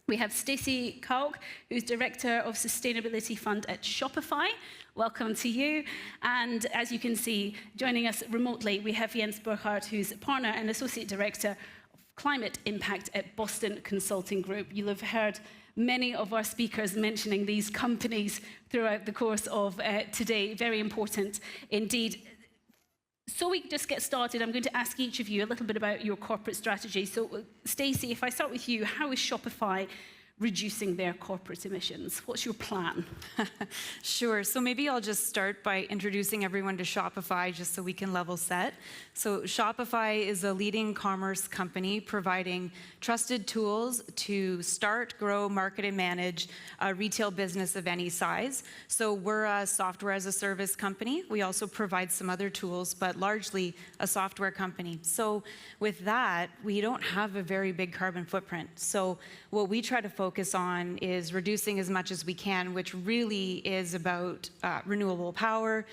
We have Stacy Kauk, who's Director of Sustainability Fund at Shopify. Welcome to you. And as you can see, joining us remotely, we have Jens Burchardt, who's Partner and Associate Director Climate Impact at Boston Consulting Group. You'll have heard many of our speakers mentioning these companies throughout the course of today. Very important indeed. So we just get started, I'm going to ask each of you a little bit about your corporate strategy. So Stacy, if I start with you, how is Shopify reducing their corporate emissions? What's your plan? Sure. So maybe I'll just start by introducing everyone to Shopify just so we can level set. So Shopify is a leading commerce company providing trusted tools to start, grow, market, and manage a retail business of any size. So we're a software as a service company. We also provide some other tools, but largely a software company. So with that, we don't have a very big carbon footprint. So what we try to focus on is reducing as much as we can, which really is about renewable power,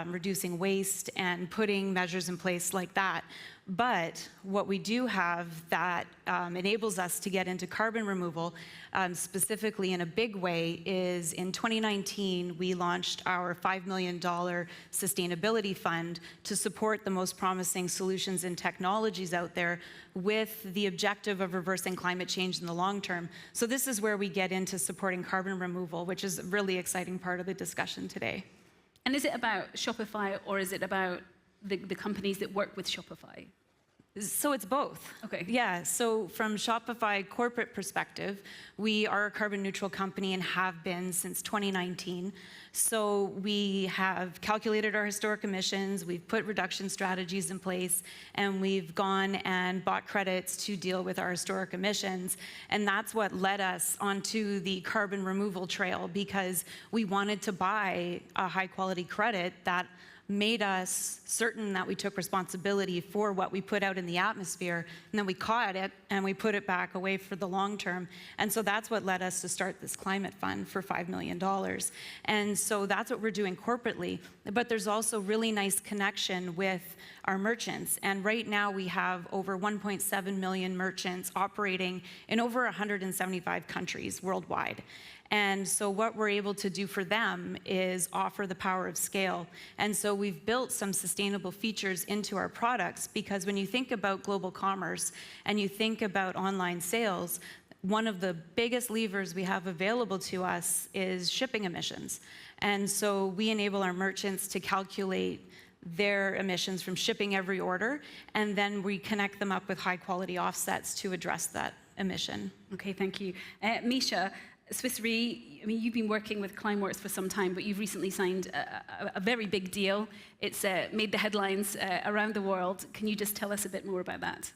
reducing waste, and putting measures in place like that. But what we do have that enables us to get into carbon removal, specifically in a big way, is in 2019, we launched our $5 million sustainability fund to support the most promising solutions and technologies out there with the objective of reversing climate change in the long term. So this is where we get into supporting carbon removal, which is a really exciting part of the discussion today. And is it about Shopify, or is it about the companies that work with Shopify? So it's both. Okay. Yeah, so from Shopify corporate perspective, we are a carbon neutral company and have been since 2019. So we have calculated our historic emissions, we've put reduction strategies in place, and we've gone and bought credits to deal with our historic emissions. And that's what led us onto the carbon removal trail, because we wanted to buy a high quality credit that made us certain that we took responsibility for what we put out in the atmosphere, and then we caught it and we put it back away for the long term. And so that's what led us to start this climate fund for $5 million. And so that's what we're doing corporately. But there's also really nice connection with our merchants. And right now we have over 1.7 million merchants operating in over 175 countries worldwide. And so what we're able to do for them is offer the power of scale. And so we've built some sustainable features into our products, because when you think about global commerce and you think about online sales, one of the biggest levers we have available to us is shipping emissions. And so we enable our merchants to calculate their emissions from shipping every order, and then we connect them up with high quality offsets to address that emission. Okay, thank you. Mischa, Swiss Re, I mean, you've been working with Climeworks for some time, but you've recently signed a very big deal. It's made the headlines around the world. Can you just tell us a bit more about that?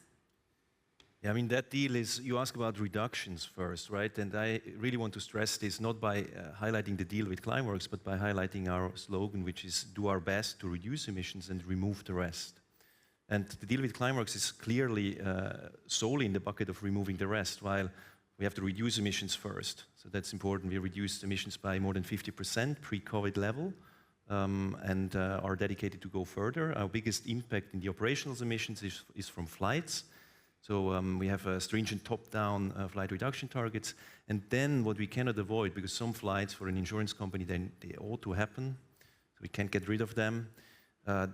Yeah, I mean, that deal is, you ask about reductions first, right? And I really want to stress this, not by highlighting the deal with Climeworks, but by highlighting our slogan, which is do our best to reduce emissions and remove the rest. And the deal with Climeworks is clearly solely in the bucket of removing the rest, while we have to reduce emissions first. So that's important. We reduced emissions by more than 50% pre-COVID level, and are dedicated to go further. Our biggest impact in the operational emissions is from flights. So we have stringent top-down flight reduction targets. And then what we cannot avoid, because some flights for an insurance company, they ought to happen, so we can't get rid of them.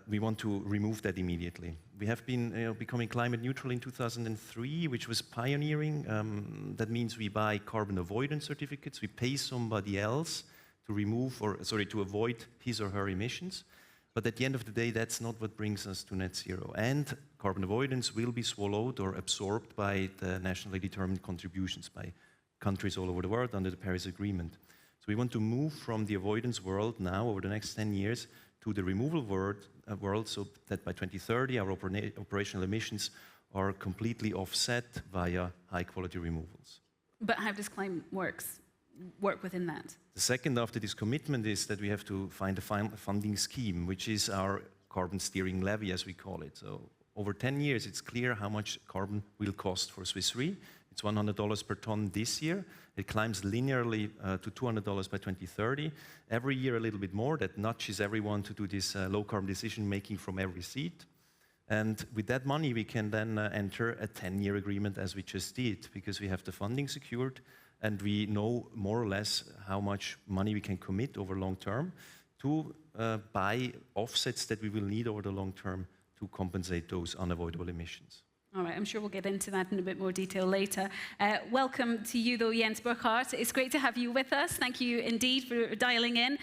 We want to remove that immediately. We have been becoming climate neutral in 2003, which was pioneering. That means we buy carbon avoidance certificates. We pay somebody else to remove, to avoid his or her emissions. But at the end of the day, that's not what brings us to net zero. And carbon avoidance will be swallowed or absorbed by the nationally determined contributions by countries all over the world under the Paris Agreement. So we want to move from the avoidance world now over the next 10 years to the removal world, so that by 2030 our operational emissions are completely offset via high-quality removals. But how does Climeworks work within that? The second after this commitment is that we have to find a funding scheme, which is our carbon steering levy, as we call it. So over 10 years, it's clear how much carbon will cost for Swiss Re. It's $100 per ton this year. It climbs linearly to $200 by 2030. Every year a little bit more. That nudges everyone to do this low-carbon decision-making from every seat. And with that money, we can then enter a 10-year agreement, as we just did, because we have the funding secured, and we know more or less how much money we can commit over long term to buy offsets that we will need over the long term to compensate those unavoidable emissions. All right, I'm sure we'll get into that in a bit more detail later. Welcome to you, though, Jens Burchardt. It's great to have you with us. Thank you indeed for dialing in.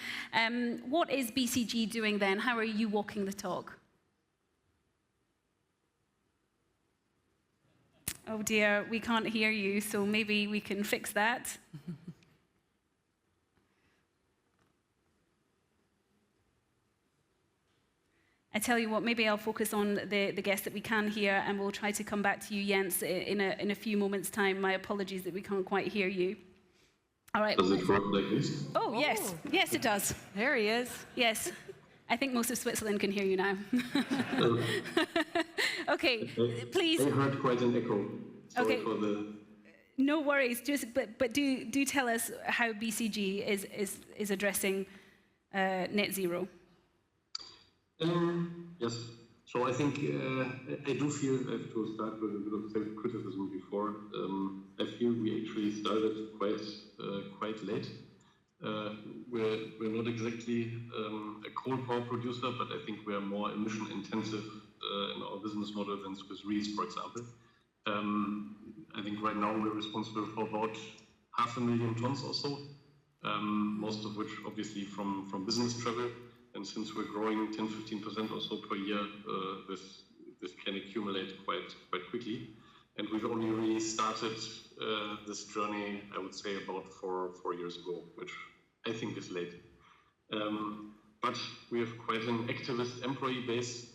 What is BCG doing then? How are you walking the talk? Oh dear, we can't hear you, so maybe we can fix that. I tell you what, maybe I'll focus on the guest that we can hear, and we'll try to come back to you, Jens, in a few moments' time. My apologies that we can't quite hear you. All right. Does it work like this? Oh, yes. Yes, it does. There he is. Yes. I think most of Switzerland can hear you now. Okay, please. I heard quite an echo. Sorry Okay. for the... No worries. But do tell us how BCG is addressing net zero. Yes. So I think I do feel, I have to start with a bit of self-criticism before. I feel we actually started quite late. We're not exactly a coal power producer, but I think we are more emission intensive in our business model than Swiss Re's, for example. I think right now we're responsible for about 500,000 tons or so, most of which obviously from business travel. And since we're growing 10-15% or so per year, this can accumulate quite quickly. And we've only really started this journey, I would say, about four years ago, which I think is late. But we have quite an activist employee base,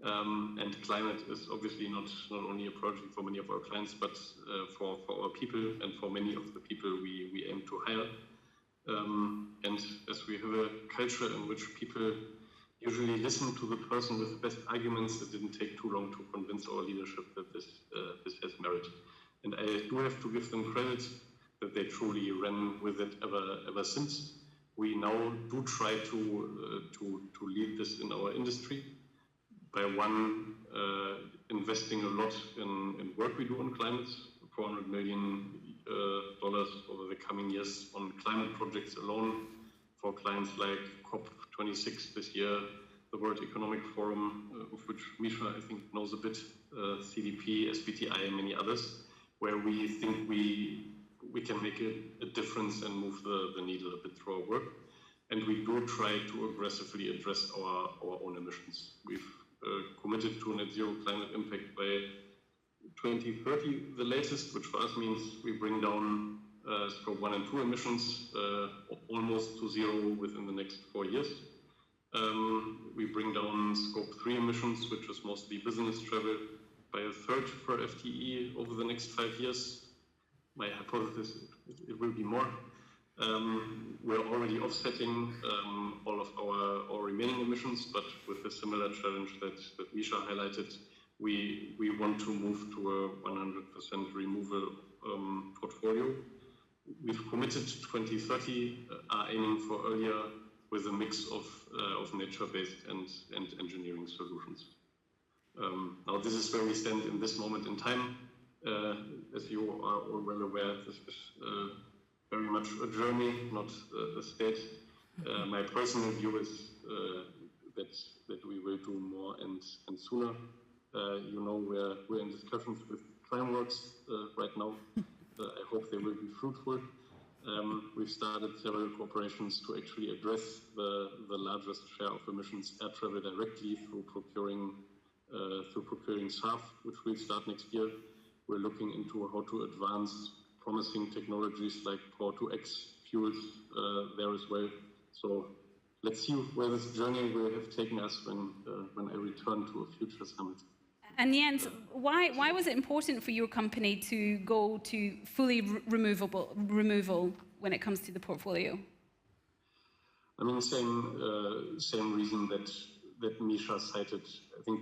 and climate is obviously not only a project for many of our clients, but for our people and for many of the people we aim to hire. And as we have a culture in which people usually listen to the person with the best arguments, it didn't take too long to convince our leadership that this has merit. And I do have to give them credit that they truly ran with it ever since. We now do try to lead this in our industry by investing a lot in work we do on climate, $400 million over the coming years on climate projects alone for clients like COP26 this year, the World Economic Forum, of which Mischa, I think, knows a bit, CDP, SBTI, and many others, where we think we can make a difference and move the needle a bit through our work. And we do try to aggressively address our own emissions. We've committed to net zero climate impact by 2030, the latest, which for us means we bring down scope 1 and 2 emissions almost to zero within the next 4 years. We bring down scope 3 emissions, which is mostly business travel, by a third per FTE over the next 5 years. My hypothesis, it will be more. We're already offsetting all of our remaining emissions, but with a similar challenge that Mischa highlighted, we want to move to a 100% removal portfolio. We've committed to 2030, are aiming for earlier with a mix of nature-based and engineering solutions. Now, this is where we stand in this moment in time. As you are all well aware, this is very much a journey, not a state. My personal view is that we will do more and sooner. You know, we're in discussions with Climeworks right now. I hope they will be fruitful. We've started several cooperations to actually address the largest share of emissions air travel directly through procuring SAF, which will start next year. We're looking into how to advance promising technologies like Power-to-X fuels there as well. So let's see where this journey will have taken us when I return to a future summit. And Jens, why was it important for your company to go to fully removal when it comes to the portfolio? I mean, same reason that Mischa cited. I think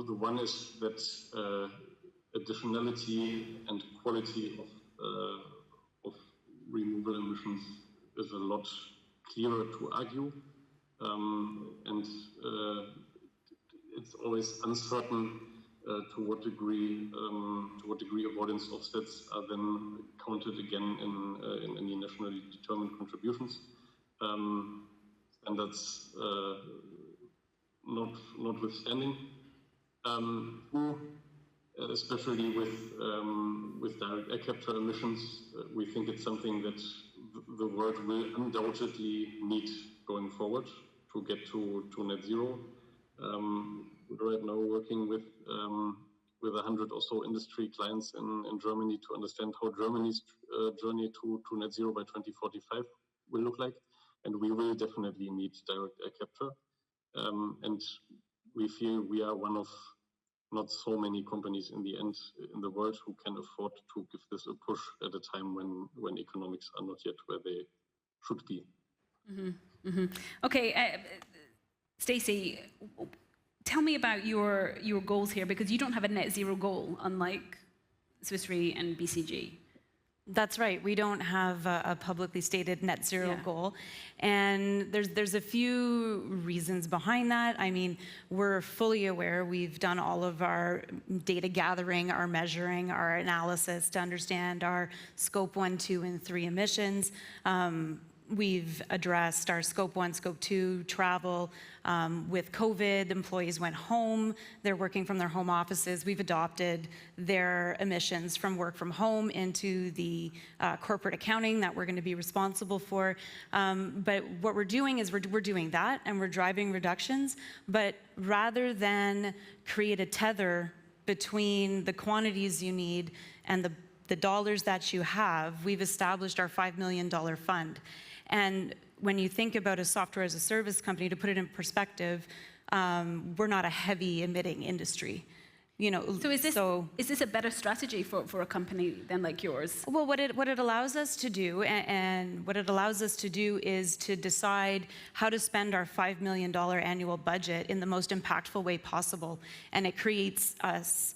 the one is that additionality and quality of removal emissions is a lot clearer to argue, and it's always uncertain to what degree avoidance offsets are then counted again in any nationally determined contributions. Standards notwithstanding, especially with direct air capture emissions, we think it's something that the world will undoubtedly need going forward to get to net zero. We're right now working with with 100 or so industry clients in Germany to understand how Germany's journey to net zero by 2045 will look like. And we will definitely need direct air capture. And we feel we are one of not so many companies in the end in the world who can afford to give this a push at a time when economics are not yet where they should be. Mm-hmm. Mm-hmm. Okay, Stacy, tell me about your goals here, because you don't have a net zero goal, unlike Swiss Re and BCG. That's right. We don't have a publicly stated net zero goal. And there's a few reasons behind that. I mean, we're fully aware. We've done all of our data gathering, our measuring, our analysis to understand our scope 1, 2, and 3 emissions. We've addressed our scope 1, scope 2 travel. With COVID, employees went home. They're working from their home offices. We've adopted their emissions from work from home into the corporate accounting that we're going to be responsible for. But what we're doing is we're doing that, and we're driving reductions. But rather than create a tether between the quantities you need and the dollars that you have, we've established our $5 million fund. And when you think about a software as a service company, to put it in perspective, we're not a heavy emitting industry. You know, so is this a better strategy for a company than like yours? Well, what it allows us to do, and what it allows us to do is to decide how to spend our $5 million annual budget in the most impactful way possible. And it creates us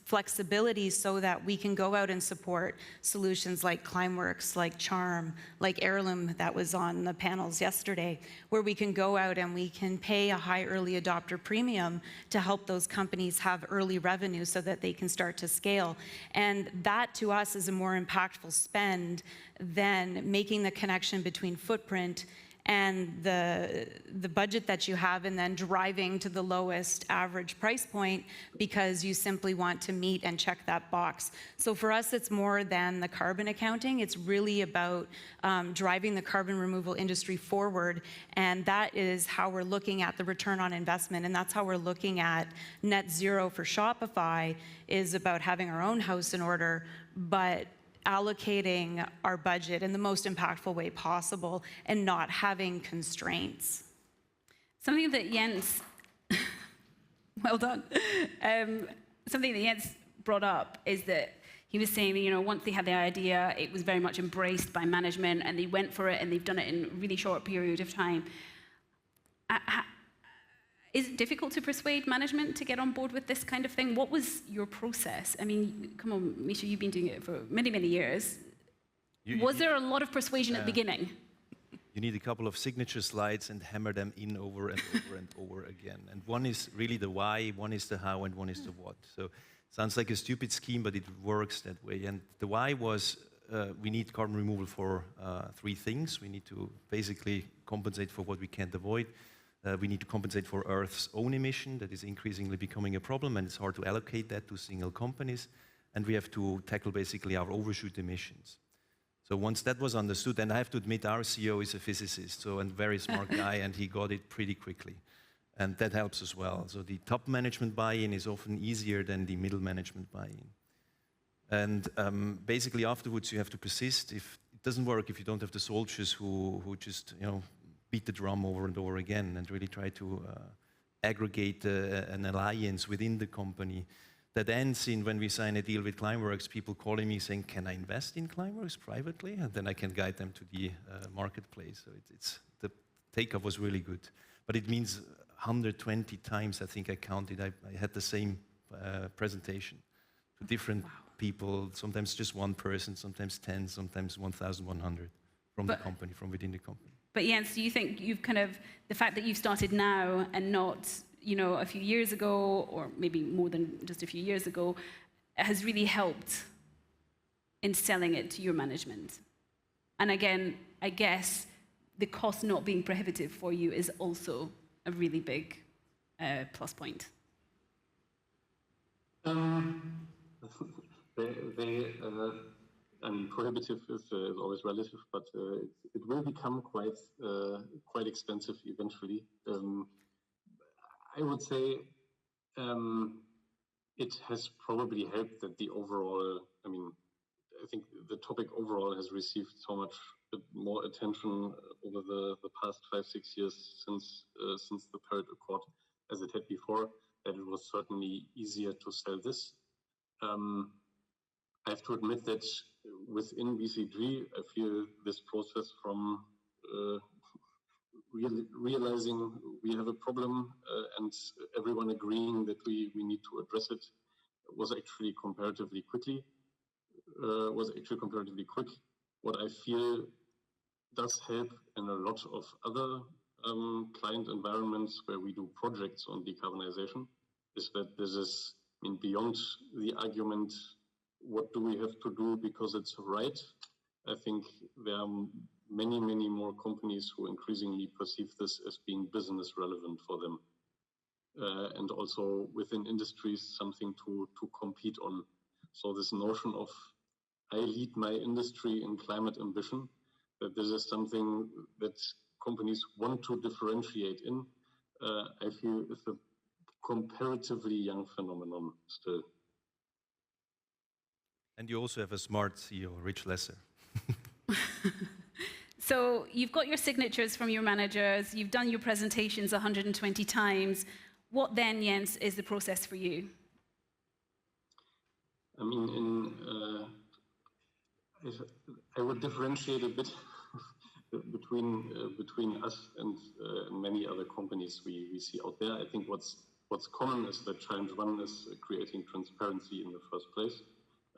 flexibility so that we can go out and support solutions like Climeworks, like Charm, like Heirloom that was on the panels yesterday, where we can go out and we can pay a high early adopter premium to help those companies have early revenue so that they can start to scale. And that to us is a more impactful spend than making the connection between footprint and the budget that you have, and then driving to the lowest average price point because you simply want to meet and check that box. So for us, it's more than the carbon accounting. It's really about driving the carbon removal industry forward, and that is how we're looking at the return on investment, and that's how we're looking at net zero for Shopify, is about having our own house in order, but allocating our budget in the most impactful way possible and not having constraints. Something that Jens, well done. Something that Jens brought up is that he was saying that, you know, once they had the idea, it was very much embraced by management, and they went for it, and they've done it in a really short period of time. Is it difficult to persuade management to get on board with this kind of thing? What was your process? I mean, come on, Mischa, you've been doing it for many, many years. Was there a lot of persuasion at the beginning? You need a couple of signature slides and hammer them in over and over and over again. And one is really the why, one is the how, and one is the what. So sounds like a stupid scheme, but it works that way. And the why was we need carbon removal for 3 things. We need to basically compensate for what we can't avoid. We need to compensate for Earth's own emission that is increasingly becoming a problem, and it's hard to allocate that to single companies. And we have to tackle basically our overshoot emissions. So once that was understood, and I have to admit our CEO is a physicist, so a very smart guy, and he got it pretty quickly. And that helps as well. So the top management buy-in is often easier than the middle management buy-in. And basically afterwards you have to persist. If it doesn't work if you don't have the soldiers who just, you know, beat the drum over and over again and really try to aggregate an alliance within the company that ends in when we sign a deal with Climeworks, people calling me saying, can I invest in Climeworks privately? And then I can guide them to the marketplace. So it's the take-up was really good. But it means 120 times, I think I counted, I had the same presentation to different people, sometimes just one person, sometimes 10, sometimes 1,100 from the company, from within the company. But Jens, do you think you've kind of, the fact that you've started now and not, you know, a few years ago, or maybe more than just a few years ago, has really helped in selling it to your management? And again, I guess the cost not being prohibitive for you is also a really big plus point. I mean, prohibitive is always relative, but it will become quite expensive eventually. I would say it has probably helped that the overall, I mean, I think the topic overall has received so much more attention over the past 5-6 years since the Paris Accord as it had before, that it was certainly easier to sell this. I have to admit that within BCG, I feel this process from realizing we have a problem and everyone agreeing that we need to address it was actually comparatively quick. What I feel does help in a lot of other client environments where we do projects on decarbonization is that this is, I mean, beyond the argument, what do we have to do because it's right? I think there are many, many more companies who increasingly perceive this as being business relevant for them. And also within industries, something to compete on. So this notion of I lead my industry in climate ambition, that this is something that companies want to differentiate in, I feel is a comparatively young phenomenon still. And you also have a smart CEO, Rich Lesser. So you've got your signatures from your managers, you've done your presentations 120 times. What then, Jens, is the process for you? I mean, I would differentiate a bit between us and many other companies we see out there. I think what's common is that challenge one is creating transparency in the first place.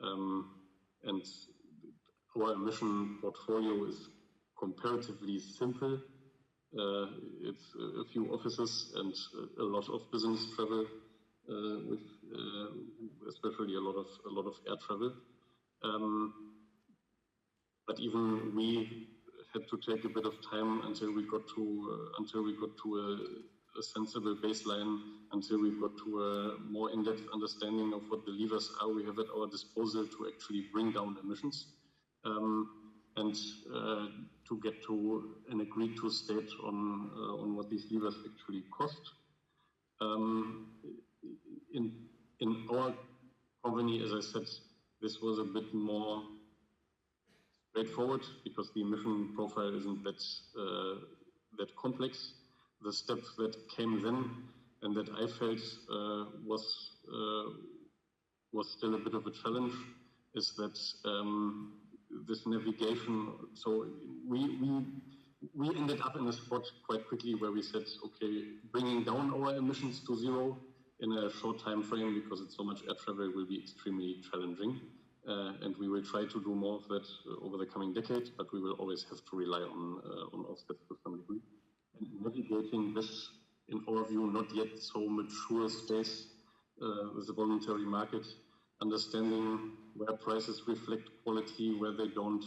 And our emission portfolio is comparatively simple. It's a few offices and a lot of business travel, with especially a lot of air travel. But even we had to take a bit of time until we got to a sensible baseline, until we got to a more in-depth understanding of what the levers are we have at our disposal to actually bring down emissions, and to get to an agreed-to state on what these levers actually cost. In our company, as I said, this was a bit more straightforward because the emission profile isn't that complex. The step that came then and that I felt was still a bit of a challenge is that this navigation. So we ended up in a spot quite quickly where we said, okay, bringing down our emissions to zero in a short time frame because it's so much air travel will be extremely challenging. And we will try to do more of that over the coming decade, but we will always have to rely on offsets to some degree. And navigating this, in our view, not yet so mature space with the voluntary market, understanding where prices reflect quality, where they don't,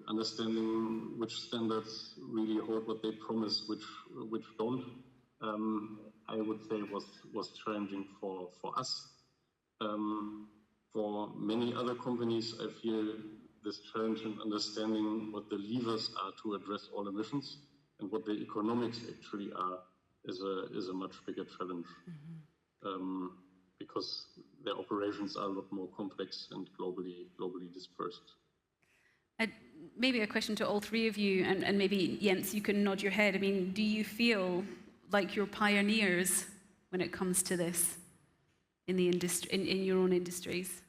understanding which standards really hold what they promise, which don't, I would say was challenging for us. For many other companies, I feel this challenge in understanding what the levers are to address all emissions and what the economics actually are is a much bigger challenge, because their operations are a lot more complex and globally dispersed. Maybe a question to all three of you, and maybe Jens, you can nod your head. I mean, do you feel like you're pioneers when it comes to this in the industry, in your own industries?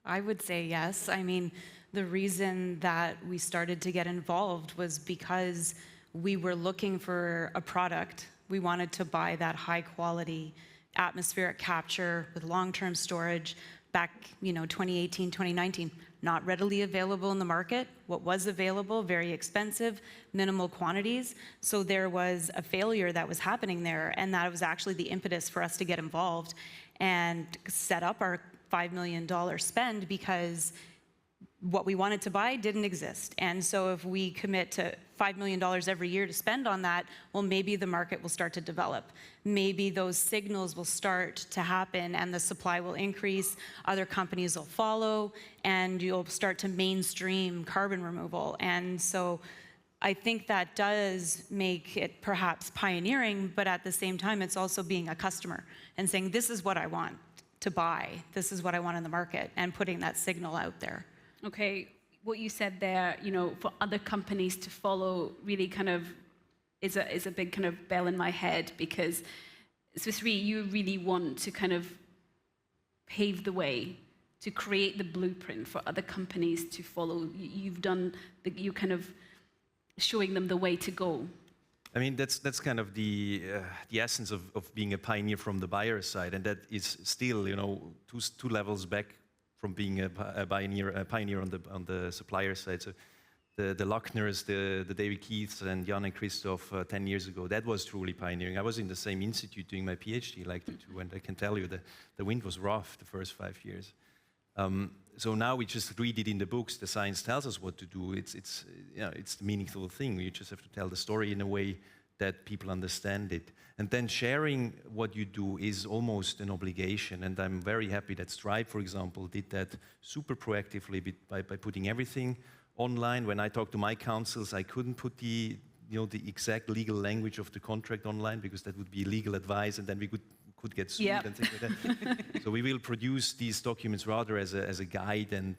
I would say yes. I mean, the reason that we started to get involved was because we were looking for a product. We wanted to buy that high quality atmospheric capture with long-term storage back, 2018, 2019. Not readily available in the market. What was available, very expensive, minimal quantities. So there was a failure that was happening there, and that was actually the impetus for us to get involved and set up our $5 million spend, because what we wanted to buy didn't exist. And so if we commit to $5 million every year to spend on that, well, maybe the market will start to develop. Maybe those signals will start to happen and the supply will increase, other companies will follow, and you'll start to mainstream carbon removal. And so I think that does make it perhaps pioneering, but at the same time, it's also being a customer and saying, this is what I want to buy. This is what I want in the market, and putting that signal out there. Okay, what you said there, for other companies to follow really kind of is a big kind of bell in my head, because Swiss Re, you really want to kind of pave the way to create the blueprint for other companies to follow. You've done, you kind of showing them the way to go. I mean, that's kind of the essence of being a pioneer from the buyer side, and that is still, two levels back from being a pioneer on the supplier side. So the Luckners, the David Keiths, and Jan and Christoph 10 years ago, that was truly pioneering. I was in the same institute doing my PhD like you two, and I can tell you that the wind was rough the first 5 years. So now we just read it in the books. The science tells us what to do. It's the meaningful thing. You just have to tell the story in a way that people understand it. And then sharing what you do is almost an obligation. And I'm very happy that Stripe, for example, did that super proactively by putting everything online. When I talked to my counsels, I couldn't put the exact legal language of the contract online, because that would be legal advice, and then we could get sued and things like that. So we will produce these documents rather as a guide, and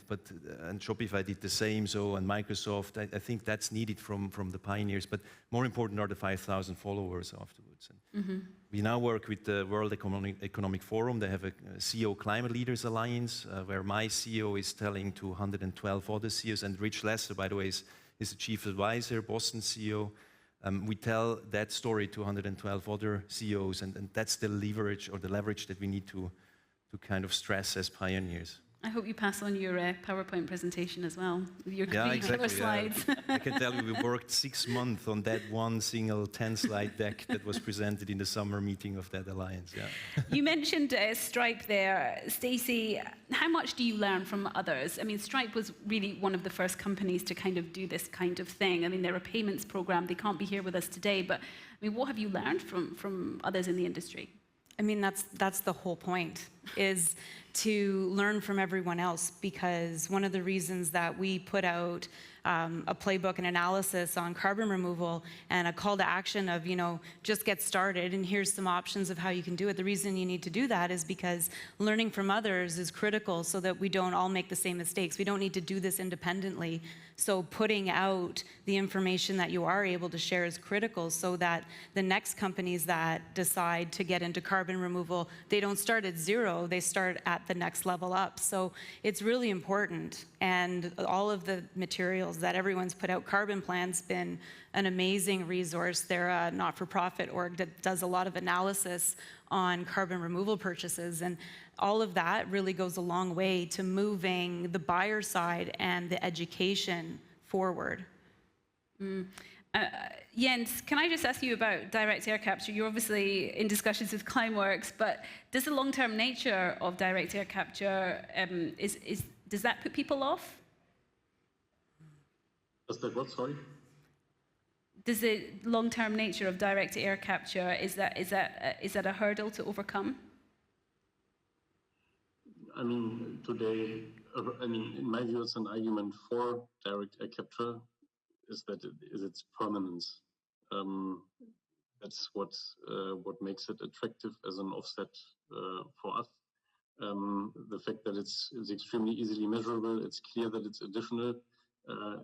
Shopify did the same. So, and Microsoft, I think that's needed from the pioneers. But more important are the 5,000 followers afterwards. And we now work with the World Economic Forum. They have a CEO Climate Leaders Alliance, where my CEO is telling to 112 other CEOs, and Rich Lesser, by the way, is the chief advisor, Boston CEO. We tell that story to 112 other CEOs, and that's the leverage that we need to kind of stress as pioneers. I hope you pass on your PowerPoint presentation as well, with your exactly. slides. I can tell you we worked 6 months on that one single 10-slide deck that was presented in the summer meeting of that alliance. Yeah. You mentioned Stripe there. Stacy, how much do you learn from others? I mean, Stripe was really one of the first companies to kind of do this kind of thing. I mean, they're a payments program. They can't be here with us today, but I mean, what have you learned from others in the industry? I mean, that's the whole point, is to learn from everyone else, because one of the reasons that we put out a playbook and analysis on carbon removal and a call to action of, just get started and here's some options of how you can do it. The reason you need to do that is because learning from others is critical so that we don't all make the same mistakes. We don't need to do this independently. So putting out the information that you are able to share is critical, so that the next companies that decide to get into carbon removal, they don't start at zero, they start at the next level up. So it's really important. And all of the materials that everyone's put out, Carbon Plan's been an amazing resource. They're a not-for-profit org that does a lot of analysis on carbon removal purchases. And all of that really goes a long way to moving the buyer side and the education forward. Jens, can I just ask you about direct air capture? You're obviously in discussions with Climeworks, but does the long-term nature of direct air capture, does that put people off? Does that what, sorry? Does the long-term nature of direct air capture, is that a hurdle to overcome? I mean, today, in my view, it's an argument for direct air capture, is its permanence. That's what makes it attractive as an offset for us. The fact that it's extremely easily measurable, it's clear that it's additional,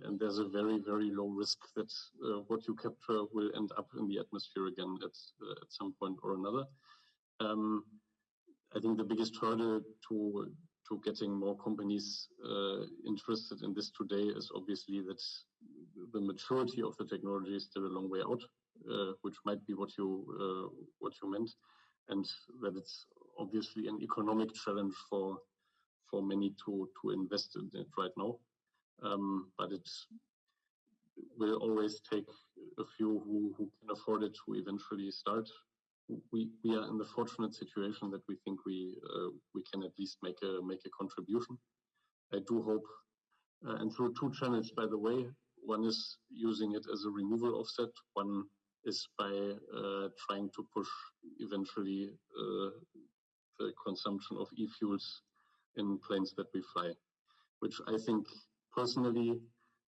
and there's a very, very low risk that what you capture will end up in the atmosphere again at some point or another. I think the biggest hurdle to getting more companies interested in this today is obviously that the maturity of the technology is still a long way out, which might be what you meant, and that it's obviously an economic challenge for many to invest in it right now. But it will always take a few who can afford it to eventually start. We are in the fortunate situation that we think we can at least make a contribution. I do hope, and through two channels, by the way. One is using it as a removal offset. One is by trying to push eventually the consumption of e-fuels in planes that we fly, which I think personally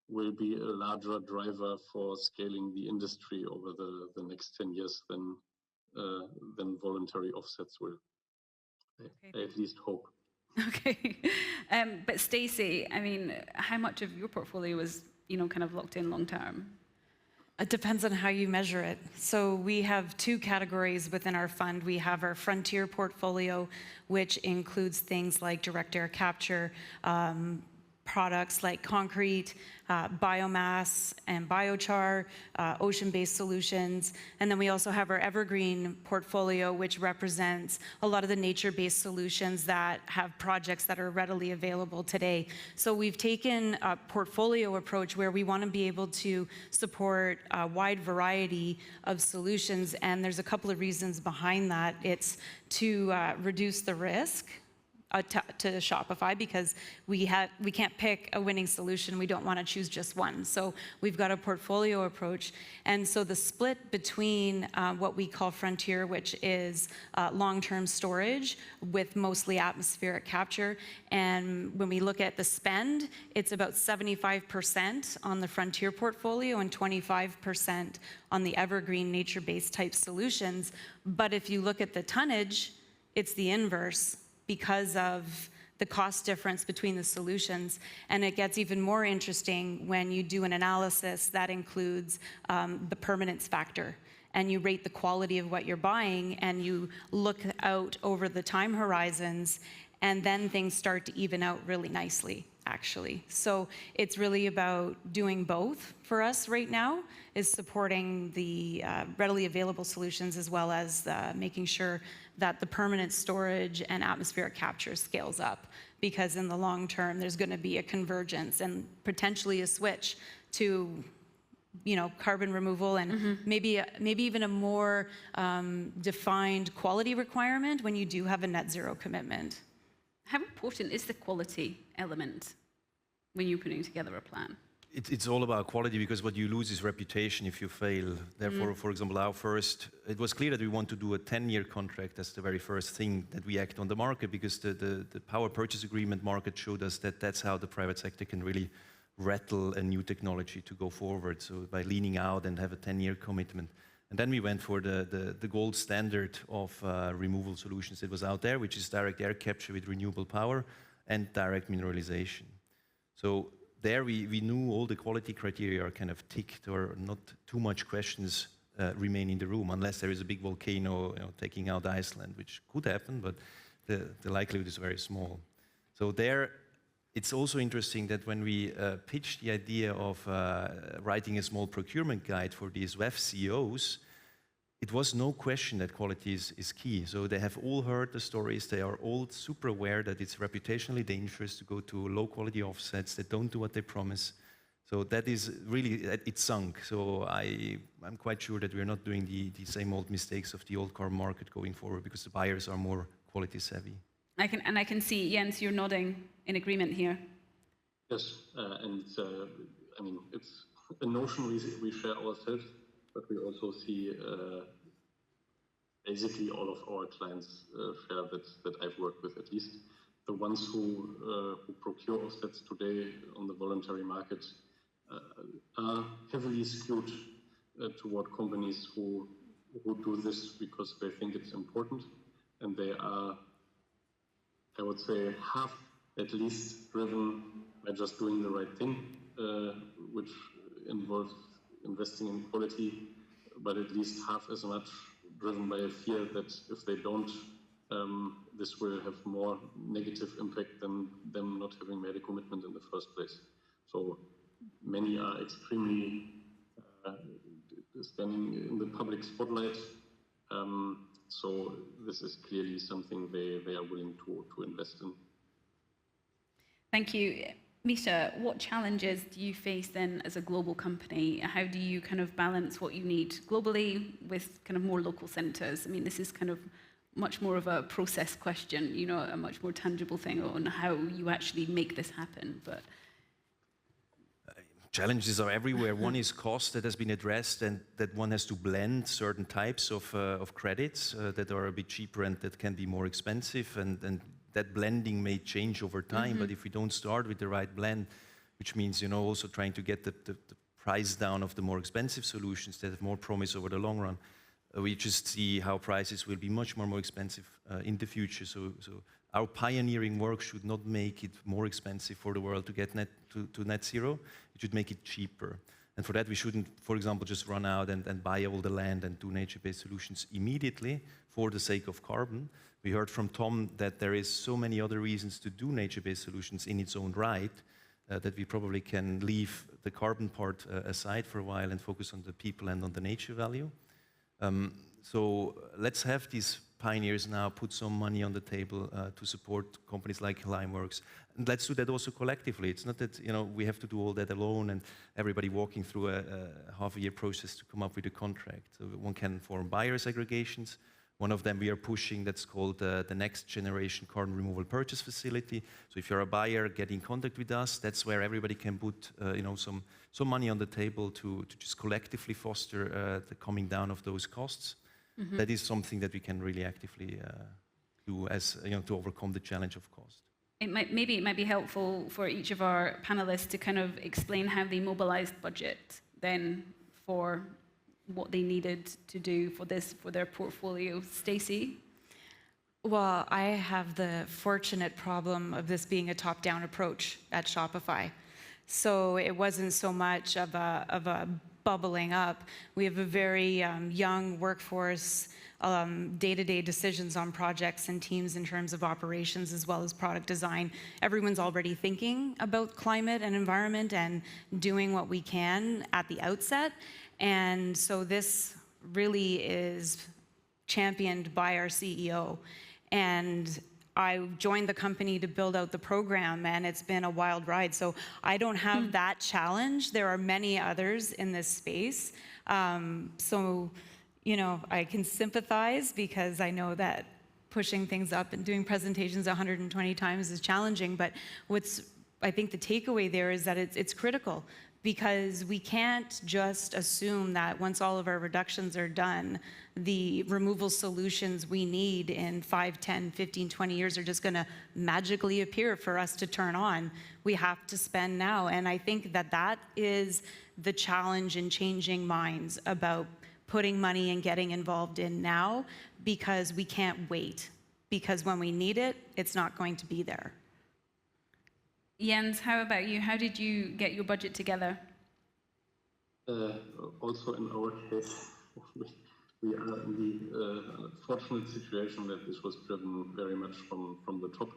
will be a larger driver for scaling the industry over the next 10 years than voluntary offsets will. I at least hope. Okay. But Stacy, I mean, how much of your portfolio is, kind of locked in long term? It depends on how you measure it. So we have two categories within our fund. We have our frontier portfolio, which includes things like direct air capture, products like concrete, biomass and biochar, ocean-based solutions. And then we also have our evergreen portfolio, which represents a lot of the nature-based solutions that have projects that are readily available today. So we've taken a portfolio approach where we want to be able to support a wide variety of solutions. And there's a couple of reasons behind that. It's to reduce the risk to Shopify, because we can't pick a winning solution. We don't want to choose just one. So we've got a portfolio approach. And so the split between what we call frontier, which is long-term storage with mostly atmospheric capture. And when we look at the spend, it's about 75% on the frontier portfolio and 25% on the evergreen nature-based type solutions. But if you look at the tonnage, it's the inverse, because of the cost difference between the solutions. And it gets even more interesting when you do an analysis that includes the permanence factor. And you rate the quality of what you're buying, and you look out over the time horizons, and then things start to even out really nicely, actually. So it's really about doing both for us right now, is supporting the readily available solutions, as well as making sure that the permanent storage and atmospheric capture scales up, because in the long term, there's going to be a convergence and potentially a switch to carbon removal and maybe even a more defined quality requirement when you do have a net zero commitment. How important is the quality element when you're putting together a plan? It's all about quality, because what you lose is reputation if you fail. Therefore, for example, it was clear that we want to do a 10-year contract. That's the very first thing that we act on the market, because the power purchase agreement market showed us that that's how the private sector can really rattle a new technology to go forward. So by leaning out and have a 10-year commitment. And then we went for the gold standard of removal solutions that was out there, which is direct air capture with renewable power and direct mineralization. So there we knew all the quality criteria are kind of ticked, or not too much questions remain in the room, unless there is a big volcano taking out Iceland, which could happen, but the likelihood is very small. So there, it's also interesting that when we pitched the idea of writing a small procurement guide for these WEF CEOs, it was no question that quality is key. So they have all heard the stories. They are all super aware that it's reputationally dangerous to go to low-quality offsets that don't do what they promise. So that is really, it's sunk. So I'm quite sure that we're not doing the same old mistakes of the old car market going forward, because the buyers are more quality savvy. I can see, Jens, you're nodding in agreement here. Yes, I mean, it's a notion we share ourselves, but we also see basically all of our clients share that I've worked with, at least. The ones who procure offsets today on the voluntary market are heavily skewed toward companies who do this because they think it's important, and they are, I would say, half at least driven by just doing the right thing, which involves investing in quality, but at least half as much driven by a fear that if they don't, this will have more negative impact than them not having made a commitment in the first place. So many are extremely standing in the public spotlight. So this is clearly something they are willing to invest in. Thank you. Mischa, what challenges do you face then as a global company? How do you kind of balance what you need globally with kind of more local centers? I mean, this is kind of much more of a process question, a much more tangible thing on how you actually make this happen. But challenges are everywhere. One is cost that has been addressed, and that one has to blend certain types of credits that are a bit cheaper and that can be more expensive, and that blending may change over time. But if we don't start with the right blend, which means, also trying to get the price down of the more expensive solutions that have more promise over the long run. We just see how prices will be much more expensive in the future. So our pioneering work should not make it more expensive for the world to get to net zero. It should make it cheaper. And for that, we shouldn't, for example, just run out and buy all the land and do nature-based solutions immediately for the sake of carbon. We heard from Tom that there is so many other reasons to do nature-based solutions in its own right that we probably can leave the carbon part aside for a while and focus on the people and on the nature value. So let's have these pioneers now put some money on the table to support companies like Climeworks. And let's do that also collectively. It's not that we have to do all that alone and everybody walking through a half-a-year process to come up with a contract. So one can form buyers aggregations. One of them we are pushing, that's called the Next Generation Carbon Removal Purchase Facility. So if you're a buyer, get in contact with us. That's where everybody can put some money on the table to just collectively foster the coming down of those costs. Mm-hmm. That is something that we can really actively do as to overcome the challenge of cost. Maybe it might be helpful for each of our panelists to kind of explain how they mobilized budget then for what they needed to do for their portfolio. Stacy? Well, I have the fortunate problem of this being a top-down approach at Shopify. So it wasn't so much of a bubbling up. We have a very young workforce, day-to-day decisions on projects and teams in terms of operations as well as product design. Everyone's already thinking about climate and environment and doing what we can at the outset. And so this really is championed by our CEO. And I joined the company to build out the program, and it's been a wild ride. So I don't have that challenge. There are many others in this space. So, I can sympathize because I know that pushing things up and doing presentations 120 times is challenging. But I think the takeaway there is that it's critical, because we can't just assume that once all of our reductions are done, the removal solutions we need in 5, 10, 15, 20 years are just going to magically appear for us to turn on. We have to spend now. And I think that is the challenge in changing minds about putting money and getting involved in now, because we can't wait. Because when we need it, it's not going to be there. Jens, how about you? How did you get your budget together? Also in our case, we are in the fortunate situation that this was driven very much from the top.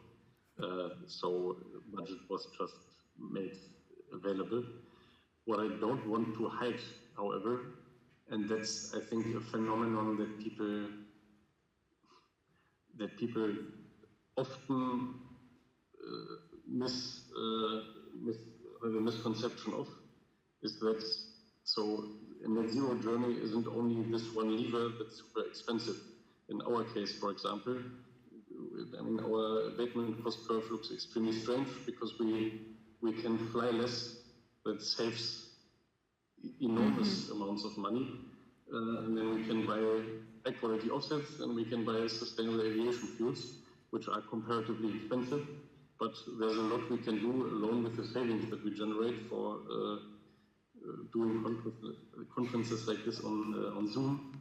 So budget was just made available. What I don't want to hide, however, and that's, I think, a phenomenon that people often have a misconception of, is that so a net zero journey isn't only this one lever that's super expensive. In our case, for example, our abatement cost curve looks extremely strange because we can fly less. That saves enormous amounts of money, and then we can buy high quality offsets, and we can buy sustainable aviation fuels, which are comparatively expensive. But there's a lot we can do alone with the savings that we generate for doing conferences like this on Zoom.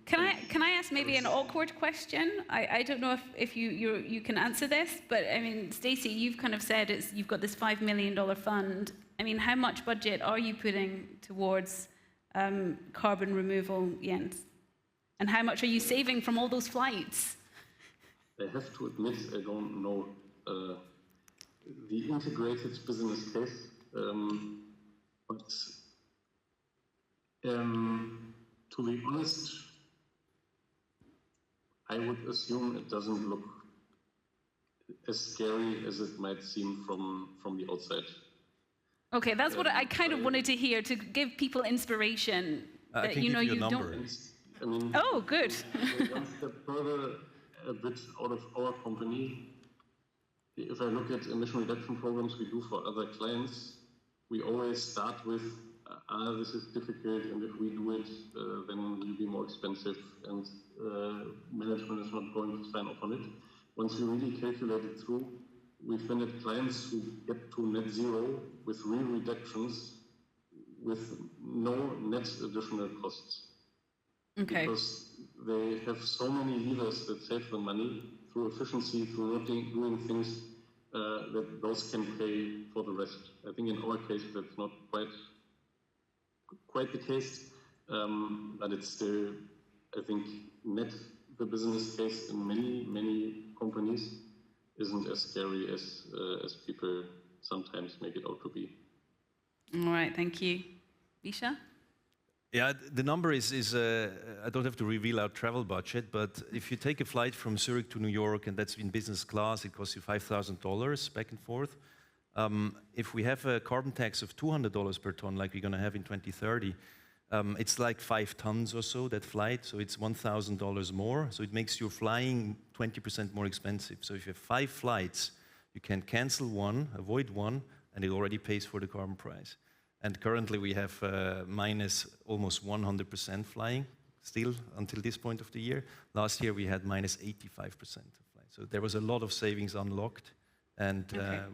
Can I ask maybe an awkward question? I don't know if you can answer this, but I mean, Stacy, you've kind of said you've got this $5 million fund. I mean, how much budget are you putting towards carbon removal, Jens? And how much are you saving from all those flights? I have to admit, I don't know the integrated business case, but to be honest, I would assume it doesn't look as scary as it might seem from the outside. Okay, that's what I kind of wanted to hear, to give people inspiration. I can give you a number. I mean, oh, good. One step further, a bit out of our company, if I look at emission reduction programs we do for other clients, we always start with, this is difficult, and if we do it, then it will be more expensive, and management is not going to sign off on it. Once you really calculate it through, we've been at clients who get to net zero with real reductions with no net additional costs. Okay. Because they have so many levers that save them money through efficiency, through not doing things that those can pay for the rest. I think in our case that's not quite the case, but it's still, I think, net the business case in many companies isn't as scary as people sometimes make it out to be. All right, thank you. Mischa? Yeah, the number is I don't have to reveal our travel budget, but if you take a flight from Zurich to New York, and that's in business class, it costs you $5,000 back and forth. If we have a carbon tax of $200 per ton, like we're going to have in 2030, it's like 5 tons or so, that flight, so it's $1,000 more. So it makes your flying 20% more expensive. So if you have 5 flights, you can cancel one, avoid one, and it already pays for the carbon price. And currently we have minus almost 100% flying still until this point of the year. Last year we had minus 85% of flying. So there was a lot of savings unlocked, and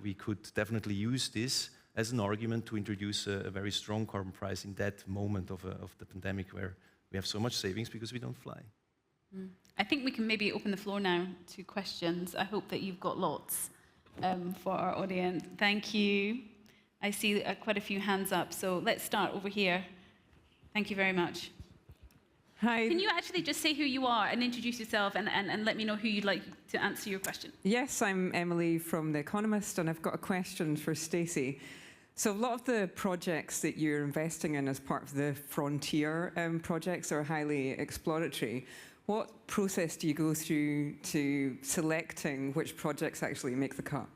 we could definitely use this as an argument to introduce a very strong carbon price in that moment of the pandemic where we have so much savings because we don't fly. I think we can maybe open the floor now to questions. I hope that you've got lots for our audience. Thank you. I see quite a few hands up, so let's start over here. Thank you very much. Hi. Can you actually just say who you are and introduce yourself and let me know who you'd like to answer your question? Yes, I'm Emily from The Economist, and I've got a question for Stacy. So a lot of the projects that you're investing in as part of the frontier projects are highly exploratory. What process do you go through to selecting which projects actually make the cut?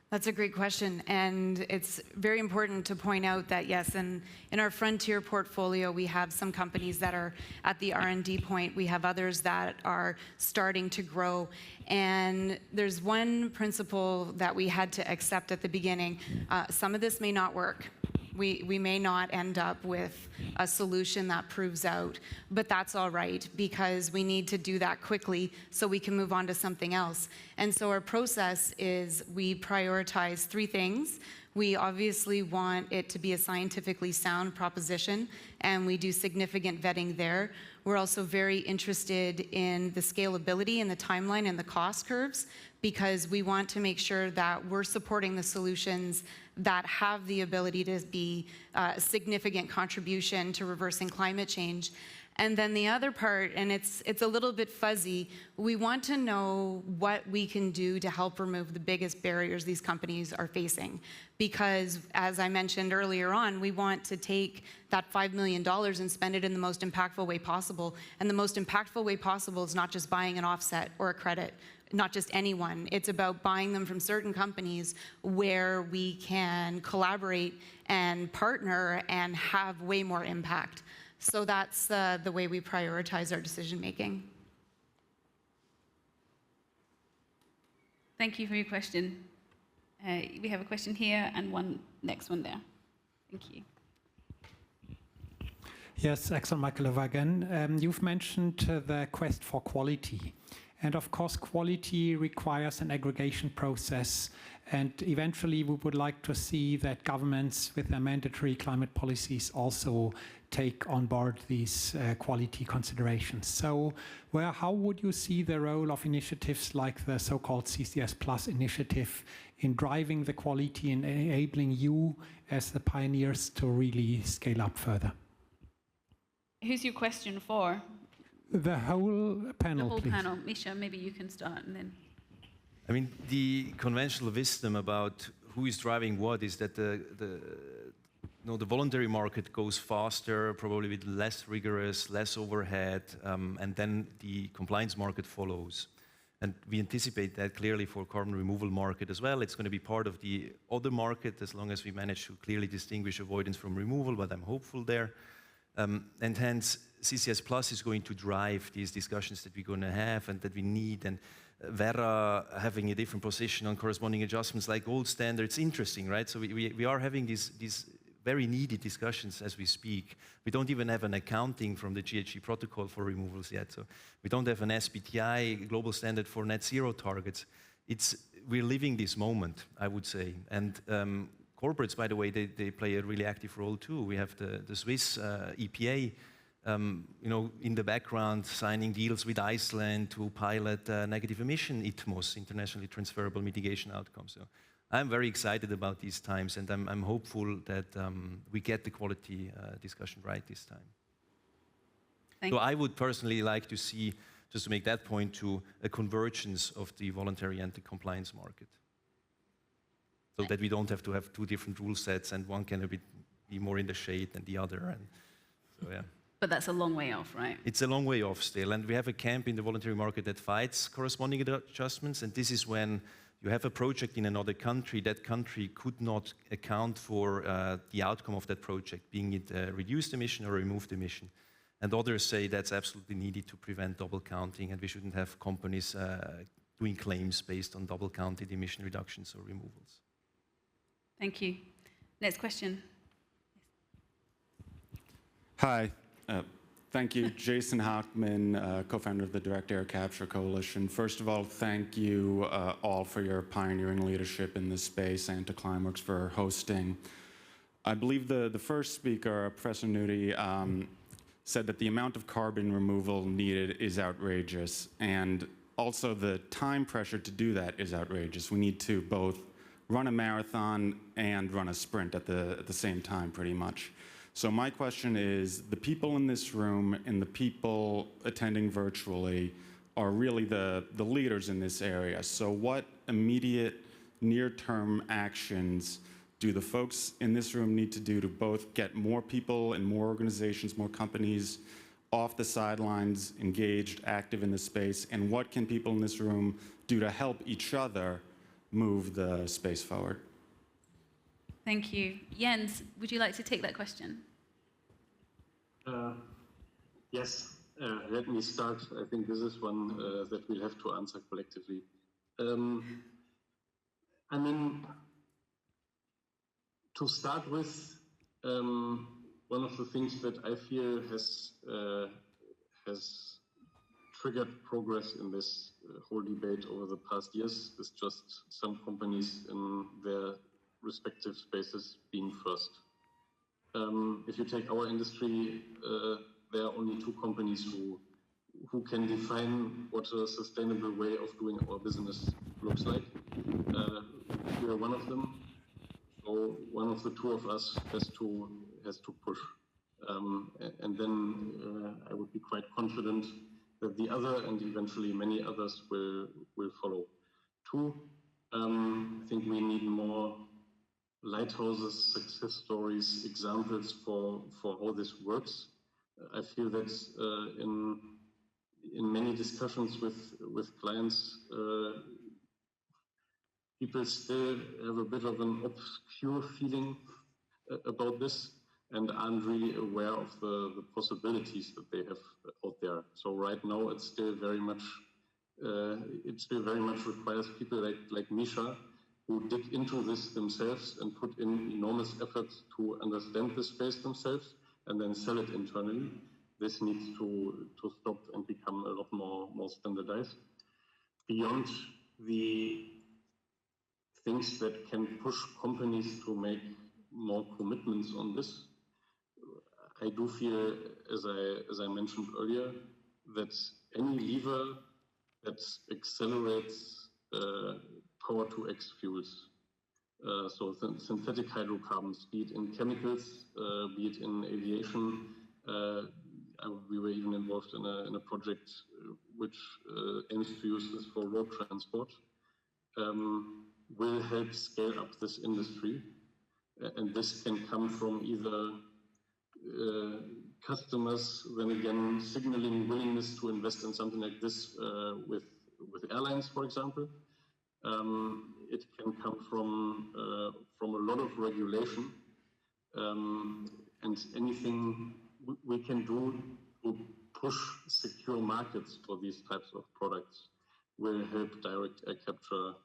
That's a great question, and it's very important to point out that, yes, in our frontier portfolio, we have some companies that are at the R&D point. We have others that are starting to grow, and there's one principle that we had to accept at the beginning. Some of this may not work. We may not end up with a solution that proves out, but that's all right because we need to do that quickly so we can move on to something else. And so our process is we prioritize 3 things. We obviously want it to be a scientifically sound proposition, and we do significant vetting there. We're also very interested in the scalability and the timeline and the cost curves because we want to make sure that we're supporting the solutions that have the ability to be a significant contribution to reversing climate change. And then the other part, and it's a little bit fuzzy, we want to know what we can do to help remove the biggest barriers these companies are facing. Because, as I mentioned earlier on, we want to take that $5 million and spend it in the most impactful way possible. And the most impactful way possible is not just buying an offset or a credit, not just anyone. It's about buying them from certain companies where we can collaborate and partner and have way more impact. So that's the way we prioritize our decision making. Thank you for your question. We have a question here and one next one there. Thank you. Yes, excellent, Michael again. You've mentioned the quest for quality. And of course, quality requires an aggregation process. And eventually, we would like to see that governments with their mandatory climate policies also take on board these quality considerations. So how would you see the role of initiatives like the so-called CCS Plus initiative in driving the quality and enabling you as the pioneers to really scale up further? Who's your question for? The whole panel, The whole please. panel. Mischa, maybe you can start and then. I mean, the conventional wisdom about who is driving what is that the voluntary market goes faster, probably with less rigorous, less overhead, and then the compliance market follows. And we anticipate that clearly for carbon removal market as well. It's going to be part of the other market as long as we manage to clearly distinguish avoidance from removal, but I'm hopeful there. And hence, CCS Plus is going to drive these discussions that we're going to have and that we need. And Vera having a different position on corresponding adjustments like gold standards, interesting, right? So we are having these very needed discussions as we speak. We don't even have an accounting from the GHG protocol for removals yet. So we don't have an SBTI global standard for net zero targets. we're living this moment, I would say. And corporates, by the way, they play a really active role too. We have the Swiss EPA, in the background, signing deals with Iceland to pilot negative emission ITMOs, internationally transferable mitigation outcomes. So I'm very excited about these times, and I'm hopeful that we get the quality discussion right this time. So I would personally like to see, just to make that point, to a convergence of the voluntary and the compliance market, so that we don't have to have two different rule sets and one can be more in the shade than the other. And so, yeah. But that's a long way off, right? It's a long way off still, and we have a camp in the voluntary market that fights corresponding adjustments, and this is when you have a project in another country, that country could not account for the outcome of that project, being it reduced emission or removed emission. And others say that's absolutely needed to prevent double counting, and we shouldn't have companies doing claims based on double counted emission reductions or removals. Thank you. Next question. Hi. Thank you, Jason Hockman, co-founder of the Direct Air Capture Coalition. First of all, thank you all for your pioneering leadership in this space, and to Climeworks for hosting. I believe the first speaker, Professor Knutti, said that the amount of carbon removal needed is outrageous, and also the time pressure to do that is outrageous. We need to both run a marathon and run a sprint at the same time, pretty much. So my question is, the people in this room and the people attending virtually are really the leaders in this area. So what immediate near-term actions do the folks in this room need to do to both get more people and more organizations, more companies off the sidelines, engaged, active in the space? And what can people in this room do to help each other move the space forward? Thank you. Jens, would you like to take that question? Yes, let me start. I think this is one that we'll have to answer collectively. I mean, to start with, one of the things that I feel has triggered progress in this whole debate over the past years is just some companies in their respective spaces being first. If you take our industry, there are only two companies who can define what a sustainable way of doing our business looks like. We are one of them. So one of the two of us has to push. And then I would be quite confident that the other and eventually many others will follow. Two, I think we need more lighthouses, success stories, examples for how this works. I feel that in many discussions with clients, people still have a bit of an obscure feeling about this and aren't really aware of the possibilities that they have out there. So right now, it still very much requires people like Mischa, who dig into this themselves and put in enormous effort to understand the space themselves and then sell it internally. This needs to stop and become a lot more standardized. Beyond the things that can push companies to make more commitments on this, I do feel, as I mentioned earlier, that any lever that accelerates power-to-X fuels, so synthetic hydrocarbons, be it in chemicals, be it in aviation. We were even involved in a project which aims to use this for road transport, will help scale up this industry. And this can come from either customers, then again, signaling willingness to invest in something like this with airlines, for example. It can come from a lot of regulation, and anything we can do to push secure markets for these types of products will help direct air capture,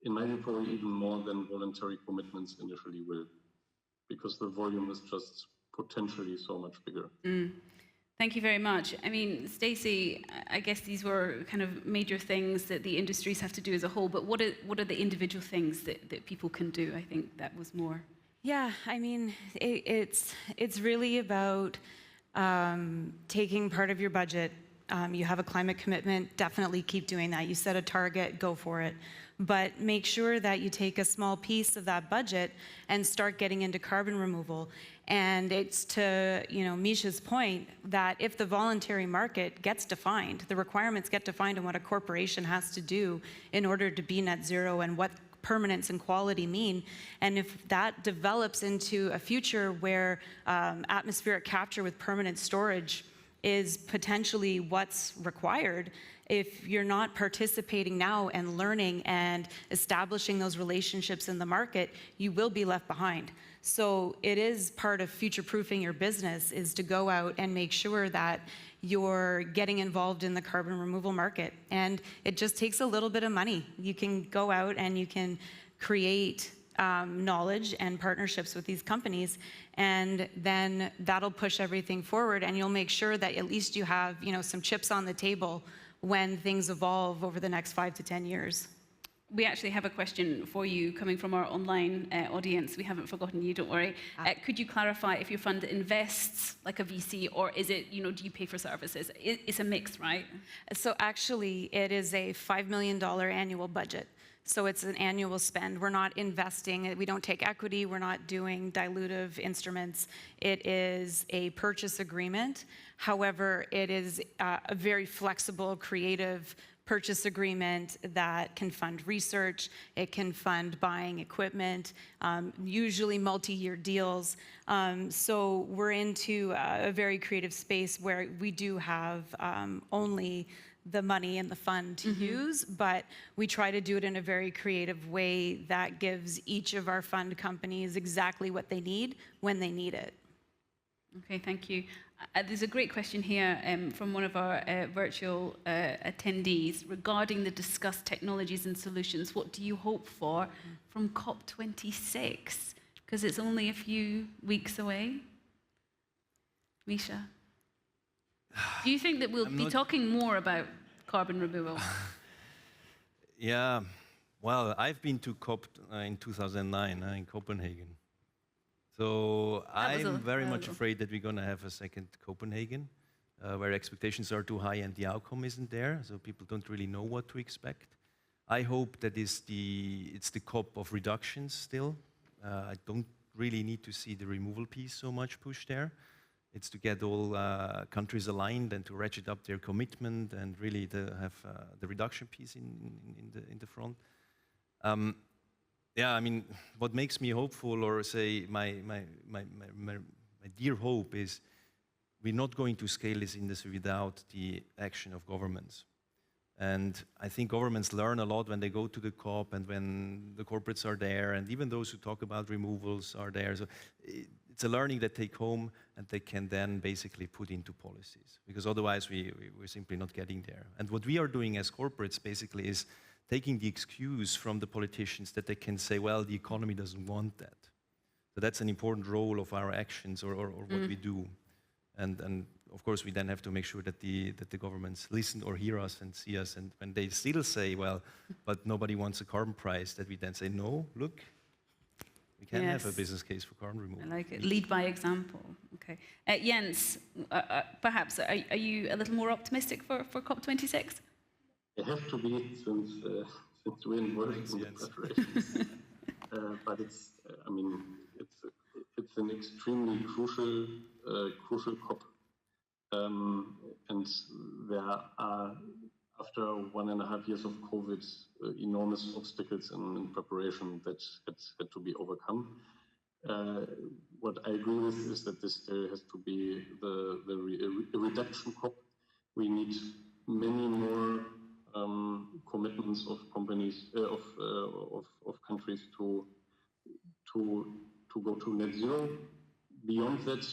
in my view, probably even more than voluntary commitments initially will, because the volume is just potentially so much bigger. Thank you very much. I mean, Stacy, I guess these were kind of major things that the industries have to do as a whole, but what are the individual things that people can do? I think that was more. Yeah, I mean, it's really about taking part of your budget. You have a climate commitment, definitely keep doing that. You set a target, go for it. But make sure that you take a small piece of that budget and start getting into carbon removal. And it's to, Mischa's point that if the voluntary market gets defined, the requirements get defined on what a corporation has to do in order to be net zero and what permanence and quality mean. And if that develops into a future where atmospheric capture with permanent storage is potentially what's required, if you're not participating now and learning and establishing those relationships in the market, you will be left behind. So it is part of future-proofing your business is to go out and make sure that you're getting involved in the carbon removal market. And it just takes a little bit of money. You can go out and you can create knowledge and partnerships with these companies, and then that'll push everything forward, and you'll make sure that at least you have some chips on the table when things evolve over the next 5 to 10 years. We actually have a question for you coming from our online audience. We haven't forgotten you, don't worry. Could you clarify if your fund invests like a VC, or is it, do you pay for services? It's a mix, right? So actually, it is a $5 million annual budget. So it's an annual spend. We're not investing. We don't take equity. We're not doing dilutive instruments. It is a purchase agreement. However, it is a very flexible, creative purchase agreement that can fund research. It can fund buying equipment, usually multi-year deals. So we're into a very creative space where we do have only the money in the fund to use, but we try to do it in a very creative way that gives each of our fund companies exactly what they need when they need it. Okay, thank you. There's a great question here from one of our virtual attendees regarding the discussed technologies and solutions. What do you hope for from COP26? Because it's only a few weeks away. Mischa? Do you think that we'll be talking more about carbon removal? Yeah, well, I've been to COP in 2009 in Copenhagen. So I'm very much afraid that we're going to have a second Copenhagen, where expectations are too high and the outcome isn't there, so people don't really know what to expect. I hope that it's the COP of reductions still. I don't really need to see the removal piece so much pushed there. It's to get all countries aligned and to ratchet up their commitment and really to have the reduction piece in the front. Yeah, I mean, what makes me hopeful, or say my dear hope, is we're not going to scale this industry without the action of governments. And I think governments learn a lot when they go to the COP and when the corporates are there, and even those who talk about removals are there. So it's a learning they take home and they can then basically put into policies, because otherwise we're simply not getting there. And what we are doing as corporates basically is taking the excuse from the politicians that they can say, well, the economy doesn't want that. So that's an important role of our actions or what we do. And of course, we then have to make sure that the governments listen or hear us and see us. And when they still say, well, but nobody wants a carbon price, that we then say, no, look, we can have a business case for carbon removal. I like it. Lead by example. Okay. Jens, perhaps, are you a little more optimistic for COP26? It has to be, since we're involved in the preparations. But it's, I mean, it's an extremely crucial COP. And there are, after 1.5 years of COVID, enormous obstacles in preparation that had to be overcome. What I agree with is that this has to be the reduction COP. We need many more commitments of companies of countries to go to net zero. Beyond that,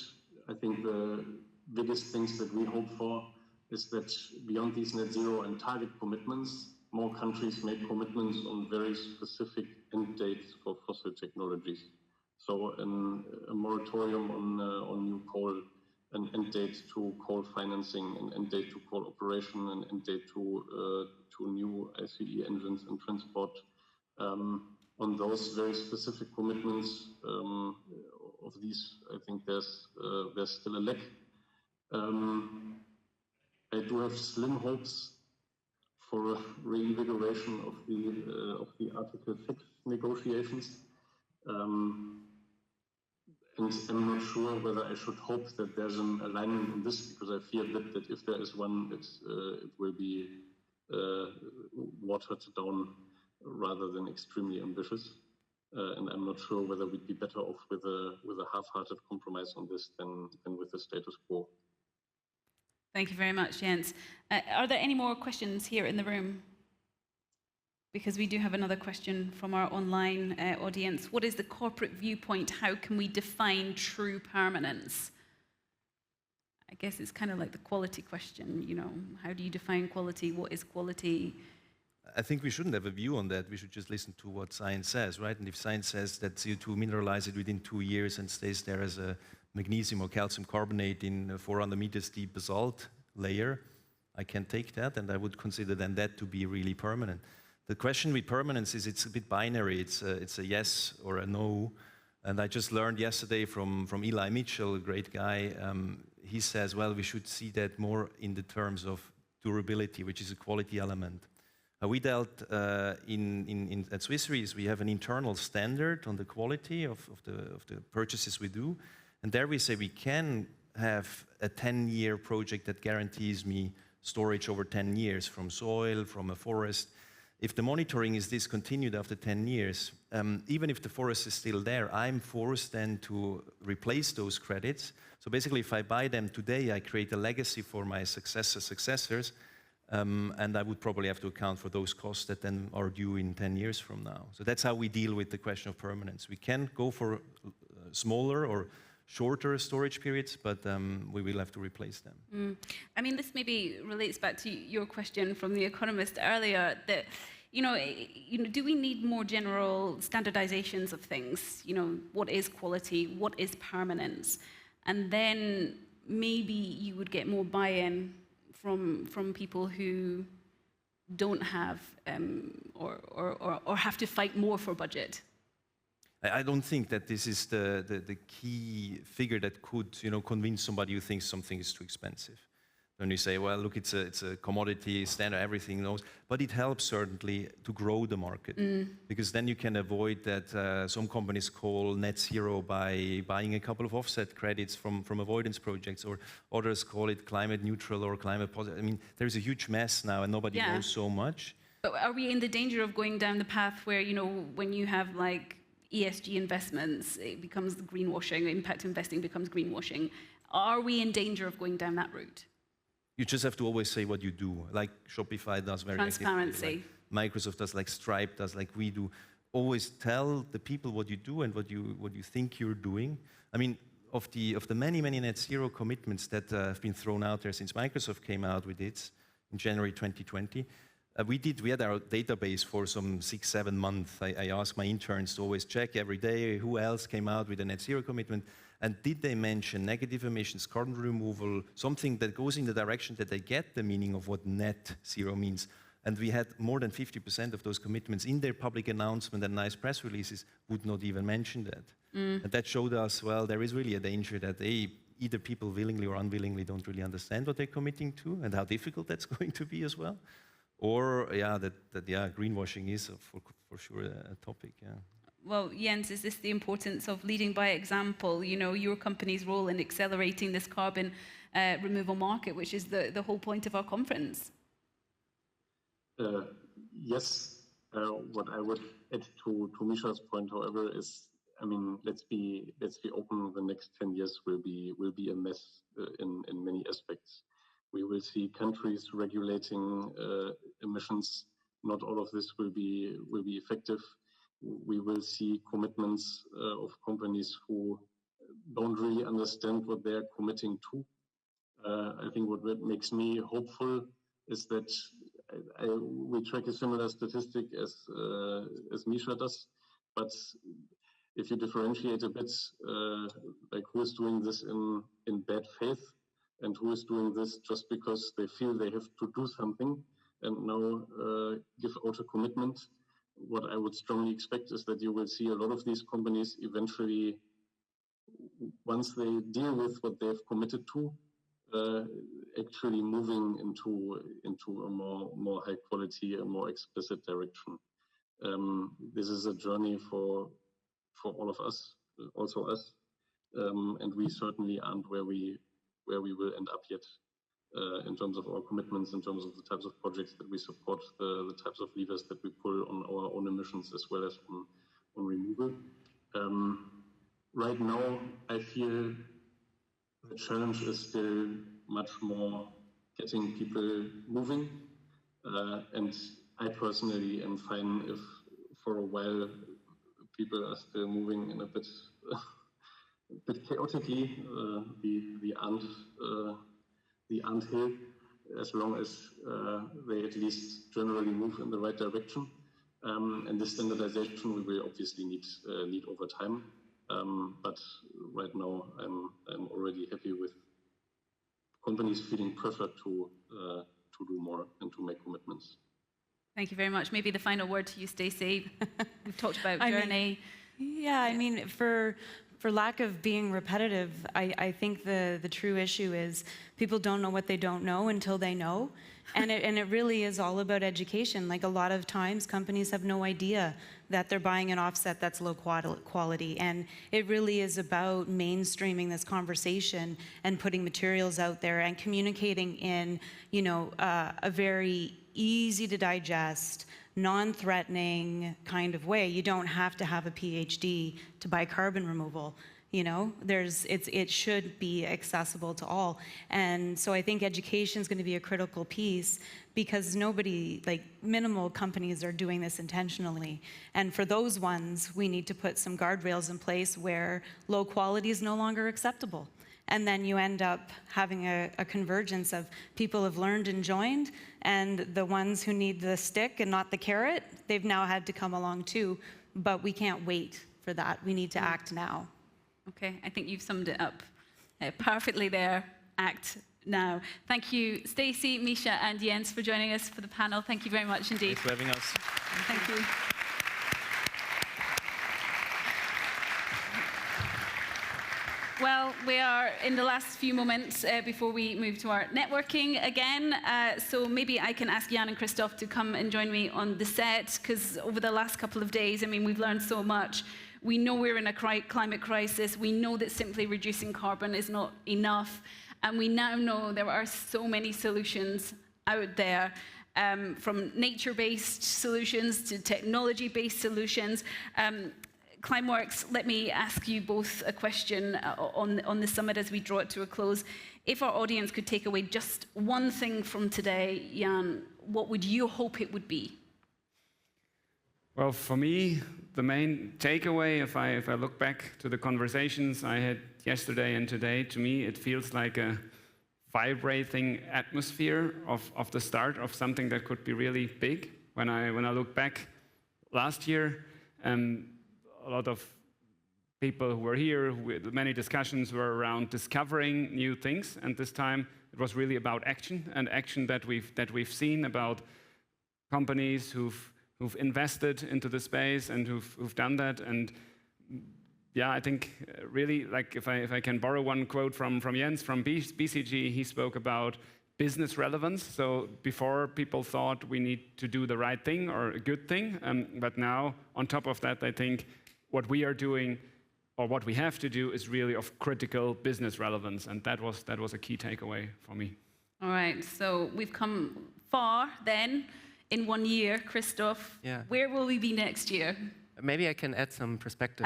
I think the biggest things that we hope for is that beyond these net zero and target commitments, more countries make commitments on very specific end dates for fossil technologies. So a moratorium on new coal, an end date to coal financing, an end date to coal operation, an end date to new ICE engines and transport. On those very specific commitments of these, I think there's still a lack. I do have slim hopes for a reinvigoration of the Article 6 negotiations. And I'm not sure whether I should hope that there's an alignment in this, because I fear that if there is one, it will be watered down rather than extremely ambitious. And I'm not sure whether we'd be better off with a half-hearted compromise on this than with the status quo. Thank you very much, Jens. Are there any more questions here in the room? Because we do have another question from our online audience. What is the corporate viewpoint? How can we define true permanence? I guess it's kind of like the quality question, you know, how do you define quality? What is quality? I think we shouldn't have a view on that. We should just listen to what science says, right? And if science says that CO2 mineralizes within 2 years and stays there as a magnesium or calcium carbonate in a 400 meters deep basalt layer, I can take that, and I would consider then that to be really permanent. The question with permanence is it's a bit binary. It's a yes or a no. And I just learned yesterday from Eli Mitchell, a great guy. He says, well, we should see that more in the terms of durability, which is a quality element. We dealt at Swiss Re, we have an internal standard on the quality of the purchases we do. And there we say we can have a 10-year project that guarantees me storage over 10 years from soil, from a forest. If the monitoring is discontinued after 10 years, even if the forest is still there, I'm forced then to replace those credits. So basically, if I buy them today, I create a legacy for my successors, and I would probably have to account for those costs that then are due in 10 years from now. So that's how we deal with the question of permanence. We can go for smaller or shorter storage periods, but we will have to replace them. I mean, this maybe relates back to your question from the economist earlier, that, you know, do we need more general standardizations of things? You know, what is quality? What is permanence? And then maybe you would get more buy-in from people who don't have or have to fight more for budget. I don't think that this is the key figure that could, you know, convince somebody who thinks something is too expensive. When you say, well, look, it's a commodity standard, everything knows, but it helps certainly to grow the market, because then you can avoid that some companies call net zero by buying a couple of offset credits from avoidance projects, or others call it climate neutral or climate positive. I mean, there's a huge mess now, and nobody knows so much. But are we in the danger of going down the path where, you know, when you have like ESG investments, it becomes greenwashing, impact investing becomes greenwashing? Are we in danger of going down that route? You just have to always say what you do, like Shopify does very transparency. Like Microsoft does, like Stripe does, like we do. Always tell the people what you do and what you think you're doing. I mean, of the many net zero commitments that have been thrown out there since Microsoft came out with it in January 2020, we had our database for some 6-7 months. I asked my interns to always check every day who else came out with a net zero commitment. And did they mention negative emissions, carbon removal, something that goes in the direction that they get the meaning of what net zero means? And we had more than 50% of those commitments in their public announcement and nice press releases would not even mention that. And that showed us, well, there is really a danger that either people willingly or unwillingly don't really understand what they're committing to and how difficult that's going to be as well. Or, greenwashing is for sure a topic, Well, Jens, is this the importance of leading by example? You know, your company's role in accelerating this carbon removal market, which is the whole point of our conference. Yes. What I would add to Mischa's point, however, is, I mean, let's be open. The next 10 years will be a mess in many aspects. We will see countries regulating emissions. Not all of this will be effective. We will see commitments of companies who don't really understand what they're committing to. I think what makes me hopeful is that we track a similar statistic as Mischa does, but if you differentiate a bit, like who is doing this in bad faith and who is doing this just because they feel they have to do something and now give out a commitment, what I would strongly expect is that you will see a lot of these companies eventually, once they deal with what they've committed to, actually moving into a more high quality, a more explicit direction. This is a journey for all of us, also us, and we certainly aren't where we will end up yet in terms of our commitments, in terms of the types of projects that we support, the types of levers that we pull on our own emissions as well as on removal. Right now, I feel the challenge is still much more getting people moving, and I personally am fine if for a while people are still moving in a bit chaotically, the anthill, as long as they at least generally move in the right direction. And the standardization we will obviously need over time. But right now, I'm already happy with companies feeling pressure to do more and to make commitments. Thank you very much. Maybe the final word to you, Stacy. We've talked about journey. I mean, for lack of being repetitive, I think the true issue is people don't know what they don't know until they know. And it really is all about education. Like a lot of times companies have no idea that they're buying an offset that's low quality. And it really is about mainstreaming this conversation and putting materials out there and communicating in, a very easy to digest, non-threatening kind of way. You don't have to have a PhD to buy carbon removal. It should be accessible to all. And so I think education is going to be a critical piece because minimal companies are doing this intentionally. And for those ones, we need to put some guardrails in place where low quality is no longer acceptable. And then you end up having a convergence of people have learned and joined, and the ones who need the stick and not the carrot, they've now had to come along too. But we can't wait for that. We need to act now. Okay, I think you've summed it up perfectly there. Act now. Thank you, Stacy, Mischa, and Jens for joining us for the panel. Thank you very much indeed. Thanks for having us. Thank you. Well, we are in the last few moments before we move to our networking again. So maybe I can ask Jan and Christoph to come and join me on the set, because over the last couple of days, we've learned so much. We know we're in a climate crisis. We know that simply reducing carbon is not enough. And we now know there are so many solutions out there, from nature-based solutions to technology-based solutions. Climeworks, let me ask you both a question on the summit as we draw it to a close. If our audience could take away just one thing from today, Jan, what would you hope it would be? Well, for me, the main takeaway, if I look back to the conversations I had yesterday and today, to me, it feels like a vibrating atmosphere of the start of something that could be really big. When I look back last year, a lot of people who were here, many discussions were around discovering new things, and this time it was really about action, and action that we've seen about companies who've invested into the space and who've done that. And yeah, I think really, like if I can borrow one quote from Jens from BCG, he spoke about business relevance. So before, people thought we need to do the right thing or a good thing, but now on top of that, I think what we are doing or what we have to do is really of critical business relevance, and that was a key takeaway for me. All right, so we've come far then in 1 year, Christoph. Yeah. Where will we be next year? Maybe I can add some perspective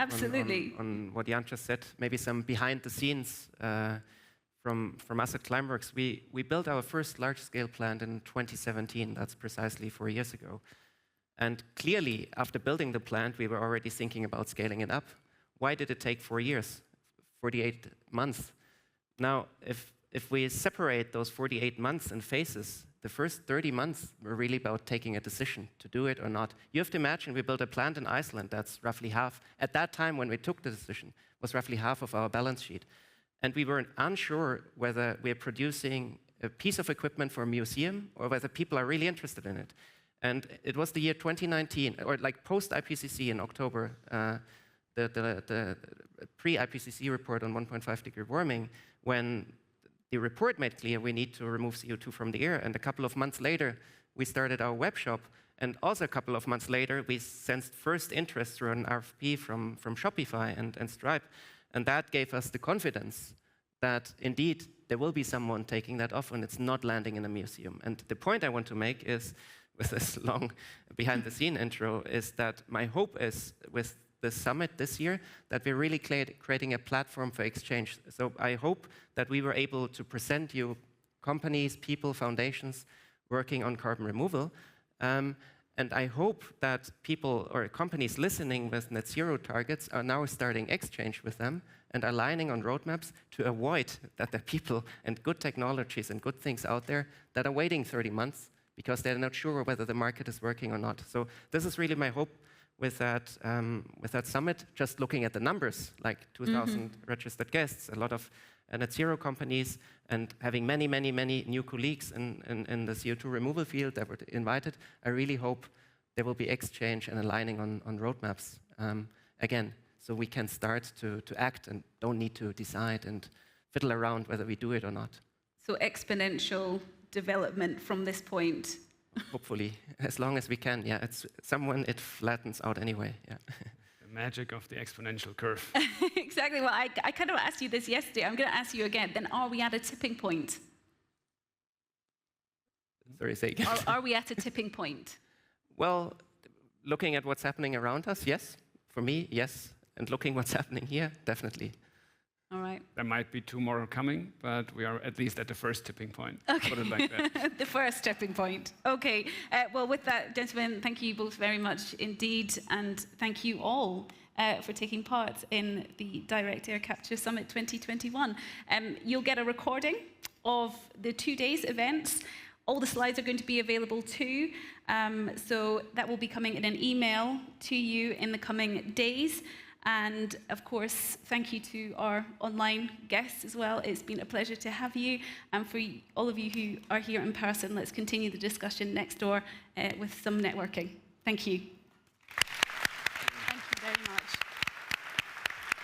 on what Jan just said, maybe some behind the scenes from us at Climeworks. We built our first large-scale plant in 2017, that's precisely 4 years ago. And clearly, after building the plant, we were already thinking about scaling it up. Why did it take 4 years, 48 months? Now, if if we separate those 48 months in phases, the first 30 months were really about taking a decision to do it or not. You have to imagine we built a plant in Iceland that's roughly half. At that time when we took the decision, was roughly half of our balance sheet. And we were unsure whether we're producing a piece of equipment for a museum or whether people are really interested in it. And it was the year 2019, or like post-IPCC in October, the pre-IPCC report on 1.5 degree warming, when the report made clear we need to remove CO2 from the air. And a couple of months later, we started our web shop. And also a couple of months later, we sensed first interest through an RFP from Shopify and Stripe. And that gave us the confidence that indeed there will be someone taking that off and it's not landing in a museum. And the point I want to make is, with this long behind-the-scene intro, is that my hope is with the summit this year that we're really creating a platform for exchange. So I hope that we were able to present you companies, people, foundations working on carbon removal. And I hope that people or companies listening with net zero targets are now starting exchange with them and aligning on roadmaps to avoid that there are people and good technologies and good things out there that are waiting 30 months because they're not sure whether the market is working or not. So this is really my hope with that summit, just looking at the numbers, like 2,000 registered guests, a lot of net zero companies, and having many, many, many new colleagues in the CO2 removal field that were invited. I really hope there will be exchange and aligning on roadmaps again, so we can start to act and don't need to decide and fiddle around whether we do it or not. So exponential development from this point. Hopefully, as long as we can. Yeah, it's someone it flattens out anyway. Yeah. The magic of the exponential curve. Exactly. Well, I kind of asked you this yesterday. I'm going to ask you again. Then, are we at a tipping point? Sorry, say again. Are we at a tipping point? Well, looking at what's happening around us, yes. For me, yes. And looking what's happening here, definitely. All right. There might be 2 more coming, but we are at least at the first tipping point. Okay. Put it like that. The first tipping point. Okay. Well, with that, gentlemen, thank you both very much indeed, and thank you all for taking part in the Direct Air Capture Summit 2021. You'll get a recording of the 2 days events. All the slides are going to be available too, so that will be coming in an email to you in the coming days. And of course, thank you to our online guests as well. It's been a pleasure to have you. And for all of you who are here in person, let's continue the discussion next door with some networking. Thank you. Thank you very much.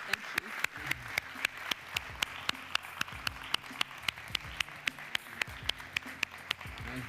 Thank you. Right.